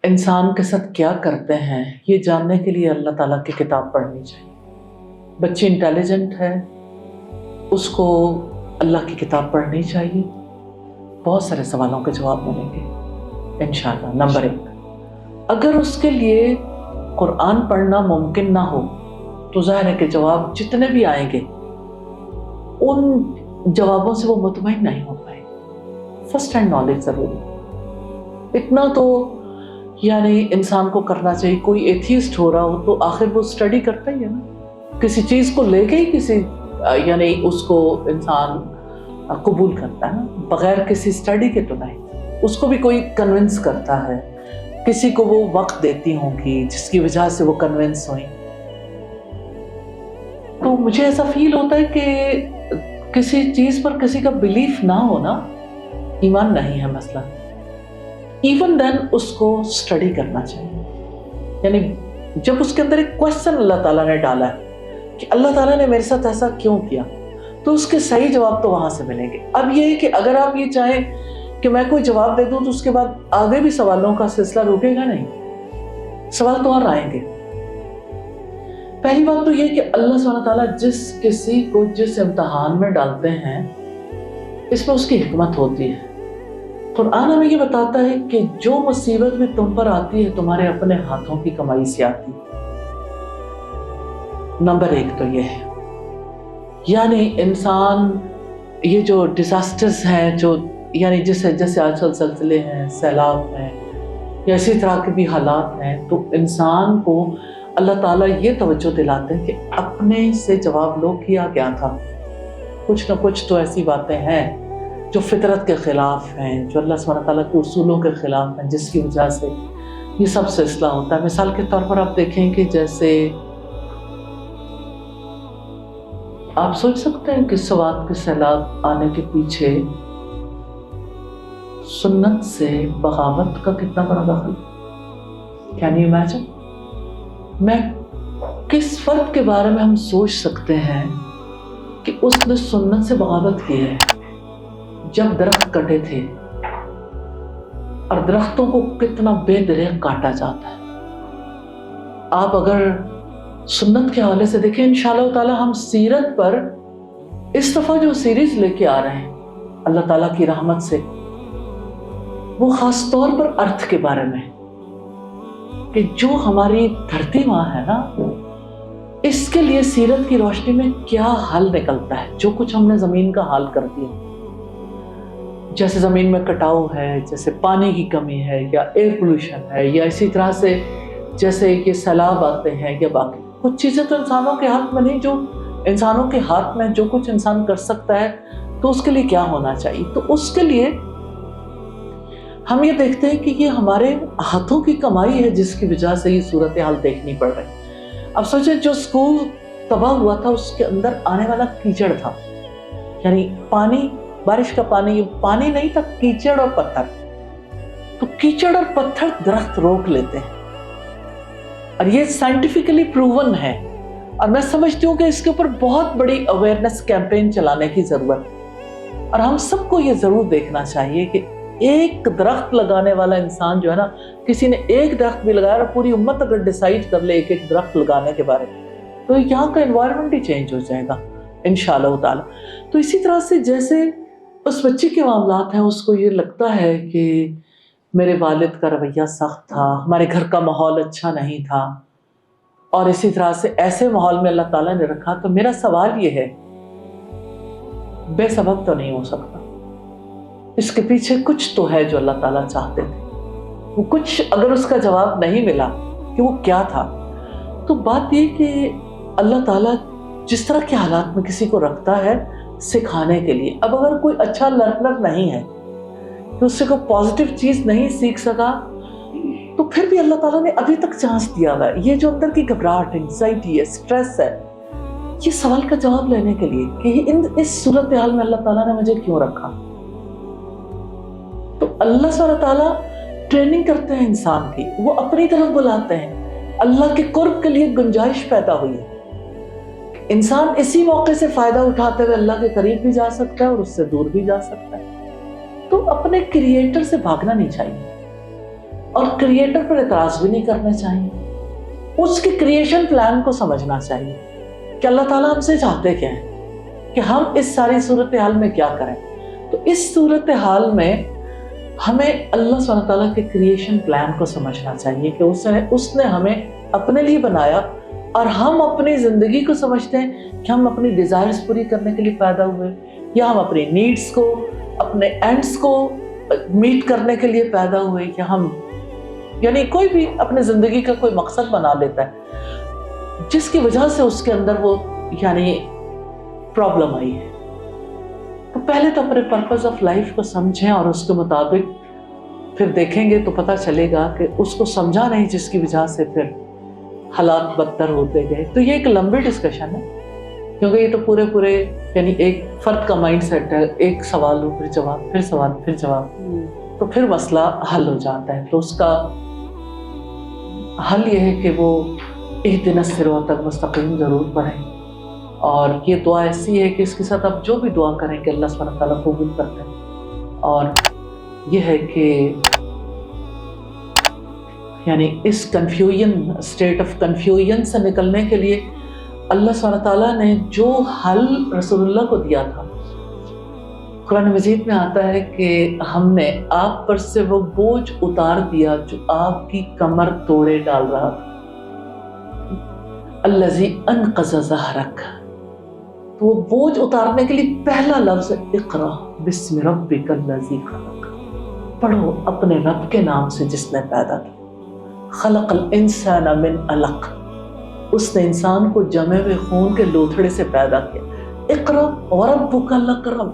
इंसान के साथ क्या करते हैं ये जानने के लिए अल्लाह ताला की किताब पढ़नी चाहिए। बच्ची इंटेलिजेंट है, उसको अल्लाह की किताब पढ़नी चाहिए, बहुत सारे सवालों के जवाब मिलेंगे इंशाअल्लाह। नंबर 1, अगर उसके लिए कुरान पढ़ना मुमकिन ना हो तो ज़ाहिर है कि जवाब जितने भी आएंगे उन जवाबों से वो मुतमईन नहीं हो पाएगी। फर्स्ट हैंड नॉलेज ज़रूरी, इतना तो यानी इंसान को करना चाहिए। कोई एथीस्ट हो रहा हो तो आखिर वो स्टडी करता ही है ना, किसी चीज़ को लेके ही किसी यानी उसको इंसान कबूल करता है ना, बगैर किसी स्टडी के तो नहीं। उसको भी कोई कन्विंस करता है, किसी को वो वक्त देती होंगी जिसकी वजह से वो कन्विंस हुई। तो मुझे ऐसा फील होता है कि किसी चीज़ पर किसी का बिलीफ ना होना ईमान नहीं है मसला। इवन देन उसको स्टडी करना चाहिए। यानी जब उसके अंदर एक क्वेश्चन अल्लाह ताला ने डाला है कि अल्लाह ताला ने मेरे साथ ऐसा क्यों किया, तो उसके सही जवाब तो वहाँ से मिलेंगे। अब ये है कि अगर आप ये चाहें कि मैं कोई जवाब दे दूँ तो उसके बाद आगे भी सवालों का सिलसिला रुकेगा नहीं, सवाल तो और आएंगे। पहली बात तो ये कि अल्लाह सुब्हानहू तआला जिस किसी को जिस इम्तिहान में डालते हैं इसमें उसकी हिकमत होती है। कुरान हमें ये बताता है कि जो मुसीबत भी तुम पर आती है तुम्हारे अपने हाथों की कमाई से आती है। नंबर 1 तो ये है, यानी इंसान ये जो डिजास्टर्स हैं, जो यानी जैसे आजकल ज़लज़ले हैं, सैलाब हैं या इसी तरह के भी हालात हैं, तो इंसान को अल्लाह ताला ये तवज्जो दिलाते हैं कि अपने से जवाब लो किया क्या था। कुछ ना कुछ तो ऐसी बातें हैं जो फितरत के ख़िलाफ़ हैं, जो अल्लाह सुब्हानहू तआला के उसूलों के ख़िलाफ़ हैं, जिसकी वजह से ये सब सिलसिला होता है। मिसाल के तौर पर आप देखें कि जैसे आप सोच सकते हैं कि सवात के सैलाब आने के पीछे सुन्नत से बगावत का कितना बड़ा दखल। Can you imagine? मैं किस फर्क के बारे में हम सोच सकते हैं कि उसने सुन्नत से बगावत की है। जब दरख्त कटे थे और दरख्तों को कितना बेदरिग काटा जाता है। आप अगर सुन्नत के हवाले से देखें, इंशाअल्लाह ताला हम सीरत पर इस दफ़ा जो सीरीज लेके आ रहे हैं अल्लाह ताला की रहमत से, वो ख़ास तौर पर अर्थ के बारे में कि जो हमारी धरती माँ है ना, इसके लिए सीरत की रोशनी में क्या हल निकलता है। जो कुछ हमने ज़मीन का हाल कर दिया, जैसे ज़मीन में कटाव है, जैसे पानी की कमी है, या एयर पोल्यूशन है, या इसी तरह से जैसे ये सैलाब आते हैं, या बाकी कुछ चीज़ें तो इंसानों के हाथ में नहीं। जो इंसानों के हाथ में जो कुछ इंसान कर सकता है तो उसके लिए क्या होना चाहिए। तो उसके लिए हम ये देखते हैं कि ये हमारे हाथों की कमाई है जिसकी वजह से ये सूरत हाल देखनी पड़ रही है। अब सोचें, जो स्कूल तबाह हुआ था उसके अंदर आने वाला कीचड़ था, यानी पानी, बारिश का पानी, ये पानी नहीं था, कीचड़ और पत्थर। तो कीचड़ और पत्थर दरख्त रोक लेते हैं और ये साइंटिफिकली प्रूवन है। और मैं समझती हूँ कि इसके ऊपर बहुत बड़ी अवेयरनेस कैंपेन चलाने की ज़रूरत है। और हम सबको ये ज़रूर देखना चाहिए कि एक दरख्त लगाने वाला इंसान जो है ना, किसी ने एक दरख्त भी लगाया और पूरी उम्मत अगर डिसाइड कर ले एक एक दरख्त लगाने के बारे में, तो यहाँ का एनवायरनमेंट ही चेंज हो जाएगा इंशाअल्लाह ताला। तो इसी तरह से जैसे उस बच्चे के मामलात हैं, उसको ये लगता है कि मेरे वालिद का रवैया सख्त था, हमारे घर का माहौल अच्छा नहीं था, और इसी तरह से ऐसे माहौल में अल्लाह ताला ने रखा। तो मेरा सवाल ये है, बेसबब तो नहीं हो सकता, इसके पीछे कुछ तो है जो अल्लाह ताला चाहते थे। وہ کچھ اگر اس کا جواب نہیں ملا کہ وہ کیا تھا، تو بات یہ کہ اللہ تعالیٰ جس طرح کے حالات میں کسی کو رکھتا ہے سکھانے کے لیے. اب اگر کوئی اچھا لرنر نہیں ہے کہ اس سے کوئی پازیٹیو چیز نہیں سیکھ سکا، تو پھر بھی اللہ تعالیٰ نے ابھی تک چانس دیا ہوا ہے. یہ جو اندر کی گھبراہٹ ہے، انگزائٹی ہے، اسٹریس ہے، یہ سوال کا جواب لینے کے لیے کہ اس صورتحال میں اللہ تعالیٰ نے مجھے کیوں رکھا. تو اللہ سبحانہ تعالیٰ ٹریننگ کرتے ہیں انسان کی، وہ اپنی طرف بلاتے ہیں. اللہ کے قرب کے لیے گنجائش پیدا ہوئی ہے. انسان اسی موقع سے فائدہ اٹھاتے ہوئے اللہ کے قریب بھی جا سکتا ہے اور اس سے دور بھی جا سکتا ہے. تو اپنے کریٹر سے بھاگنا نہیں چاہیے اور کریٹر پر اعتراض بھی نہیں کرنا چاہیے. اس کے کریشن پلان کو سمجھنا چاہیے کہ اللہ تعالیٰ ہم سے چاہتے کیا ہے، کہ ہم اس ساری صورتحال میں کیا کریں. تو اس صورتحال میں ہمیں اللہ سبحانہ تعالیٰ کے کریشن پلان کو سمجھنا چاہیے کہ اس نے ہمیں اپنے لیے بنایا، اور ہم اپنی زندگی کو سمجھتے ہیں کہ ہم اپنی ڈیزائرز پوری کرنے کے لیے پیدا ہوئے، یا ہم اپنی نیڈز کو، اپنے اینڈز کو میٹ کرنے کے لیے پیدا ہوئے، کہ ہم یعنی کوئی بھی اپنے زندگی کا کوئی مقصد بنا لیتا ہے جس کی وجہ سے اس کے اندر وہ یعنی پرابلم آئی ہے. تو پہلے تو اپنے پرپز آف لائف کو سمجھیں اور اس کے مطابق پھر دیکھیں گے تو پتہ چلے گا کہ اس کو سمجھا نہیں، جس کی وجہ سے پھر حالات بدتر ہوتے گئے. تو یہ ایک لمبی ڈسکشن ہے، کیونکہ یہ تو پورے یعنی ایک فرد کا مائنڈ سیٹ ہے، ایک سوال ہو پھر جواب، پھر سوال پھر جواب، تو پھر مسئلہ حل ہو جاتا ہے. تو اس کا حل یہ ہے کہ وہ اہدنا الصراط المستقیم ضرور پڑھیں. اور یہ دعا ایسی ہے کہ اس کے ساتھ آپ جو بھی دعا کریں کہ اللہ سبحانہ تعالیٰ قبول کرتے ہیں. اور یہ ہے کہ یعنی اس کنفیوژن، اسٹیٹ آف کنفیوژن سے نکلنے کے لیے اللہ سبحانہ تعالیٰ نے جو حل رسول اللہ کو دیا تھا، قرآن مجید میں آتا ہے کہ ہم نے آپ پر سے وہ بوجھ اتار دیا جو آپ کی کمر توڑے ڈال رہا تھا. الذی انقض ظہرک. تو وہ بوجھ اتارنے کے لیے پہلا لفظ اقرا بسم ربک الذی خلق. پڑھو اپنے رب کے نام سے جس نے پیدا کیا. خلق الانسان من علق. اس نے انسان کو جمے ہوئے خون کے لوتھڑے سے پیدا کیا. اقرا وربک الاکرم.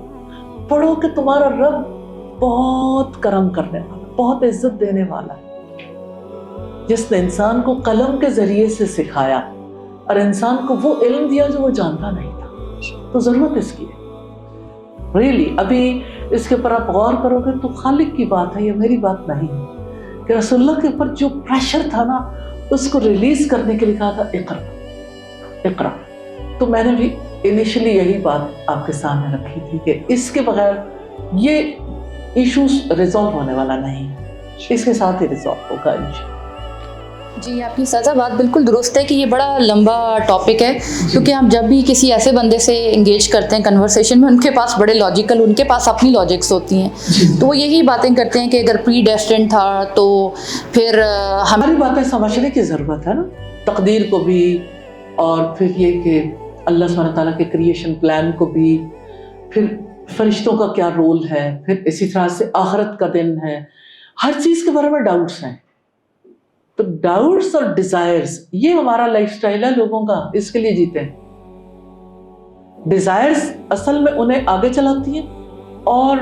پڑھو کہ تمہارا رب بہت کرم کرنے والا، بہت عزت دینے والا ہے، جس نے انسان کو قلم کے ذریعے سے سکھایا اور انسان کو وہ علم دیا جو وہ جانتا نہیں تھا. تو ضرورت اس کی ہے ریلی. ابھی اس کے اوپر آپ غور کرو گے تو خالق کی بات ہے، یہ میری بات نہیں ہے، کہ رسول اللہ کے اوپر جو پریشر تھا نا، اس کو ریلیز کرنے کے لیے کہا تھا اقرا اقرا. تو میں نے بھی انیشلی یہی بات آپ کے سامنے رکھی تھی کہ اس کے بغیر یہ ایشوز ریزالو ہونے والا نہیں ہے، اس کے ساتھ ہی ریزالو ہوگا انشاءاللہ. جی آپ کی سازا بات بالکل درست ہے کہ یہ بڑا لمبا ٹاپک ہے، کیونکہ ہم جب بھی کسی ایسے بندے سے انگیج کرتے ہیں کنورسیشن میں، ان کے پاس بڑے لاجیکل، ان کے پاس اپنی لاجکس ہوتی ہیں، تو وہ یہی باتیں کرتے ہیں کہ اگر پری ڈیسٹینڈ تھا تو پھر ہماری باتیں سمجھنے کی ضرورت ہے نا، تقدیر کو بھی، اور پھر یہ کہ اللہ سبحانہ تعالیٰ کے کریشن پلان کو بھی، پھر فرشتوں کا کیا رول ہے، پھر اسی طرح سے آخرت کا دن ہے، ہر چیز کے بارے میں ڈاؤٹس ہیں. تو ڈاؤٹس اور ڈیزائرز یہ ہمارا لائف سٹائل ہے لوگوں کا، اس کے لیے جیتے ہیں. ڈیزائرز اصل میں انہیں آگے چلاتی ہیں، اور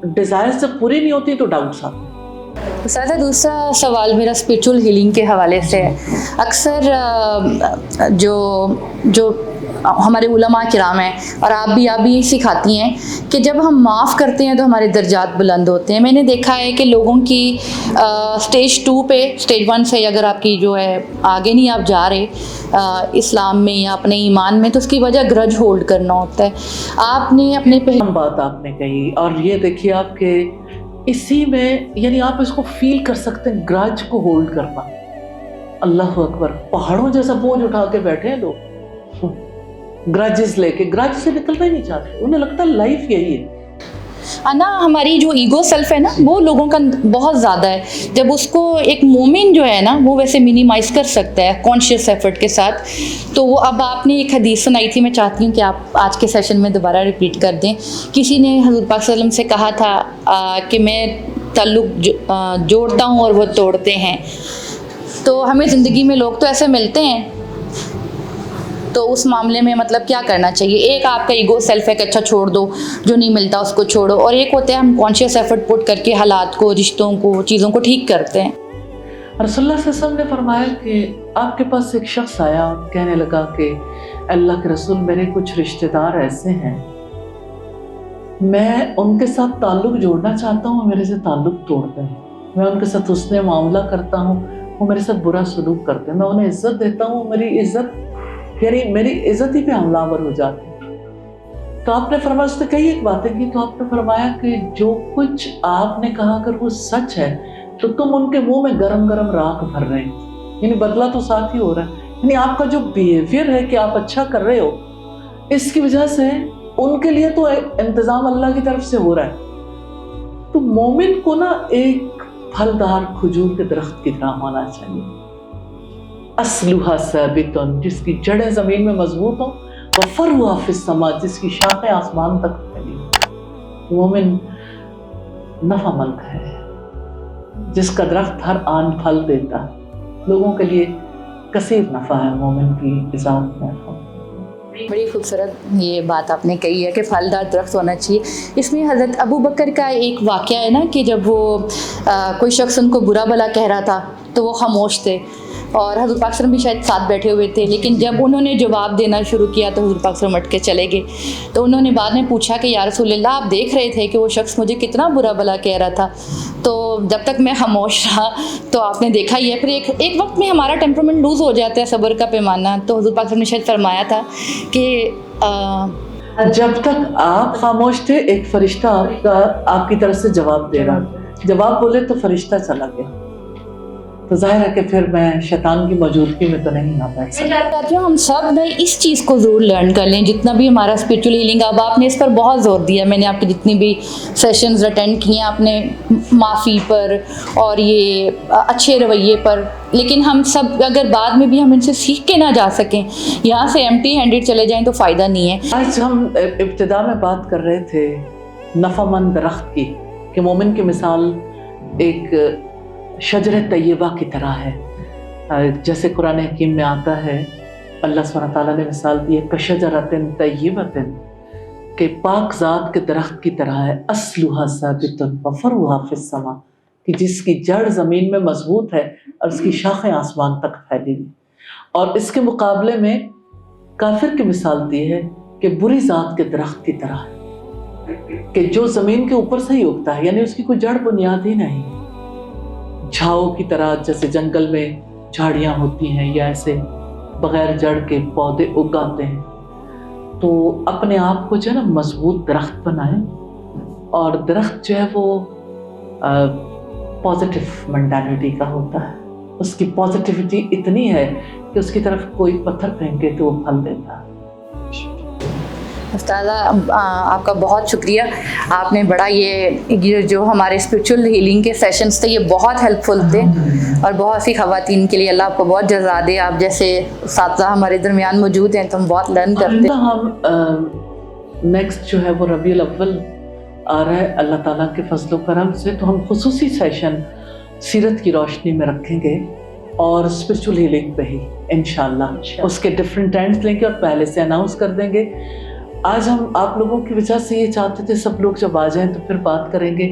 ڈیزائرز جب پوری نہیں ہوتی تو ڈاؤٹس آتے ہیں. سادہ دوسرا سوال میرا اسپریچول ہیلنگ کے حوالے سے ہے. اکثر جو ہمارے علماء کرام ہیں اور آپ بھی سکھاتی ہیں کہ جب ہم معاف کرتے ہیں تو ہمارے درجات بلند ہوتے ہیں. میں نے دیکھا ہے کہ لوگوں کی سٹیج 2 پہ، سٹیج 1 سے اگر آپ کی جو ہے آگے نہیں آپ جا رہے اسلام میں یا اپنے ایمان میں، تو اس کی وجہ گرج ہولڈ کرنا ہوتا ہے. آپ نے اپنے بات آپ نے کہی، اور یہ دیکھیے آپ کے اسی میں یعنی آپ اس کو فیل کر سکتے ہیں، گرج کو ہولڈ کرنا. اللہ اکبر، پہاڑوں جیسا بوجھ اٹھا کے بیٹھے ہیں لوگ گرجز لے کے، گرج سے نکلنا ہی نہیں چاہتے. انہیں لگتا ہے لائف یہی ہے نا. ہماری جو ایگو سیلف ہے نا، وہ لوگوں کا بہت زیادہ ہے. جب اس کو ایک مومن جو ہے نا وہ ویسے منیمائز کر سکتا ہے کانشیس ایفرٹ کے ساتھ. تو وہ اب آپ نے ایک حدیث سنائی تھی، میں چاہتی ہوں کہ آپ آج کے سیشن میں دوبارہ ریپیٹ کر دیں. کسی نے حضور پاک صلی اللہ علیہ وسلم سے کہا تھا کہ میں ताल्लुक़ जोड़ता हूँ और वो तोड़ते हैं। तो हमें ज़िंदगी में लोग तो ऐसे मिलते हैं, तो उस मामले में मतलब क्या करना चाहिए? एक आपका ईगो सेल्फ है कि अच्छा छोड़ दो, जो नहीं मिलता उसको छोड़ो, और एक होता है हम कॉन्शियस एफर्ट पुट करके हालात को, रिश्तों को, चीज़ों को ठीक करते हैं। रसूलुल्लाह सल्लल्लाहु अलैहि वसल्लम ने फरमाया कि आपके पास एक शख्स आया और कहने लगा कि अल्लाह के रसूल, मेरे कुछ रिश्तेदार ऐसे हैं, मैं उनके साथ ताल्लुक़ जोड़ना चाहता हूँ, मेरे से ताल्लुक़ तोड़ते हैं। मैं उनके साथ हुस्न मामला करता हूँ, वो मेरे साथ बुरा सलूक करते हैं। मैं उन्हें इज़्ज़त देता हूँ, मेरी इज़्ज़त यानी मेरी इज़्ज़त ही पे हमलावर हो जाते हैं। तो आपने फरमाया, उसने कई एक बातें की, तो आपने फरमाया कि जो कुछ आपने कहा अगर वो सच है तो तुम उनके मुंह में गरम गरम राख भर रहे हो, यानी बदला तो साथ ही हो रहा है। यानी आपका जो बिहेवियर है कि आप अच्छा कर रहे हो, इसकी वजह से उनके लिए तो इंतज़ाम अल्लाह की तरफ से हो रहा है। तो मोमिन को ना एक फलदार खजूर के दरख्त की तरह होना चाहिए, अस्लुहा साबितुन, जिसकी जड़ें ज़मीन में मजबूत हों, व फरुहा फिस समा, जिसकी शाखें आसमान तक फैली। मोमिन नफ़ामंद है, जिसका दरख्त हर आन फल देता है, लोगों के लिए कसीर नफ़ा है मोमिन की इजाज़त में। बड़ी खूबसूरत ये बात आपने कही है कि फलदार दरख्त होना चाहिए। इसमें हज़रत अबू बकर का एक वाक़या है ना कि जब वो कोई शख्स उनको बुरा भला कह रहा था तो वो खामोश थे, और हज़रत पाक सल्लल्लाहु अलैहि वसल्लम भी शायद साथ बैठे हुए थे, लेकिन जब उन्होंने जवाब देना शुरू किया तो हज़रत पाक सल्लल्लाहु अलैहि वसल्लम उठ के चले गए। तो उन्होंने बाद में पूछा कि या रसूलल्लाह, आप देख रहे थे कि वो शख्स मुझे कितना बुरा भला कह रहा था, तो जब तक मैं खामोश रहा तो आपने देखा ही है। फिर एक वक्त में हमारा टेम्परामेंट लूज़ हो जाता है, सब्र का पैमाना। तो हज़रत पाक सल्लल्लाहु अलैहि वसल्लम ने शायद फरमाया था कि जब तक आप खामोश थे, एक फरिश्ता आपकी तरफ से जवाब दे रहा, जवाब बोले तो फरिश्ता चला गया, तो जाहिर है कि फिर मैं शैतान की मौजूदगी में तो नहीं आ बैठ सकता। हम सब ने इस चीज़ को ज़रूर लर्न कर लें, जितना भी हमारा स्पिरिचुअल हीलिंग। अब आपने इस पर बहुत ज़ोर दिया, मैंने आपके जितनी भी सेशंस अटेंड किए आपने माफ़ी पर और ये अच्छे रवैये पर, लेकिन हम सब अगर बाद में भी हम इनसे सीख के ना जा सकें, यहाँ से एम्प्टी हैंडेड चले जाएं तो फ़ायदा नहीं है। आज हम इब्तिदा में बात कर रहे थे नफ़ामंद दरख्त की, कि मोमिन की मिसाल एक शजर तय्यबा की तरह है। जैसे कुरान हकीम में आता है, अल्लाह सुब्हानहू तआला ने मिसाल दी है कशजरतिन तय्यबतिन, के पाक ज़ात के दरख्त की तरह है, अस्लुहा साबितुन व फरुहा फिस समा, कि जिसकी जड़ ज़मीन में मजबूत है और उसकी शाखें आसमान तक फैली हुई। और इसके मुकाबले में काफिर की मिसाल दी है कि बुरी ज़ात के दरख्त की तरह है, कि जो ज़मीन के ऊपर से ही उगता है, यानी उसकी कोई जड़ बुनियाद ही नहीं, झाओ की तरह, जैसे जंगल में झाड़ियाँ होती हैं या ऐसे बगैर जड़ के पौधे उगाते हैं। तो अपने आप को जो है ना मजबूत दरख्त बनाएं, और दरख्त जो है वो पॉजिटिव मेंटालिटी का होता है, उसकी पॉजिटिविटी इतनी है कि उसकी तरफ कोई पत्थर फेंके तो वो फल देता है। उस्ताद आपका बहुत शुक्रिया, आपने बड़ा ये जो हमारे स्पिरिचुअल हीलिंग के सेशंस थे ये बहुत हेल्पफुल थे, और बहुत सी ख़वातीन के लिए अल्लाह आपको बहुत जज़ा दे। आप जैसे साथी हमारे दरमियान मौजूद हैं तो हम बहुत लर्न करते हैं। हम नेक्स्ट जो है वो रबीउल अव्वल आ रहा है अल्लाह ताला के फजल करम से, तो हम खुसूसी सेशन सीरत की रोशनी में रखेंगे और स्पिरिचुअल हीलिंग पे ही इंशाल्लाह उसके डिफरेंट एंड्स लेंगे और पहले से अनाउंस कर देंगे। आज हम आप लोगों की वजह से ये चाहते थे सब लोग जब आ जाएं तो फिर बात करेंगे,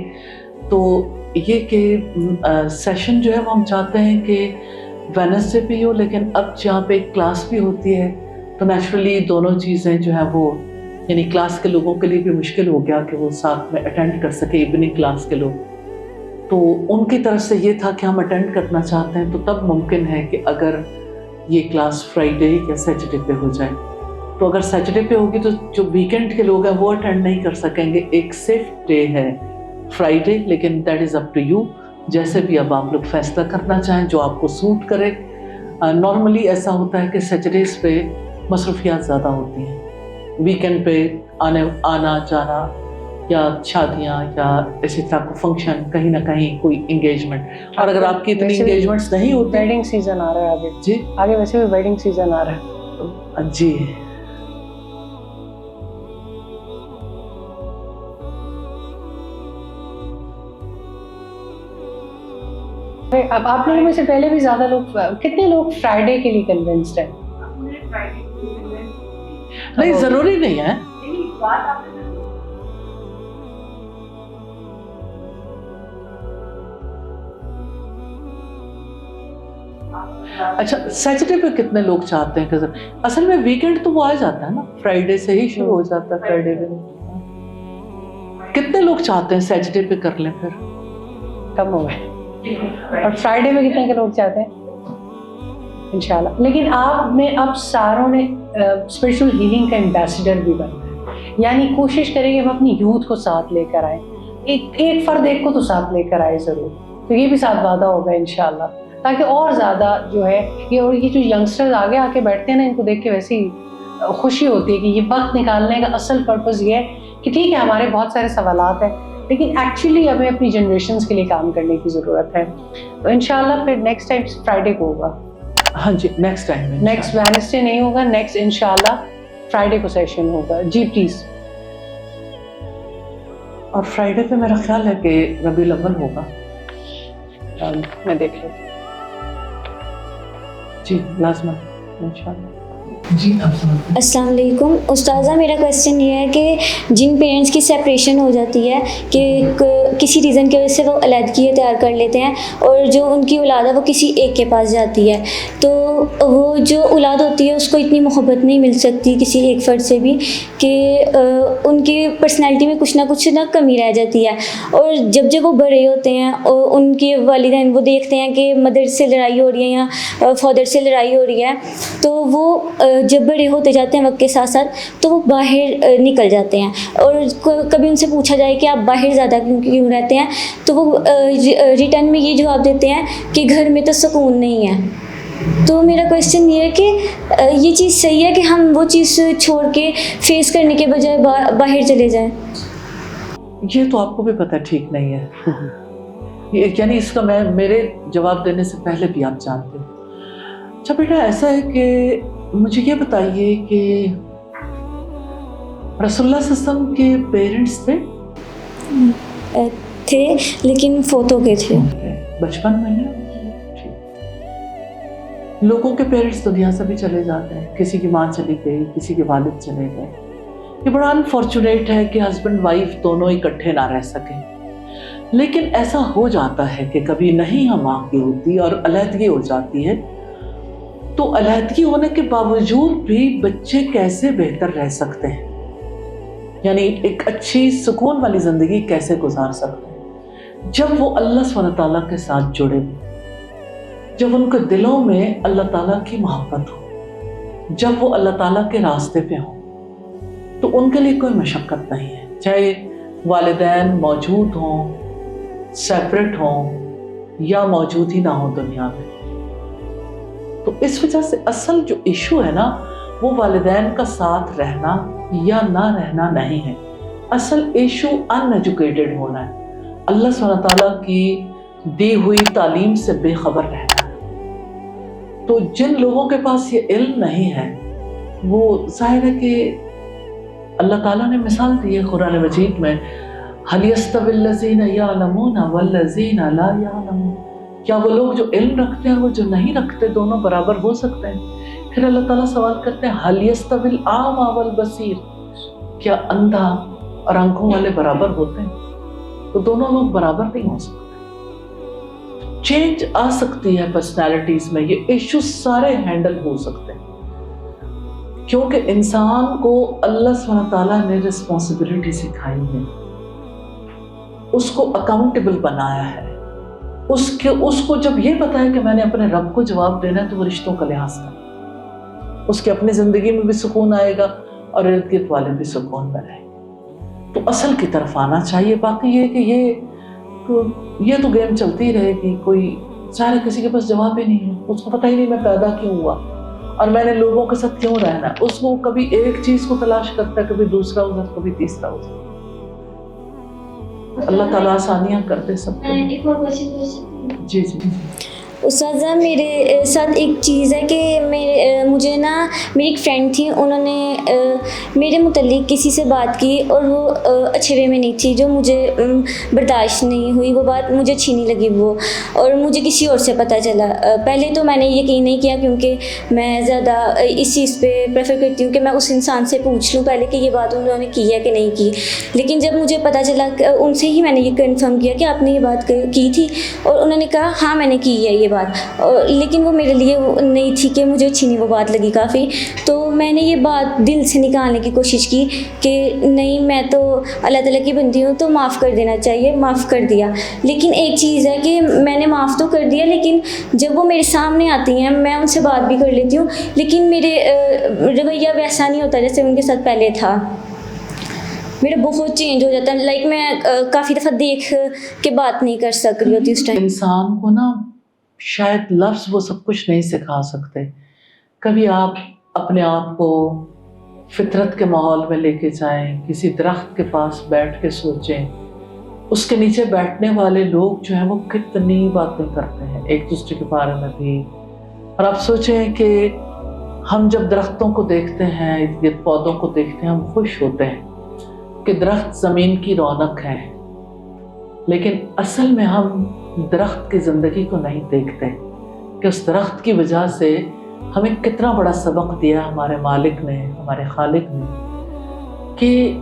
तो ये कि सेशन जो है वो हम चाहते हैं कि वेडनेसडे भी हो, लेकिन अब जहाँ पे एक क्लास भी होती है तो नेचुरली दोनों चीज़ें जो है वो, यानी क्लास के लोगों के लिए भी मुश्किल हो गया कि वो साथ में अटेंड कर सके, इवनिंग क्लास के लोग, तो उनकी तरफ से ये था कि हम अटेंड करना चाहते हैं, तो तब मुमकिन है कि अगर ये क्लास फ्राइडे या सैटरडे पे हो जाए। तो अगर सैटरडे पे होगी तो जो वीकेंड के लोग हैं वो अटेंड नहीं कर सकेंगे। एक सेफ डे है फ्राइडे, लेकिन that is up to you, जैसे भी अब आप लोग फैसला करना चाहें जो आपको सूट करे। नॉर्मली ऐसा होता है कि सैटरडेज़ पे मसरूफियात ज़्यादा होती हैं, वीकेंड पे आना जाना या शादियाँ या इसी तरह को फंक्शन, कहीं ना कहीं कोई इंगेजमेंट, और अगर आपकी इतनी इंगेजमेंट्स नहीं होती, वेडिंग सीजन आ रहा है आगे जी, आगे वैसे भी वेडिंग सीजन आ रहा है जी। اب آپ لوگوں میں سے پہلے بھی زیادہ لوگ, کتنے لوگ فرائیڈے کے لیے کنونسڈ ہیں؟ نہیں ضروری نہیں ہے. اچھا سیٹرڈے پہ کتنے لوگ چاہتے ہیں کہ اصل میں ویکینڈ تو وہ آ جاتا ہے نا, فرائیڈے سے ہی شروع ہو جاتا ہے فرائیڈے پہ. کتنے لوگ چاہتے ہیں سیٹرڈے پہ کر لیں پھر؟ کم ہو گئے. اور فرائیڈے میں کتنے کے لوگ چاہتے ہیں؟ انشاءاللہ. لیکن آپ میں اب ساروں نے اسپرچل ہیلنگ کا ایمبیسڈر بھی بننا ہے, یعنی کوشش کریں کہ ہم اپنی یوتھ کو ساتھ لے کر آئیں. ایک فرد ایک کو تو ساتھ لے کر آئے ضرور, تو یہ بھی ساتھ وعدہ ہوگا انشاءاللہ, تاکہ اور زیادہ جو ہے یہ جو ینگسٹرز آگے آ کے بیٹھتے ہیں نا, ان کو دیکھ کے ویسی خوشی ہوتی ہے کہ یہ وقت نکالنے کا اصل پرپز یہ ہے کہ ٹھیک ہے ہمارے بہت سارے سوالات ہیں, لیکن ایکچولی ہمیں اپنی جنریشنز کے لیے کام کرنے کی ضرورت ہے. تو انشاءاللہ پھر نیکسٹ ٹائم فرائیڈے کو ہوگا. ہاں جی نیکسٹ ٹائم, نیکسٹ وینسڈے نہیں ہوگا, نیکسٹ انشاءاللہ فرائیڈے کو سیشن ہوگا. جی پلیز. اور فرائیڈے پہ میرا خیال ہے کہ ربیع الاول ہوگا. میں دیکھ لیتی ہوں. جی لازمن انشاءاللہ. جی السلام علیکم استاذہ, میرا کویسچن یہ ہے کہ جن پیرنٹس کی سیپریشن ہو جاتی ہے کہ کسی ریزن کی وجہ سے وہ علیحدگی اختیار کر لیتے ہیں, اور جو ان کی اولاد ہے وہ کسی ایک کے پاس جاتی ہے, تو وہ جو اولاد ہوتی ہے اس کو اتنی محبت نہیں مل سکتی کسی ایک فرد سے بھی کہ ان کی پرسنالٹی میں کچھ نہ کمی رہ جاتی ہے. اور جب وہ بڑے ہوتے ہیں اور ان کے والدین وہ دیکھتے ہیں کہ مدر سے لڑائی ہو رہی ہے یا فادر سے لڑائی ہو رہی ہے, تو وہ جب بڑے ہوتے جاتے ہیں وقت کے ساتھ ساتھ تو وہ باہر نکل جاتے ہیں, اور کبھی ان سے پوچھا جائے کہ آپ باہر زیادہ کیوں رہتے ہیں, تو وہ ریٹرن میں یہ جواب دیتے ہیں کہ گھر میں تو سکون نہیں ہے. تو میرا کویسچن یہ ہے کہ یہ چیز صحیح ہے کہ ہم وہ چیز چھوڑ کے فیس کرنے کے بجائے باہر چلے جائیں؟ یہ تو آپ کو بھی پتہ ٹھیک نہیں ہے, یعنی اس کا میں میرے جواب دینے سے پہلے بھی آپ جانتے ہیں. اچھا بیٹا ایسا ہے کہ مجھے یہ بتائیے کہ رسول اللہ صلی اللہ علیہ وسلم کے پیرنٹس تھے لیکن فوت ہو گئے تھے بچپن میں. لوگوں کے پیرنٹس دنیا سے بھی چلے جاتے ہیں, کسی کی ماں چلی گئی, کسی کے والد چلے گئے. یہ بڑا انفارچونیٹ ہے کہ ہسبینڈ وائف دونوں اکٹھے نہ رہ سکیں, لیکن ایسا ہو جاتا ہے کہ کبھی نہیں ہم آنکھیں ہوتی اور علیحدگی ہو جاتی ہے. تو علیحدگی ہونے کے باوجود بھی بچے کیسے بہتر رہ سکتے ہیں, یعنی ایک اچھی سکون والی زندگی کیسے گزار سکتے ہیں جب وہ اللہ سبحانہ تعالیٰ کے ساتھ جڑے ہوئے, جب ان کے دلوں میں اللہ تعالیٰ کی محبت ہو, جب وہ اللہ تعالیٰ کے راستے پہ ہوں, تو ان کے لیے کوئی مشقت نہیں ہے, چاہے والدین موجود ہوں, سیپریٹ ہوں یا موجود ہی نہ ہوں دنیا میں. تو اس وجہ سے اصل جو ایشو ہے نا وہ والدین کا ساتھ رہنا یا نہ رہنا نہیں ہے, اصل ایشو ان ایجوکیٹڈ ہونا ہے, اللہ سبحانہ تعالیٰ کی دی ہوئی تعلیم سے بے خبر رہنا ہے. تو جن لوگوں کے پاس یہ علم نہیں ہے وہ ظاہر ہے کہ اللہ تعالیٰ نے مثال دی ہے قرآن مجید میں, هل يستوي الذين يعلمون والذين لا يعلمون, کیا وہ لوگ جو علم رکھتے ہیں وہ جو نہیں رکھتے دونوں برابر ہو سکتے ہیں؟ پھر اللہ تعالیٰ سوال کرتے ہیں هل يستوي الأعمى والبصير, کیا اندھا اور آنکھوں والے برابر ہوتے ہیں؟ تو دونوں لوگ برابر نہیں ہو سکتے. چینج آ سکتی ہے پرسنالٹیز میں, یہ ایشو سارے ہینڈل ہو سکتے ہیں کیونکہ انسان کو اللہ سبحانہ تعالیٰ نے رسپانسبلٹی سکھائی ہے, اس کو اکاؤنٹیبل بنایا ہے, اس کو جب یہ پتا ہے کہ میں نے اپنے رب کو جواب دینا ہے تو وہ رشتوں کا لحاظ کرے, اس کے اپنی زندگی میں بھی سکون آئے گا اور ارد گرد والے بھی سکون میں رہیں گے. تو اصل کی طرف آنا چاہیے. باقی یہ کہ یہ تو گیم چلتی رہے گی, کوئی چاہے کسی کے پاس جواب ہی نہیں ہے, اس کو پتہ ہی نہیں میں پیدا کیوں ہوا اور میں نے لوگوں کے ساتھ کیوں رہنا ہے. اس کو کبھی ایک چیز کو تلاش کرتا ہے, کبھی دوسرا ادھر, کبھی تیسرا ادھر. اللہ تعالیٰ آسانیاں کرتے سب کو. جی جی استاذہ میرے ساتھ ایک چیز ہے کہ مجھے نا میری ایک فرینڈ تھی, انہوں نے میرے متعلق کسی سے بات کی اور وہ اچھے وے میں نہیں تھی, جو مجھے برداشت نہیں ہوئی وہ بات, مجھے اچھی نہیں لگی وہ, اور مجھے کسی اور سے پتہ چلا. پہلے تو میں نے یقین نہیں کیا کیونکہ میں زیادہ اس چیز پہ پریفر کرتی ہوں کہ میں اس انسان سے پوچھ لوں پہلے کہ یہ بات انہوں نے کی ہے کہ نہیں کی. لیکن جب مجھے پتہ چلا ان سے ہی میں نے یہ کنفرم کیا کہ آپ نے یہ بات کی تھی, اور انہوں نے کہا ہاں میں نے کی ہے یہ بات, لیکن وہ میرے لیے نہیں تھی کہ مجھے اچھی نہیں وہ بات لگی کافی. تو میں نے یہ بات دل سے نکالنے کی کوشش کی کہ نہیں, میں تو اللہ تعالیٰ کی بندی ہوں تو معاف کر دینا چاہیے, معاف کر دیا. لیکن ایک چیز ہے کہ میں نے معاف تو کر دیا, لیکن جب وہ میرے سامنے آتی ہیں میں ان سے بات بھی کر لیتی ہوں, لیکن میرے رویہ ویسا نہیں ہوتا جیسے ان کے ساتھ پہلے تھا. میرا بہت چینج ہو جاتا ہے, لائک میں کافی دفعہ دیکھ کے بات نہیں کر سک رہی ہوتی اس ٹائم. انسان کو نا شاید لفظ وہ سب کچھ نہیں سکھا سکتے. کبھی آپ اپنے آپ کو فطرت کے ماحول میں لے کے جائیں, کسی درخت کے پاس بیٹھ کے سوچیں, اس کے نیچے بیٹھنے والے لوگ جو ہیں وہ کتنی باتیں کرتے ہیں ایک دوسرے کے بارے میں بھی. اور آپ سوچیں کہ ہم جب درختوں کو دیکھتے ہیں, ارد گرد پودوں کو دیکھتے ہیں, ہم خوش ہوتے ہیں کہ درخت زمین کی رونق ہے, لیکن اصل میں ہم درخت کی زندگی کو نہیں دیکھتے کہ اس درخت کی وجہ سے ہمیں کتنا بڑا سبق دیا ہمارے مالک نے, ہمارے خالق نے, کہ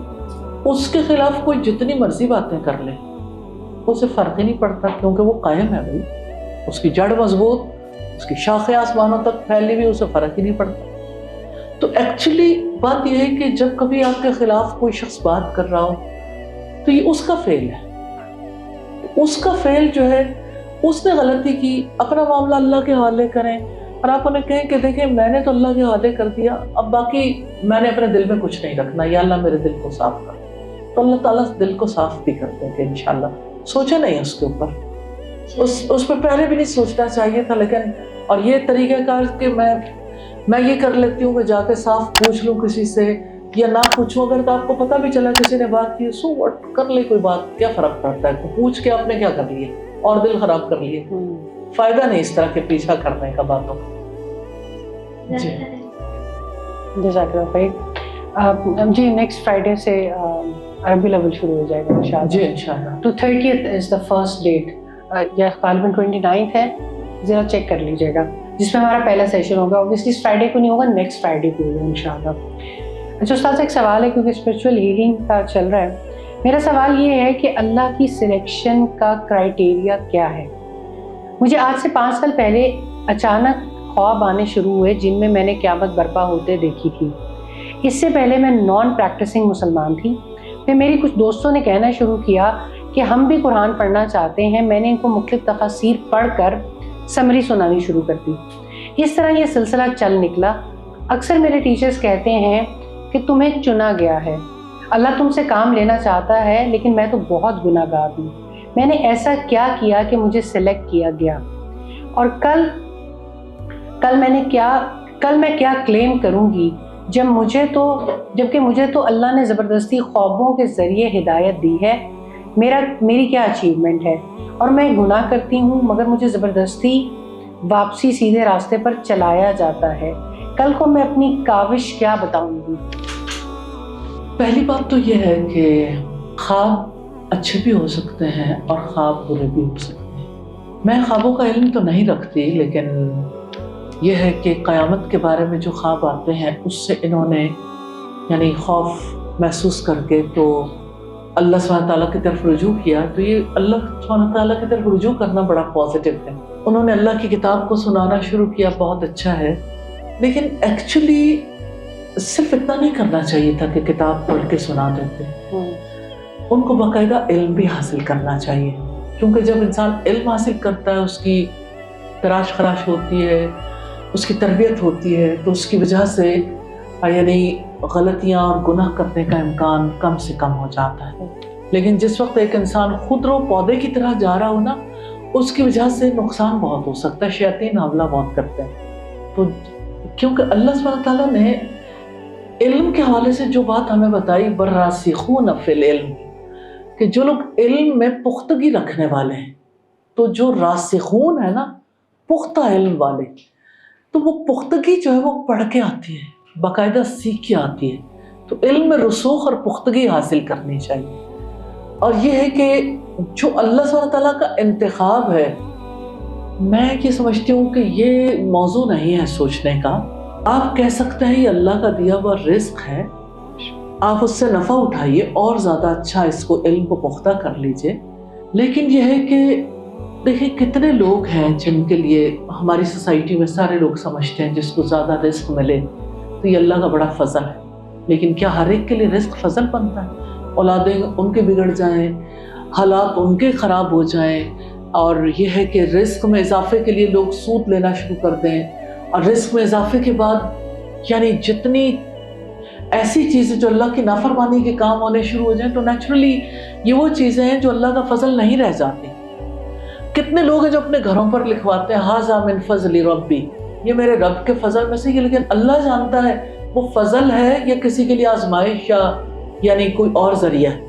اس کے خلاف کوئی جتنی مرضی باتیں کر لے اسے فرق ہی نہیں پڑتا, کیونکہ وہ قائم ہے بھائی, اس کی جڑ مضبوط, اس کی شاخیں آسمانوں تک پھیلی ہوئی, اسے فرق ہی نہیں پڑتا. تو ایکچولی بات یہ ہے کہ جب کبھی آپ کے خلاف کوئی شخص بات کر رہا ہو تو یہ اس کا فعل ہے, اس کا فعل جو ہے, اس نے غلطی کی, اپنا معاملہ اللہ کے حوالے کریں اور آپ انہیں کہیں کہ دیکھیں میں نے تو اللہ کے حوالے کر دیا, اب باقی میں نے اپنے دل میں کچھ نہیں رکھنا, یا اللہ میرے دل کو صاف کر. تو اللہ تعالیٰ دل کو صاف بھی کرتے ہیں کہ انشاءاللہ. سوچا نہیں اس کے اوپر, اس پہ پہلے بھی نہیں سوچنا چاہیے تھا, لیکن اور یہ طریقہ کار کہ میں یہ کر لیتی ہوں کہ جا کے صاف پوچھ لوں کسی سے یا نہ پوچھوں. اگر تو آپ کو پتہ بھی چلا کسی نے بات کی, سو واٹ, کر لے کوئی بات, کیا فرق پڑتا ہے, پوچھ کے آپ نے کیا کر لیے اور دل خراب کر لیے. فائدہ نہیں اس طرح کے پیچھا کرنے کا باتوں کا. جی جزاک اللہ خیر. جی نیکسٹ فرائیڈے سے عربی لیول شروع ہو جائے گا انشاءاللہ. جی انشاءاللہ. تو 30th is the first date, یا غالباً 29th ہے, ذرا چیک کر لیجیے گا, جس میں ہمارا پہلا سیشن ہوگا. اوبیسلی اس فرائیڈے کو نہیں ہوگا, نیکسٹ فرائیڈے کو ہوگا انشاءاللہ. اچھا استاد ایک سوال ہے, کیونکہ اسپرچول ہیلنگ کا چل رہا ہے. میرا سوال یہ ہے کہ اللہ کی سلیکشن کا کرائیٹیریا کیا ہے؟ مجھے آج سے 5 سال پہلے اچانک خواب آنے شروع ہوئے جن میں میں نے قیامت برپا ہوتے دیکھی تھی. اس سے پہلے میں نان پریکٹسنگ مسلمان تھی. پھر میری کچھ دوستوں نے کہنا شروع کیا کہ ہم بھی قرآن پڑھنا چاہتے ہیں. میں نے ان کو مختلف تفاسیر پڑھ کر سمری سنانی شروع کر دی. اس طرح یہ سلسلہ چل نکلا. اکثر میرے ٹیچرز کہتے ہیں کہ تمہیں چنا گیا ہے, اللہ تم سے کام لینا چاہتا ہے, لیکن میں تو بہت گناہ گار ہوں. میں نے ایسا کیا کیا کہ مجھے سلیکٹ کیا گیا, اور کل میں کیا کلیم کروں گی جبکہ مجھے تو اللہ نے زبردستی خوابوں کے ذریعے ہدایت دی ہے. میری کیا اچیومنٹ ہے, اور میں گناہ کرتی ہوں مگر مجھے زبردستی واپسی سیدھے راستے پر چلایا جاتا ہے. کل کو میں اپنی کاوش کیا بتاؤں گی؟ پہلی بات تو یہ ہے کہ خواب اچھے بھی ہو سکتے ہیں اور خواب برے بھی ہو سکتے ہیں. میں خوابوں کا علم تو نہیں رکھتی, لیکن یہ ہے کہ قیامت کے بارے میں جو خواب آتے ہیں اس سے انہوں نے یعنی خوف محسوس کر کے تو اللہ سبحانہ تعالیٰ کی طرف رجوع کیا. تو یہ اللہ سبحانہ تعالیٰ کی طرف رجوع کرنا بڑا پازیٹیو ہے. انہوں نے اللہ کی کتاب کو سنانا شروع کیا, بہت اچھا ہے, لیکن ایکچولی صرف اتنا نہیں کرنا چاہیے تھا کہ کتاب پڑھ کے سنا دیتے. ان کو باقاعدہ علم بھی حاصل کرنا چاہیے, کیونکہ جب انسان علم حاصل کرتا ہے اس کی تراش خراش ہوتی ہے, اس کی تربیت ہوتی ہے, تو اس کی وجہ سے یعنی غلطیاں اور گناہ کرنے کا امکان کم سے کم ہو جاتا ہے. لیکن جس وقت ایک انسان خود رو پودے کی طرح جا رہا ہو نا, اس کی وجہ سے نقصان بہت ہو سکتا ہے, شیاطین حملہ بہت کرتے ہیں. تو کیونکہ اللہ سبحانہ تعالیٰ نے علم کے حوالے سے جو بات ہمیں بتائی, والراسخون فی العلم, کہ جو لوگ علم میں پختگی رکھنے والے ہیں, تو جو راسخون ہے نا پختہ علم والے، تو وہ پختگی جو ہے وہ پڑھ کے آتی ہے، باقاعدہ سیکھ کے آتی ہے. تو علم میں رسوخ اور پختگی حاصل کرنی چاہیے. اور یہ ہے کہ جو اللہ سبحانہ تعالیٰ کا انتخاب ہے، میں یہ سمجھتی ہوں کہ یہ موضوع نہیں ہے سوچنے کا. آپ کہہ سکتے ہیں یہ اللہ کا دیا ہوا رزق ہے، آپ اس سے نفع اٹھائیے اور زیادہ اچھا اس کو علم کو پختہ کر لیجئے. لیکن یہ ہے کہ دیکھیں کتنے لوگ ہیں جن کے لیے ہماری سوسائٹی میں سارے لوگ سمجھتے ہیں جس کو زیادہ رزق ملے تو یہ اللہ کا بڑا فضل ہے. لیکن کیا ہر ایک کے لیے رزق فضل بنتا ہے؟ اولادیں ان کے بگڑ جائیں، حالات ان کے خراب ہو جائیں، اور یہ ہے کہ رزق میں اضافے کے لیے لوگ سود لینا شروع کر دیں، اور رزق میں اضافے کے بعد یعنی جتنی ایسی چیزیں جو اللہ کی نافرمانی کے کام ہونے شروع ہو جائیں تو نیچرلی یہ وہ چیزیں ہیں جو اللہ کا فضل نہیں رہ جاتی. کتنے لوگ ہیں جو اپنے گھروں پر لکھواتے ہیں ھذا من فضل ربی، یہ میرے رب کے فضل میں سے، لیکن اللہ جانتا ہے وہ فضل ہے یا کسی کے لیے آزمائش یا یعنی کوئی اور ذریعہ ہے.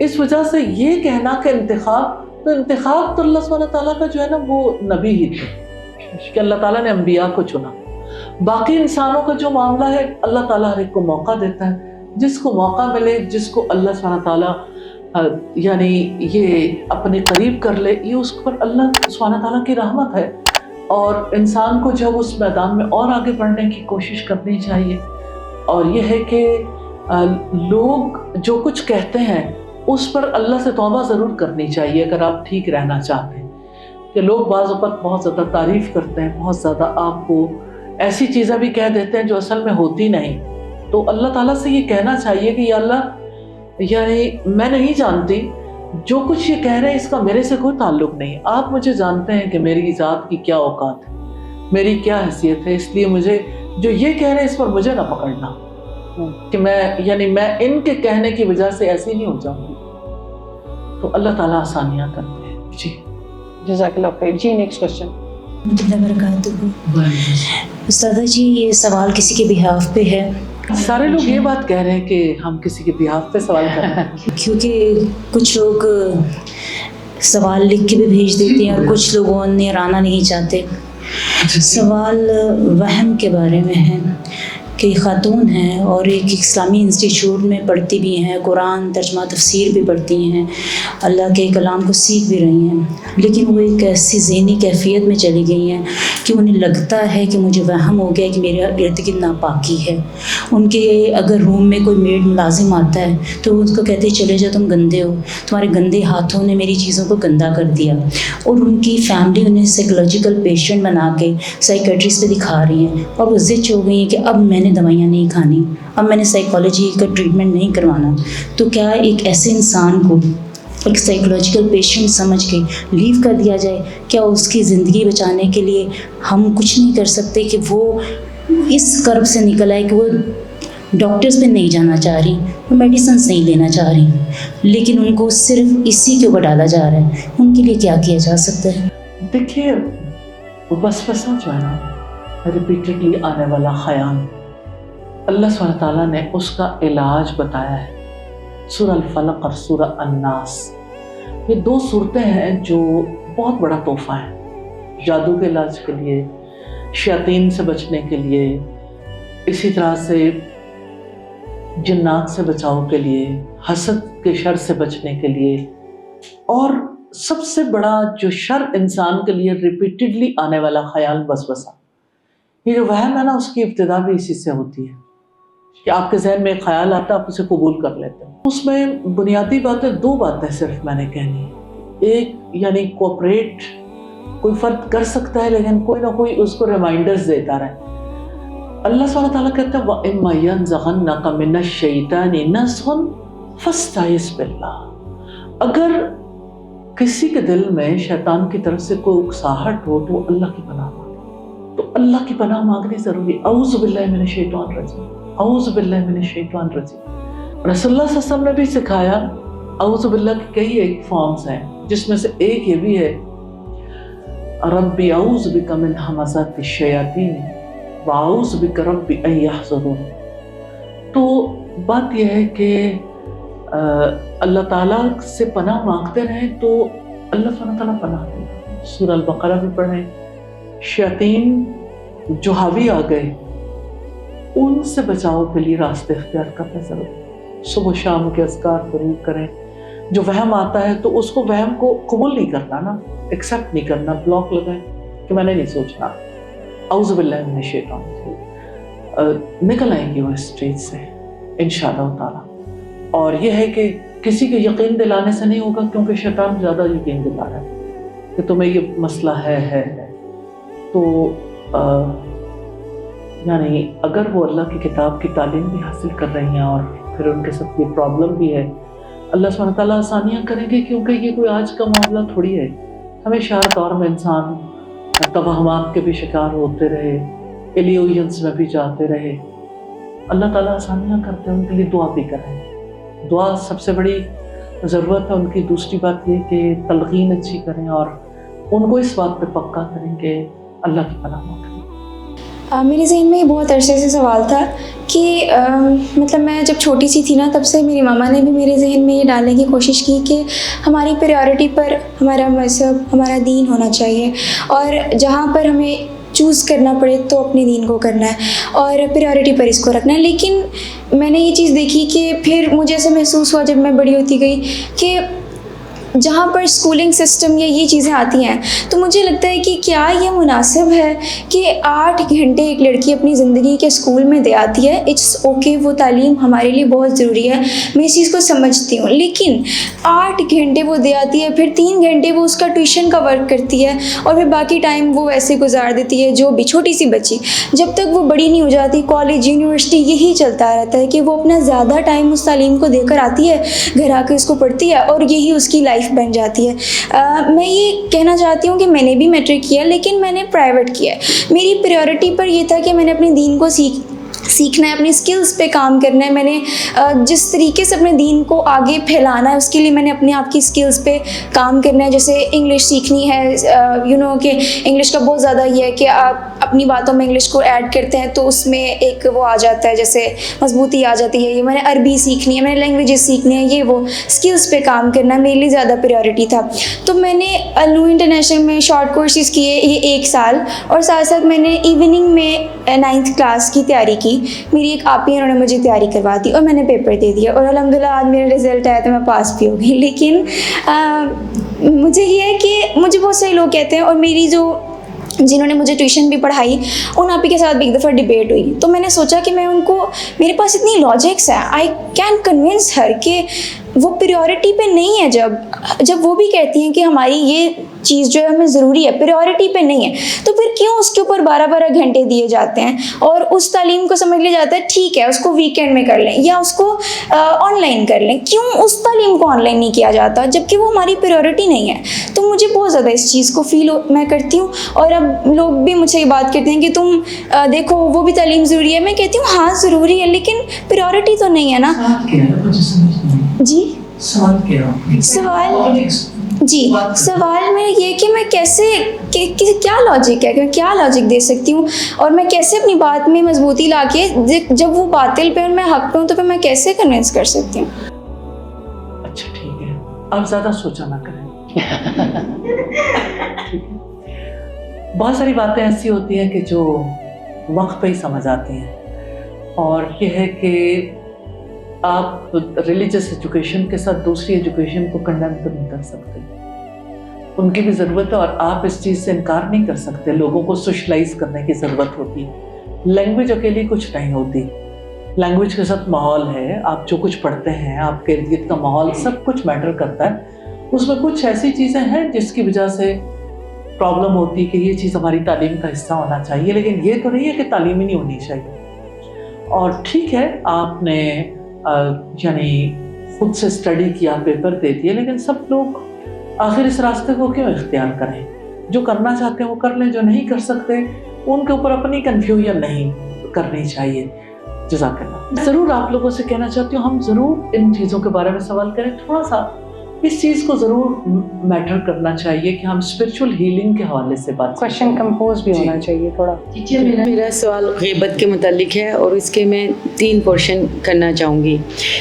اس وجہ سے یہ کہنا کہ انتخاب تو اللہ سبحانہ تعالیٰ کا جو ہے نا وہ نبی ہی تھے کہ اللہ تعالیٰ نے انبیاء کو چنا. باقی انسانوں کا جو معاملہ ہے اللہ تعالیٰ ہر ایک کو موقع دیتا ہے، جس کو موقع ملے، جس کو اللہ سبحانہ تعالیٰ یعنی یہ اپنے قریب کر لے، یہ اس پر اللہ سبحانہ تعالیٰ کی رحمت ہے. اور انسان کو جب اس میدان میں اور آگے بڑھنے کی کوشش کرنی چاہیے. اور یہ ہے کہ لوگ جو کچھ کہتے ہیں اس پر اللہ سے توبہ ضرور کرنی چاہیے اگر آپ ٹھیک رہنا چاہتے ہیں. کہ لوگ بعض اوقات بہت زیادہ تعریف کرتے ہیں، بہت زیادہ آپ کو ایسی چیزیں بھی کہہ دیتے ہیں جو اصل میں ہوتی نہیں. تو اللہ تعالیٰ سے یہ کہنا چاہیے کہ یا اللہ یعنی میں نہیں جانتی، جو کچھ یہ کہہ رہے ہیں اس کا میرے سے کوئی تعلق نہیں. آپ مجھے جانتے ہیں کہ میری ذات کی کیا اوقات ہے، میری کیا حیثیت ہے، اس لیے مجھے جو یہ کہہ رہے ہیں اس پر مجھے نہ پکڑنا کہ میں ان کے کہنے کی وجہ سے ایسی نہیں ہو جاؤں گی. تو اللہ تعالیٰ آسانیاں کرتے ہیں. جی جزاک اللہ خیر. جی نیکسٹ کوشچن. استاذہ جی یہ سوال کسی کے بہاف پہ ہے. سارے لوگ یہ بات کہہ رہے ہیں کہ ہم کسی کے بہاف پہ سوال کر رہے ہیں کیونکہ کچھ لوگ سوال لکھ کے بھی بھیج دیتے ہیں اور کچھ لوگوں نے رانا نہیں چاہتے. سوال وہم کے بارے میں ہے کہ خاتون ہیں اور ایک اسلامی انسٹیٹیوٹ میں پڑھتی بھی ہیں، قرآن ترجمہ تفسیر بھی پڑھتی ہیں، اللہ کے کلام کو سیکھ بھی رہی ہیں، لیکن وہ ایک ایسی ذہنی کیفیت میں چلی گئی ہیں کہ انہیں لگتا ہے کہ مجھے وہم ہو گیا کہ میرے ارد گرد ناپاکی ہے. ان کے اگر روم میں کوئی میڈ ملازم آتا ہے تو وہ اس کو کہتے چلے جاؤ تم گندے ہو، تمہارے گندے ہاتھوں نے میری چیزوں کو گندا کر دیا. اور ان کی فیملی انہیں سائیکولوجیکل پیشنٹ بنا کے سائیکیٹرسٹ پہ دکھا رہی ہیں اور وہ ضد ہو گئی ہیں کہ اب میں نے دوائیاں نہیں کھانی، اب میں نے سائیکالوجی کا ٹریٹمنٹ نہیں کروانا. تو کیا ایک ایسے انسان کو ایک سائیکولوجیکل پیشنٹ سمجھ کے لیو کر دیا جائے؟ کیا اس کی زندگی بچانے کے لیے ہم کچھ نہیں کر سکتے کہ وہ اس کرب سے نکل آئے کہ وہ ڈاکٹرز پہ نہیں جانا چاہ رہی، وہ میڈیسنس نہیں لینا چاہ رہی، لیکن ان کو صرف اسی کے اوپر ڈالا جا رہا ہے؟ ان کے لیے کیا کیا جا سکتا ہے؟ دیکھیے وسوسہ جو ہے نا ریپیٹڈلی آنے والا خیال، اللہ سبحانہ تعالیٰ نے اس کا علاج بتایا ہے. سورہ الفلق اور سورہ الناس، یہ دو صورتیں ہیں جو بہت بڑا تحفہ ہے جادو کے علاج کے لیے، شیاطین سے بچنے کے لیے، اسی طرح سے جنات سے بچاؤ کے لیے، حسد کے شر سے بچنے کے لیے، اور سب سے بڑا جو شر انسان کے لیے ریپیٹڈلی آنے والا خیال وسوسہ. یہ جو وہم ہے نا اس کی ابتدا بھی اسی سے ہوتی ہے کہ آپ کے ذہن میں ایک خیال آتا ہے، آپ اسے قبول کر لیتے ہیں. اس میں بنیادی باتیں دو باتیں صرف میں نے کہنی ہے. ایک یعنی کوپریٹ کوئی فرد کر سکتا ہے لیکن کوئی نہ کوئی اس کو ریمائنڈرز دیتا رہے. اللہ سبحانہ تعالیٰ کہتا ہے وَإِمَّا يَنزَغَنَّكَ مِنَ الشَّيْطَانِ نَزْغٌ فَاسْتَعِذْ بِاللَّهِ. اگر کسی کے دل میں شیطان کی طرف سے کوئی اکساہٹ ہو تو اللہ کی پناہ مانگے. تو اللہ کی پناہ مانگنی ضروری. اعوذ باللہ من الشیطان الرجیم، اعوذ باللہ من الشیطان الرجیم. رسول اللہ صلی اللہ علیہ وسلم نے بھی سکھایا اعوذ باللہ کی کئی ایک فارمز ہیں، جس میں سے ایک یہ بھی ہے ربی اعوذ بک من ہمزات الشیاطین واعوذ بک ربی ان یحضرون. تو بات یہ ہے کہ اللہ تعالیٰ سے پناہ مانگتے رہیں تو اللہ سبحانہ تعالیٰ پناہ دے. سورہ البقرہ بھی پڑھیں، शैतान जो हावी आ गए उनसे बचाव के लिए रास्ते इख्तियार करने ज़रूर। सुबह शाम के अज़कार ज़रूर करें। जो वहम आता है तो उसको वहम को कबूल नहीं करना ना, एक्सेप्ट नहीं करना, ब्लॉक लगाएं कि मैंने नहीं सोचना। औज़ु बिल्लाहि मिनश शैतान से निकल आएंगे वो इस स्टेज से इंशाअल्लाह ताला। और यह है कि किसी को यकीन दिलाने से नहीं होगा, क्योंकि शैतान ज़्यादा यकीन दिला रहा है कि तुम्हें ये मसला है। तो यानी अगर वो अल्लाह की किताब की तालीम भी हासिल कर रही हैं और फिर उनके साथ ये प्रॉब्लम भी है, अल्लाह सुब्हानहू तआला आसानियाँ करेंगे, क्योंकि ये कोई आज का मामला थोड़ी है। हमेशा हर दौर में इंसान तवहमात के भी शिकार होते रहे, इल्यूजन्स में भी जाते रहे। अल्लाह ताला आसानियाँ करते हैं, उनके लिए दुआ भी करें। दुआ सबसे बड़ी ज़रूरत है उनकी। दूसरी बात ये कि तलक़ीन अच्छी करें और उनको इस बात पे पक्का करें कि अल्लाह की पनाह मांगें। मेरे ज़हन में बहुत अरसे से सवाल था कि मतलब मैं जब छोटी सी थी ना, तब से मेरी मामा ने भी मेरे जहन में ये डालने की कोशिश की कि हमारी प्रायोरिटी पर हमारा मज़हब, हमारा दीन होना चाहिए, और जहाँ पर हमें चूज़ करना पड़े तो अपने दीन को करना है और प्रायोरिटी पर इसको रखना है। लेकिन मैंने ये चीज़ देखी कि फिर मुझे ऐसा महसूस हुआ जब मैं बड़ी होती गई कि जहाँ पर स्कूलिंग सिस्टम या ये चीज़ें आती हैं, तो मुझे लगता है कि क्या ये मुनासिब है कि 8 घंटे एक लड़की अपनी ज़िंदगी के स्कूल में दे आती है। इट्स ओके, वो तालीम हमारे लिए बहुत ज़रूरी है, मैं इस चीज़ को समझती हूँ, लेकिन 8 घंटे वो दे आती है, फिर 3 घंटे वो उसका ट्यूशन का वर्क करती है और फिर बाकी टाइम वो ऐसे गुजार देती है। जो भी छोटी सी बच्ची जब तक वो बड़ी नहीं हो जाती, कॉलेज यूनिवर्सिटी यही चलता रहता है कि वो अपना ज़्यादा टाइम उस तालीम को देकर आती है, घर आकर उसको पढ़ती है और यही उसकी लाइफ बन जाती है। मैं ये कहना चाहती हूँ कि मैंने भी मैट्रिक किया, लेकिन मैंने प्राइवेट किया। मेरी प्रायोरिटी पर ये था कि मैंने अपने दीन को सीखना है, अपनी स्किल्स पे काम करना है। मैंने जिस तरीके से अपने दीन को आगे फैलाना है, उसके लिए मैंने अपने आप की स्किल्स पे काम करना है। जैसे इंग्लिश सीखनी है, कि इंग्लिश का बहुत ज़्यादा ये है कि आप अपनी बातों में इंग्लिश को ऐड करते हैं तो उसमें एक वो आ जाता है, जैसे मजबूती आ जाती है। ये मैंने अरबी सीखनी है, मैंने लैंग्वेजेस सीखनी है, ये वो स्किल्स पे काम करना मेरे लिए ज़्यादा प्रायोरिटी था। तो मैंने नू इंटरनेशनल में शॉर्ट कोर्सेज़ किए ये 1 साल, और साथ साथ मैंने इवनिंग में 9th क्लास की तैयारी की। मेरी एक आपी उन्होंने मुझे तैयारी करवा दी और मैंने पेपर दे दिया और अल्हम्दुलिल्लाह आज मेरा रिज़ल्ट आया तो मैं पास भी हो गई। लेकिन मुझे ये है कि मुझे बहुत सारे लोग कहते हैं, और मेरी जिन्होंने मुझे ट्यूशन भी पढ़ाई, उन आपी के साथ भी एक दफ़ा डिबेट हुई, तो मैंने सोचा कि मैं उनको, मेरे पास इतनी लॉजिक्स है, आई कैन कन्विंस हर कि वो प्रायोरिटी पे नहीं है। जब वो भी कहती हैं कि हमारी ये चीज़ जो है हमें ज़रूरी है, प्रायोरिटी पे नहीं है, तो फिर क्यों उसके ऊपर 12-12 घंटे दिए जाते हैं और उस तालीम को समझ लिया जाता है ठीक है उसको वीकेंड में कर लें या उसको ऑनलाइन कर लें। क्यों उस तालीम को ऑनलाइन नहीं किया जाता जबकि वो हमारी प्रायोरिटी नहीं है? तो मुझे बहुत ज़्यादा इस चीज़ को फील मैं करती हूँ। और अब लोग भी मुझसे ये बात करते हैं कि तुम देखो वो भी तालीम ज़रूरी है। मैं कहती हूँ हाँ ज़रूरी है, लेकिन प्रायोरिटी तो नहीं है ना। जी सवाल में ये कि मैं कैसे क्या लॉजिक है, क्या लॉजिक दे सकती हूँ और मैं कैसे अपनी बात में मजबूती लाके जब वो बातिल पे और मैं हक पे हूँ तो फिर मैं कैसे कन्विंस कर सकती हूँ? अच्छा ठीक है, आप ज़्यादा सोचा ना करें। बहुत सारी बातें ऐसी होती हैं कि जो वक्त पे ही समझ आती हैं, और ये है कि आप रिलीजियस एजुकेशन के साथ दूसरी एजुकेशन को कंडेम तो नहीं कर सकते, उनकी भी ज़रूरत है और आप इस चीज़ से इनकार नहीं कर सकते। लोगों को सोशलाइज करने की ज़रूरत होती है। लैंग्वेज अकेली कुछ नहीं होती, लैंग्वेज के साथ माहौल है, आप जो कुछ पढ़ते हैं, आपके इर्द गिर्द का माहौल, सब कुछ मैटर करता है। उसमें कुछ ऐसी चीज़ें हैं जिसकी वजह से प्रॉब्लम होती है कि ये चीज़ हमारी तालीम का हिस्सा होना चाहिए, लेकिन ये तो नहीं है कि तालीम ही नहीं होनी चाहिए। और ठीक है आपने यानी खुद से स्टडी किया, पेपर दे दिए, लेकिन सब लोग आखिर इस रास्ते को क्यों इख्तियार करें? जो करना चाहते हैं वो कर लें, जो नहीं कर सकते उनके ऊपर अपनी कन्फ्यूजन नहीं करनी चाहिए। जज़ाकल्लाह। ज़रूर आप लोगों से कहना चाहती हूँ हम ज़रूर इन चीज़ों के बारे में सवाल करें, थोड़ा सा اس چیز کو ضرور میٹر کرنا چاہیے کہ ہم اسپرچول ہیلنگ کے حوالے سے بات کویشچن کمپوز بھی ہونا چاہیے تھوڑا. میرا سوال غیبت کے متعلق ہے اور اس کے میں 3 پورشن کرنا چاہوں گی.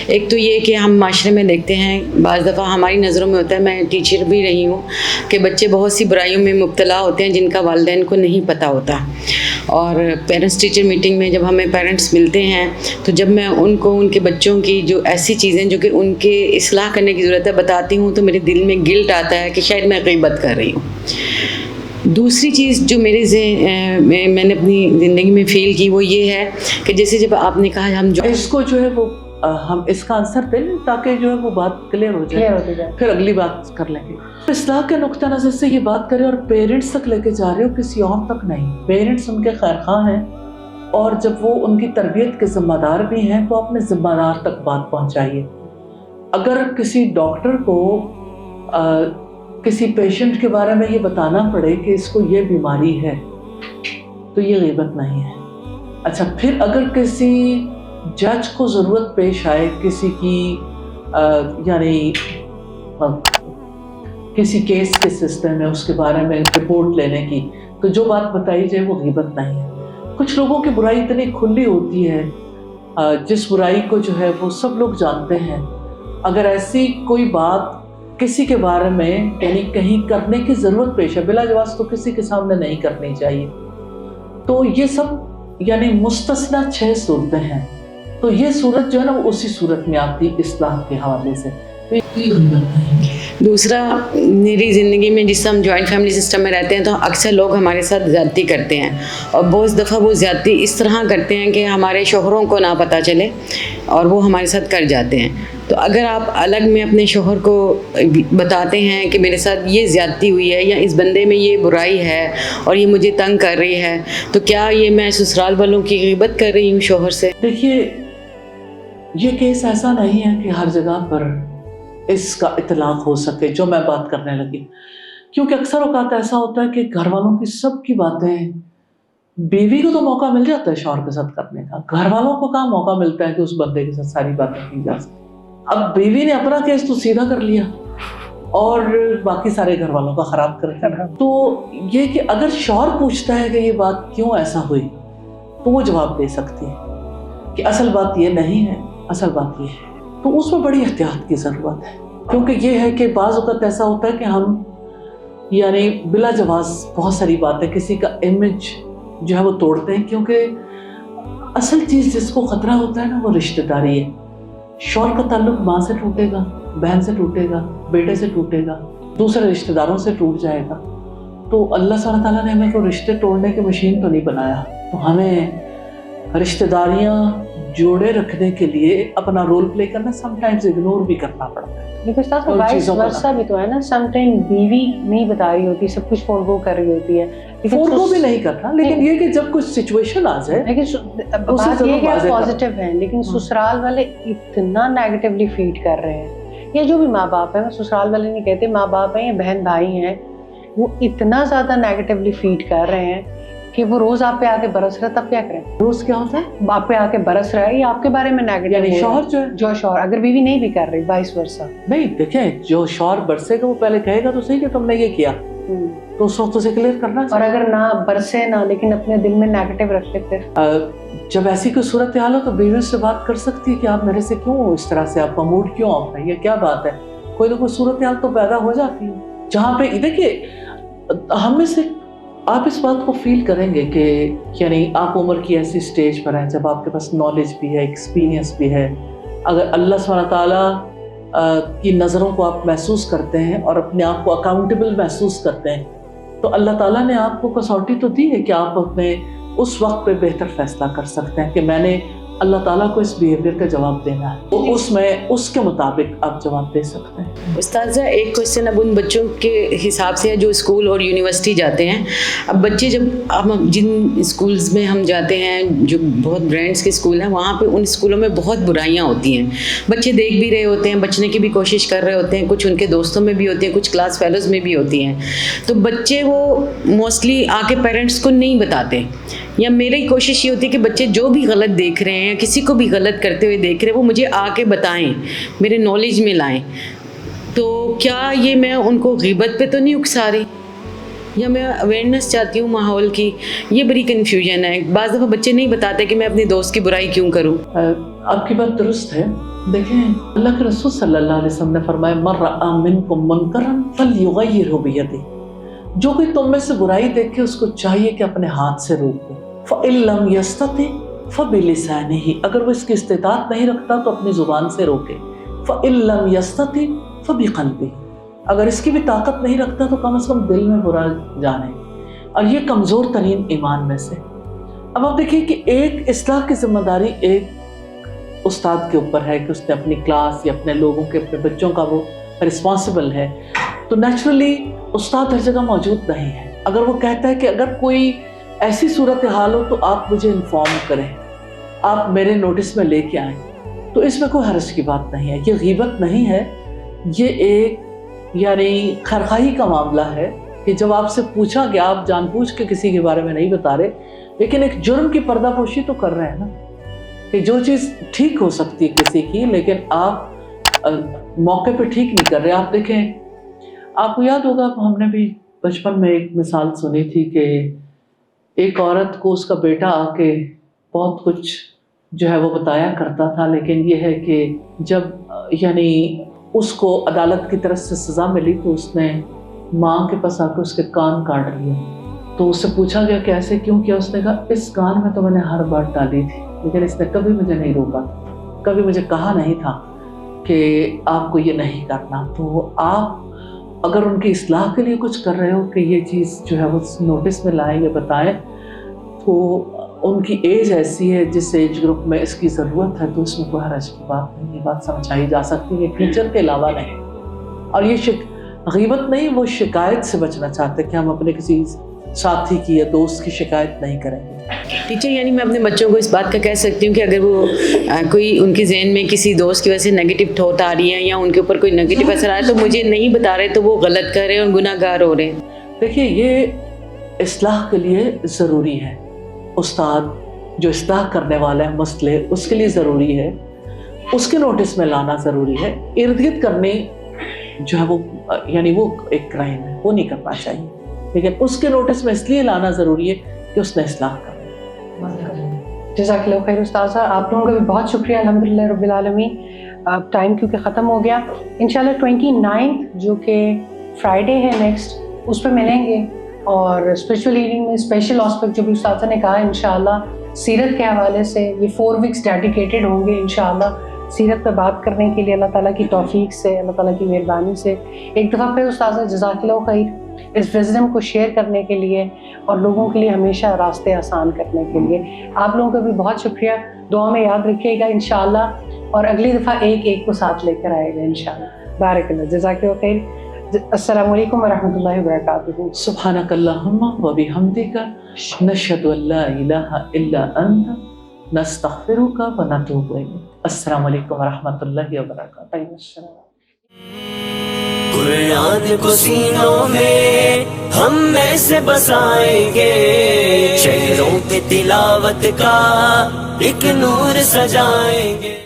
ایک تو یہ کہ ہم معاشرے میں دیکھتے ہیں بعض دفعہ ہماری نظروں میں ہوتا ہے, میں ٹیچر بھی رہی ہوں, کہ بچے بہت سی برائیوں میں مبتلا ہوتے ہیں جن کا والدین کو نہیں پتہ ہوتا. اور پیرنٹس ٹیچر میٹنگ میں جب ہمیں پیرنٹس ملتے ہیں تو جب میں ان کو ان کے بچوں کی جو ایسی چیزیں جو کہ ان کے اصلاح کرنے کی ضرورت ہے بتاتی ہوں تو میرے دل میں گلٹ آتا ہے کہ شاید میں غیبت کر رہی ہوں. دوسری چیز جو میں نے اپنی زندگی میں فیل کی وہ یہ ہے کہ جیسے جب آپ نے کہا ہم جو اس کو جو ہے وہ ہم اس کا آنسر دیں تاکہ جو ہے وہ بات کلیئر ہو جائے, پھر اگلی بات کر لیں گے. اصلاح کے نقطہ نظر سے یہ بات کریں اور پیرنٹس تک لے کے جا رہے ہو, کسی اور تک نہیں. پیرنٹس ان کے خیر خواہ ہیں اور جب وہ ان کی تربیت کے ذمہ دار بھی ہیں تو اپنے ذمہ دار تک بات پہنچائیے. اگر کسی ڈاکٹر کو کسی پیشنٹ کے بارے میں یہ بتانا پڑے کہ اس کو یہ بیماری ہے تو یہ غیبت نہیں ہے. اچھا, پھر اگر کسی جج کو ضرورت پیش آئے کسی کی یعنی کسی کیس کے سسٹم میں اس کے بارے میں رپورٹ لینے کی, تو جو بات بتائی جائے وہ غیبت نہیں ہے. کچھ لوگوں کی برائی اتنی کھلی ہوتی ہے جس برائی کو جو ہے وہ سب لوگ جانتے ہیں. اگر ایسی کوئی بات کسی کے بارے میں یعنی کہیں کرنے کی ضرورت پیش ہے بلا جواز تو کسی کے سامنے نہیں کرنی چاہیے. تو یہ سب یعنی مستثنا 6 صورتیں ہیں. تو یہ صورت جو ہے نا وہ اسی صورت میں آتی اصلاح کے حوالے سے. دوسرا, میری زندگی میں جس سے ہم جوائنٹ فیملی سسٹم میں رہتے ہیں تو اکثر لوگ ہمارے ساتھ زیادتی کرتے ہیں اور بہت دفعہ وہ زیادتی اس طرح کرتے ہیں کہ ہمارے شوہروں کو نہ پتہ چلے اور وہ ہمارے ساتھ کر جاتے ہیں. تو اگر آپ الگ میں اپنے شوہر کو بتاتے ہیں کہ میرے ساتھ یہ زیادتی ہوئی ہے یا اس بندے میں یہ برائی ہے اور یہ مجھے تنگ کر رہی ہے, تو کیا یہ میں سسرال والوں کی غیبت کر رہی ہوں شوہر سے؟ دیکھیے, یہ کیس ایسا نہیں ہے کہ ہر جگہ پر اس کا اطلاق ہو سکے جو میں بات کرنے لگی, کیونکہ اکثر اوقات ایسا ہوتا ہے کہ گھر والوں کی سب کی باتیں بیوی کو تو موقع مل جاتا ہے شوہر کے ساتھ کرنے کا, گھر والوں کو کہاں موقع ملتا ہے کہ اس بندے کے ساتھ ساری باتیں کی جا سکیں. اب بیوی نے اپنا کیس تو سیدھا کر لیا اور باقی سارے گھر والوں کا خراب کر دیا. تو یہ کہ اگر شوہر پوچھتا ہے کہ یہ بات کیوں ایسا ہوئی تو وہ جواب دے سکتی ہے کہ اصل بات یہ نہیں ہے, اصل بات یہ ہے. تو اس میں بڑی احتیاط کی ضرورت ہے, کیونکہ یہ ہے کہ بعض اوقات ایسا ہوتا ہے کہ ہم یعنی بلا جواز بہت ساری باتیں کسی کا امیج جو ہے وہ توڑتے ہیں, کیونکہ اصل چیز جس کو خطرہ ہوتا ہے نا وہ رشتہ داری ہے. شوہر کا تعلق ماں سے ٹوٹے گا, بہن سے ٹوٹے گا, بیٹے سے ٹوٹے گا, دوسرے رشتہ داروں سے ٹوٹ جائے گا. تو اللہ سبحانہ تعالیٰ نے ہمیں کوئی رشتے توڑنے کی مشین تو نہیں بنایا, تو ہمیں رشتہ داریاں جوڑے رکھنے کے لیے اپنا رول پلے کرنا سم ٹائمز اگنور بھی کرنا پڑتا ہے. لیکن وائس ورثہ بھی تو ہے نا, سم ٹائم بیوی نہیں بتا رہی ہوتی, سب کچھ فون کو کر رہی ہوتی ہے, فون کو بھی نہیں کرتا, لیکن یہ کہ جب کچھ سچویشن آ جائے. لیکن بات یہ کہ آپ پازیٹیو ہیں, لیکن سسرال والے اتنا نیگیٹیولی فیڈ کر رہے ہیں, یا جو بھی ماں باپ ہیں, سسرال والے نہیں کہتے, ماں باپ ہیں یا بہن بھائی ہیں, وہ اتنا زیادہ نیگیٹیولی فیڈ کر رہے ہیں کہ وہ روز آپ پہ آ کے برس رہا ہے. تب کیا کریں؟ روز کیا ہوتا ہے؟ آپ پہ آ کے برس رہا ہے یا آپ کے بارے میں نیگیٹو, یعنی شوہر جو شوہر اگر بیوی نہیں بھی کر رہی, وائس ورثہ نہیں. دیکھیں, جو شوہر برسے گا وہ پہلے کہے گا تو صحیح کہ تم نے یہ کیا, تو اس وقت اسے کلیئر کرنا چاہیے. اور اگر نہ برسے نہ لیکن اپنے دل میں نیگیٹو رکھتے, پھر جب ایسی کوئی صورتحال ہو تو بیوی سے بات کر سکتی ہے کہ آپ میرے سے کیوں اس طرح سے, آپ کا موڈ کیوں آف ہے, یہ کیا بات ہے. کوئی نہ کوئی صورتحال تو پیدا ہو جاتی ہے جہاں پہ دیکھیے ہم میں سے آپ اس بات کو فیل کریں گے کہ یعنی آپ عمر کی ایسی سٹیج پر ہیں جب آپ کے پاس نالج بھی ہے, ایکسپیرینس بھی ہے. اگر اللہ سبحانہ تعالیٰ کی نظروں کو آپ محسوس کرتے ہیں اور اپنے آپ کو اکاؤنٹیبل محسوس کرتے ہیں تو اللہ تعالیٰ نے آپ کو کسوٹی تو دی ہے کہ آپ اپنے اس وقت پہ بہتر فیصلہ کر سکتے ہیں کہ میں نے اللہ تعالیٰ کو اس بیہیویئر کا جواب دینا ہے, تو اس میں اس کے مطابق آپ جواب دے سکتے ہیں. استاذہ, ایک کوشچن اب ان بچوں کے حساب سے ہے جو اسکول اور یونیورسٹی جاتے ہیں. اب بچے جب ہم جن اسکولز میں ہم جاتے ہیں جو بہت برانڈس کے اسکول ہیں, وہاں پہ ان اسکولوں میں بہت برائیاں ہوتی ہیں. بچے دیکھ بھی رہے ہوتے ہیں, بچنے کی بھی کوشش کر رہے ہوتے ہیں, کچھ ان کے دوستوں میں بھی ہوتے ہیں, کچھ کلاس فیلوز میں بھی ہوتی ہیں. تو بچے وہ موسٹلی آ کے پیرنٹس کو نہیں بتاتے, یا میری کوشش یہ ہوتی ہے کہ بچے جو بھی غلط دیکھ رہے ہیں یا کسی کو بھی غلط کرتے ہوئے دیکھ رہے ہیں وہ مجھے آ کے بتائیں, میرے نالج میں لائیں. تو کیا یہ میں ان کو غیبت پہ تو نہیں اکسا رہی، یا میں اویئرنیس چاہتی ہوں ماحول کی؟ یہ بڑی کنفیوژن ہے. بعض دفعہ بچے نہیں بتاتے کہ میں اپنے دوست کی برائی کیوں کروں. آپ کی بات درست ہے. دیکھیں اللہ کے رسول صلی اللہ علیہ وسلم نے فرمایا من رأى منکم منکرا فلیغیرہ بیدہ، جو کوئی تم میں سے برائی دیکھے اس کو چاہیے کہ اپنے ہاتھ سے روک دے. فإن لم یستطع فبلسانہ، اگر وہ اس کی استطاعت نہیں رکھتا تو اپنی زبان سے روکے. فإن لم یستطع فبقلبہ، اگر اس کی بھی طاقت نہیں رکھتا تو کم از کم دل میں برا جانے. اور یہ کمزور ترین ایمان میں سے. اب آپ دیکھیے کہ ایک اصلاح کی ذمہ داری ایک استاد کے اوپر ہے کہ اس نے اپنی کلاس یا اپنے لوگوں کے اپنے بچوں کا وہ رسپانسبل ہے. تو نیچرلی استاد ہر جگہ موجود نہیں ہے. اگر وہ کہتا ہے کہ اگر کوئی ایسی صورتحال ہو تو آپ مجھے انفارم کریں، آپ میرے نوٹس میں لے کے آئیں، تو اس میں کوئی حرج کی بات نہیں ہے. یہ غیبت نہیں ہے، یہ ایک یعنی خیرخواہی کا معاملہ ہے کہ جب آپ سے پوچھا کہ آپ جان بوجھ کے کسی کے بارے میں نہیں بتا رہے، لیکن ایک جرم کی پردہ پوشی تو کر رہے ہیں نا، کہ جو چیز ٹھیک ہو سکتی ہے کسی کی لیکن آپ موقع پہ ٹھیک نہیں کر رہے. آپ دیکھیں، آپ کو یاد ہوگا ہم نے بھی بچپن میں ایک مثال سنی تھی کہ ایک عورت کو اس کا بیٹا آ کے بہت کچھ جو ہے وہ بتایا کرتا تھا، لیکن یہ ہے کہ جب یعنی اس کو عدالت کی طرف سے سزا ملی تو اس نے ماں کے پاس آ کے اس کے کان کاٹ لیے. تو اس سے پوچھا گیا کہ ایسے کیوں کیا؟ اس نے کہا اس کان میں تو میں نے ہر بات ڈالی تھی لیکن اس نے کبھی مجھے نہیں روکا، کبھی مجھے کہا نہیں تھا کہ آپ کو یہ نہیں کرنا. تو آپ اگر ان کی اصلاح کے لیے کچھ کر رہے ہو کہ یہ چیز جو ہے وہ نوٹس میں لائیں یا بتائیں، تو ان کی ایج ایسی ہے جس ایج گروپ میں اس کی ضرورت ہے، تو اس میں کوئی حرج کی بات نہیں. یہ بات سمجھائی جا سکتی ہے ٹیچر کے علاوہ نہیں. اور یہ غیبت نہیں، وہ شکایت سے بچنا چاہتے کہ ہم اپنے کسی ساتھی کی یا دوست کی شکایت نہیں کریں گے. ٹیچر یعنی میں اپنے بچوں کو اس بات کا کہہ سکتی ہوں کہ اگر وہ کوئی ان کے ذہن میں کسی دوست کی وجہ سے نگیٹو تھاٹ آ رہی ہے یا ان کے اوپر کوئی نگیٹو اثر آ رہا ہے تو مجھے نہیں بتا رہے تو وہ غلط کر رہے ہیں اور گناہ گار ہو رہے ہیں. دیکھیے یہ اصلاح کے لیے ضروری ہے. استاد جو اصلاح کرنے والا ہے مسئلے، اس کے لیے ضروری ہے، اس کے نوٹس میں لانا ضروری ہے. ارد گرد کرنے جو ہے وہ یعنی وہ ایک کرائم ہے، وہ نہیں کرنا چاہیے، لیکن اس کے نوٹس میں اس لیے لانا ضروری ہے کہ اس نے اصلاح کرنا. جزاک اللہ خیر استاذہ. آپ لوگوں کا بھی بہت شکریہ الحمدللہ رب العالمین. اب ٹائم کیونکہ ختم ہو گیا، انشاءاللہ 29 جو کہ فرائیڈے ہے نیکسٹ، اس پہ ملیں گے اور اسپریچول ہیلنگ میں اسپیشل آسپیکٹ جو بھی استاذہ نے کہا انشاءاللہ سیرت کے حوالے سے یہ 4 ویکس ڈیڈیکیٹڈ ہوں گے انشاءاللہ سیرت پہ بات کرنے کے لیے. اللہ تعالیٰ کی توفیق سے، اللہ تعالیٰ کی مہربانی سے ایک دفعہ پھر استاذہ جزاک اللہ خیر اس وزڈم کو شیئر کرنے کے لیے اور لوگوں کے لیے ہمیشہ راستے آسان کرنے کے لیے. آپ لوگوں کا بھی بہت شکریہ. دعا میں یاد رکھیے گا انشاءاللہ، اور اگلی دفعہ ایک کو ساتھ لے کر آئے گا انشاءاللہ. بارک اللہ، جزاک اللہ خیر. السلام علیکم ورحمۃ اللہ وبرکاتہ. سبحانک اللہم و بحمدک نشہد ان لا الہ الا انت نستغفرک و نتوب الیک. السلام علیکم ورحمۃ اللہ وبرکاتہ. قرآن کو سینوں میں ہم میں سے بسائیں گے، چہروں پہ تلاوت کا ایک نور سجائیں گے.